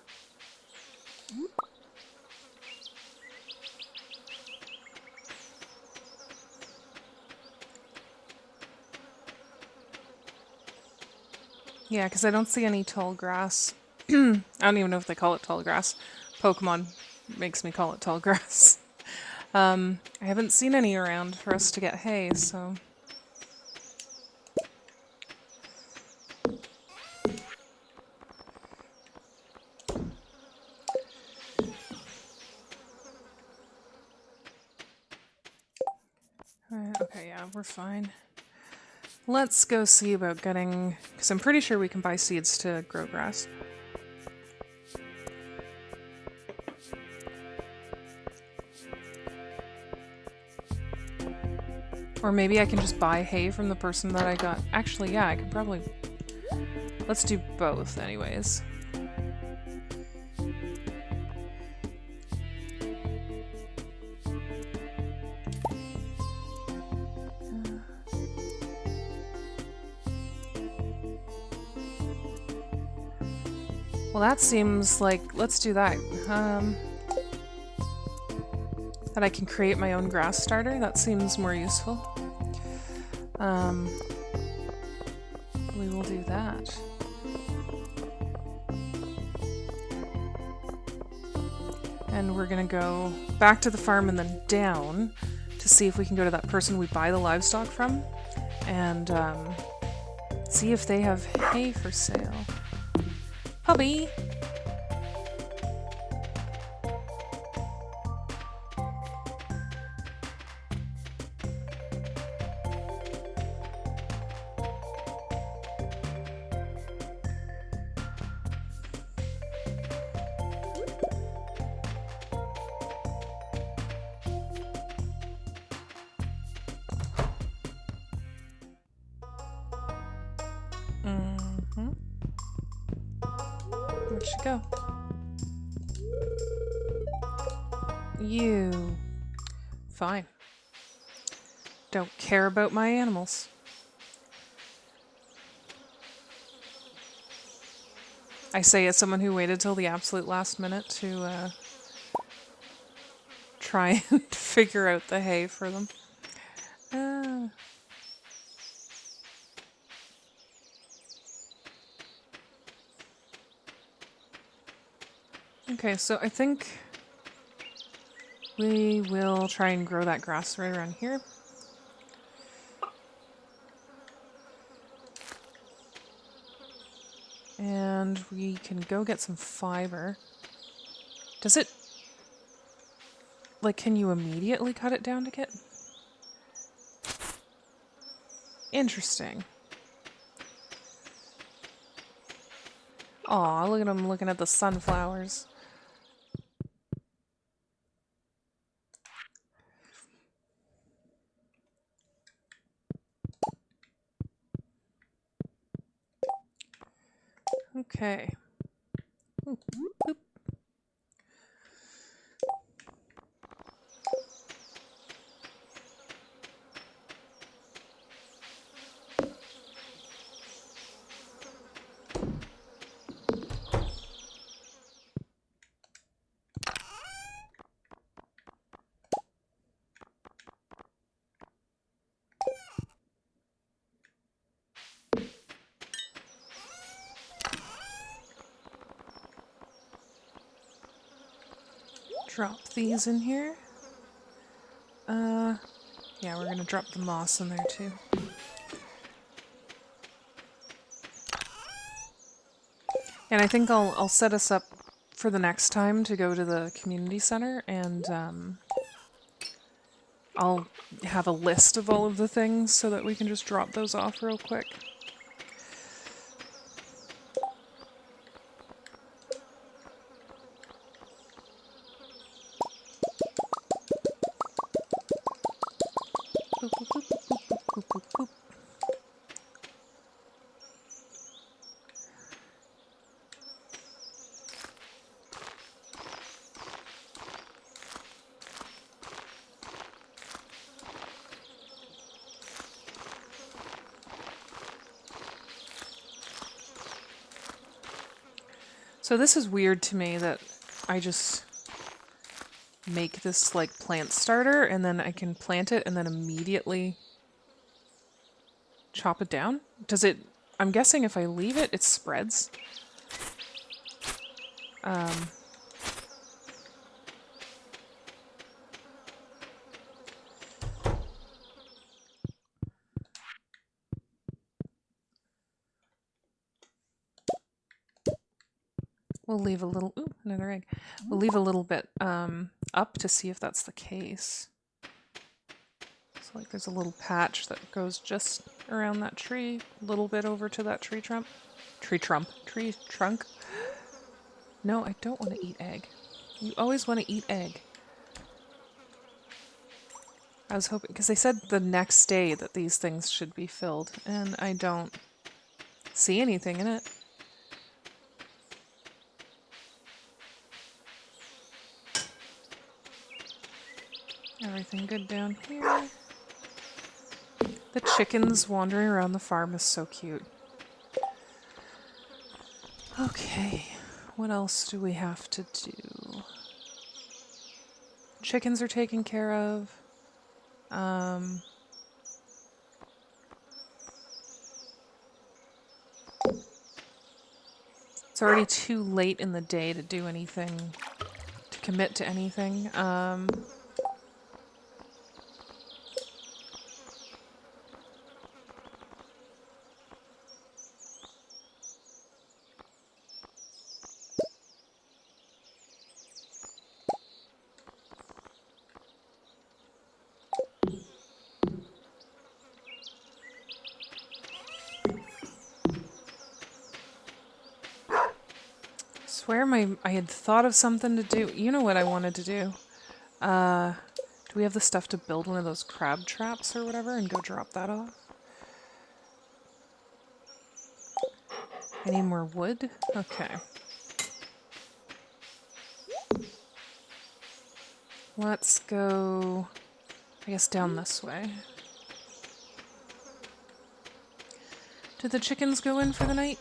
Yeah, because I don't see any tall grass. I don't even know if they call it tall grass. Pokemon makes me call it tall grass. I haven't seen any around for us to get hay, so... Okay, yeah, we're fine. Let's go see about getting... Because I'm pretty sure we can buy seeds to grow grass. Or maybe I can just buy hay from the person that I got... Actually, yeah, I could probably... Let's do both, anyways. Well, that seems like... Let's do that. That I can create my own grass starter. That seems more useful. We will do that. And we're gonna go back to the farm and then down to see if we can go to that person we buy the livestock from and see if they have hay for sale. Puppy! Where'd she go? You. Fine. Don't care about my animals. I say as someone who waited till the absolute last minute to try and figure out the hay for them. Okay, so I think we will try and grow that grass right around here. And we can go get some fiber. Does it... Like, can you immediately cut it down to get... Interesting. Aw, look at him looking at the sunflowers. Okay. Ooh, boop. Drop these in here. Yeah, we're gonna drop the moss in there too. And I think I'll set us up for the next time to go to the community center, and I'll have a list of all of the things so that we can just drop those off real quick. Boop, boop, boop, boop, boop, boop, boop, boop. So this is weird to me that I just make this like plant starter and then I can plant it and then immediately chop it down. Does it... I'm guessing if I leave it, it spreads. We'll leave a little... Ooh, another egg. We'll leave a little bit up to see if that's the case. So like there's a little patch that goes just around that tree, a little bit over to that tree trunk. Tree trunk. No, I don't want to eat egg. You always want to eat egg. I was hoping, because they said the next day that these things should be filled, and I don't see anything in it. Everything good down here. The chickens wandering around the farm is so cute. Okay, what else do we have to do? Chickens are taken care of. It's already too late in the day to do anything, to commit to anything. Swear I had thought of something to do. You know what I wanted to do? Do we have the stuff to build one of those crab traps or whatever and go drop that off? I need more wood? Okay. Let's go, I guess, down this way. Did the chickens go in for the night?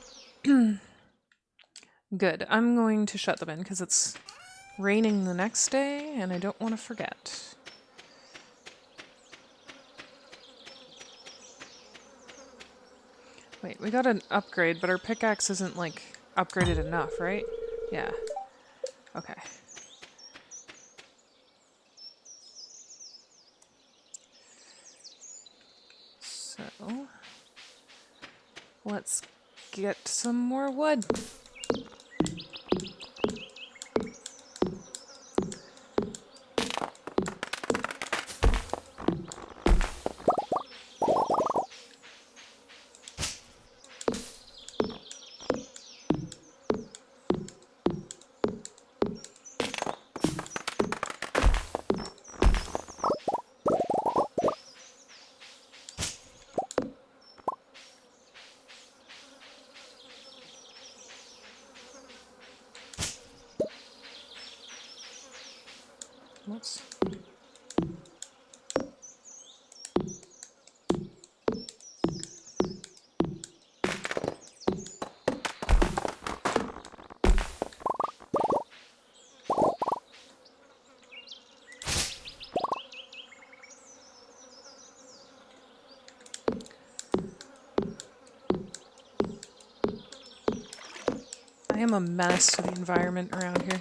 Good. I'm going to shut them in because it's raining the next day and I don't want to forget. Wait, we got an upgrade, but our pickaxe isn't, like, upgraded enough, right? Yeah. Okay. So, let's get some more wood. Whoops. I am a menace to the environment around here.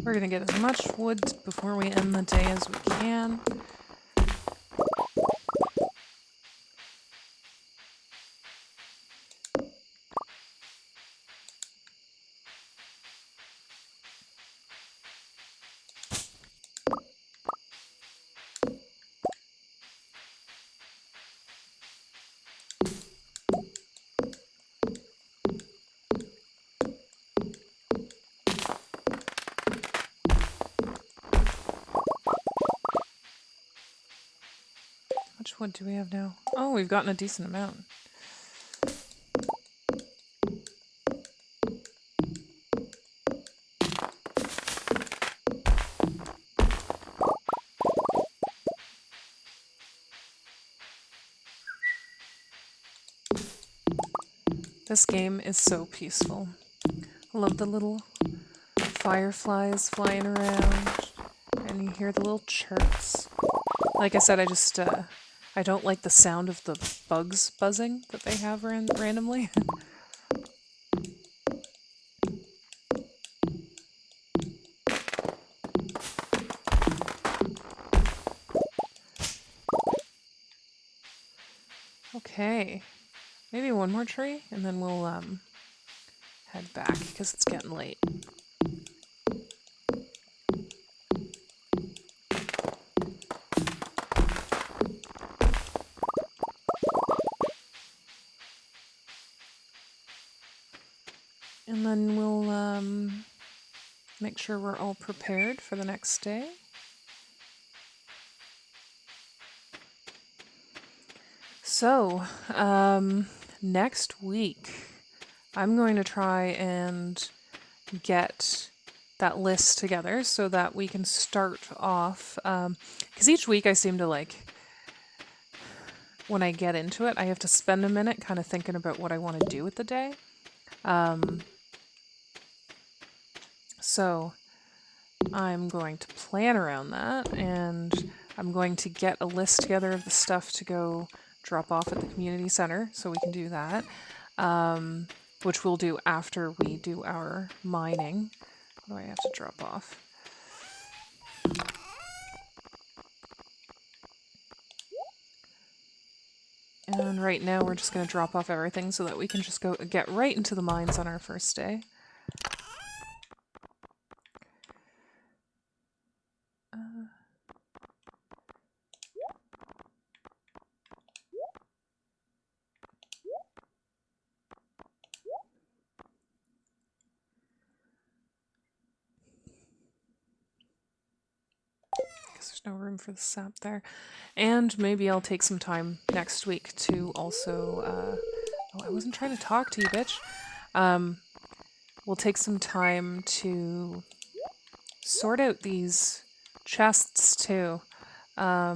We're gonna get as much wood before we end the day as we can. How much wood do we have now? Oh, we've gotten a decent amount. This game is so peaceful. I love the little fireflies flying around, and you hear the little chirps. Like I said, I don't like the sound of the bugs buzzing that they have randomly. Okay, maybe one more tree, and then we'll head back because it's getting late. And then we'll make sure we're all prepared for the next day. So, next week, I'm going to try and get that list together so that we can start off. Because each week I seem to when I get into it, I have to spend a minute kind of thinking about what I want to do with the day. So I'm going to plan around that, and I'm going to get a list together of the stuff to go drop off at the community center so we can do that, which we'll do after we do our mining. What do I have to drop off? And right now we're just going to drop off everything so that we can just go get right into the mines on our first day. There's no room for the sap there. And maybe I'll take some time next week to also, oh, I wasn't trying to talk to you, bitch. We'll take some time to sort out these chests too. I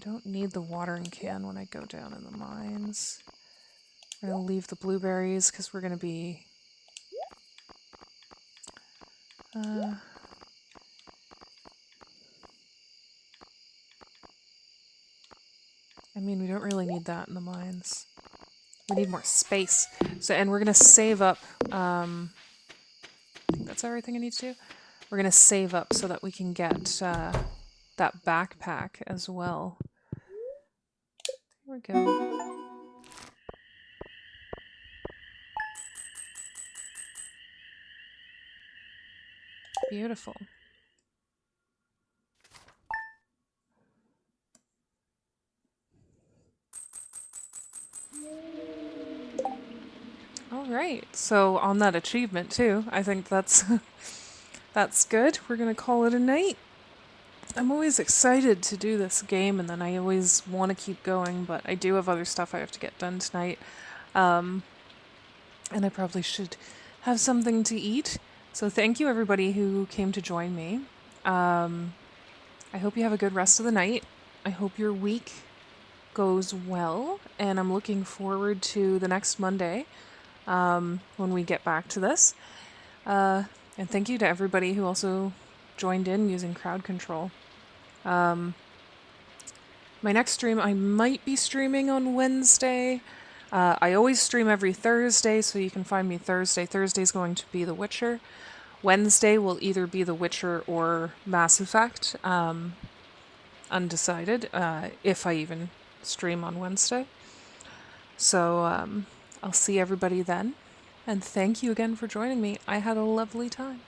don't need the watering can when I go down in the mines. We're going to leave the blueberries because we're going to be... I mean, we don't really need that in the mines. We need more space. So, and we're going to save up... I think that's everything I need to do. We're going to save up so that we can get that backpack as well. There we go. Beautiful. All right. So on that achievement too, I think that's that's good. We're gonna call it a night. I'm always excited to do this game, and then I always want to keep going, but I do have other stuff I have to get done tonight, and I probably should have something to eat. So thank you everybody who came to join me. I hope you have a good rest of the night. I hope your week goes well, and I'm looking forward to the next Monday when we get back to this. And thank you to everybody who also joined in using crowd control. My next stream, I might be streaming on Wednesday. I always stream every Thursday, so you can find me Thursday. Thursday's going to be The Witcher. Wednesday will either be The Witcher or Mass Effect. Undecided, if I even stream on Wednesday. So I'll see everybody then. And thank you again for joining me. I had a lovely time.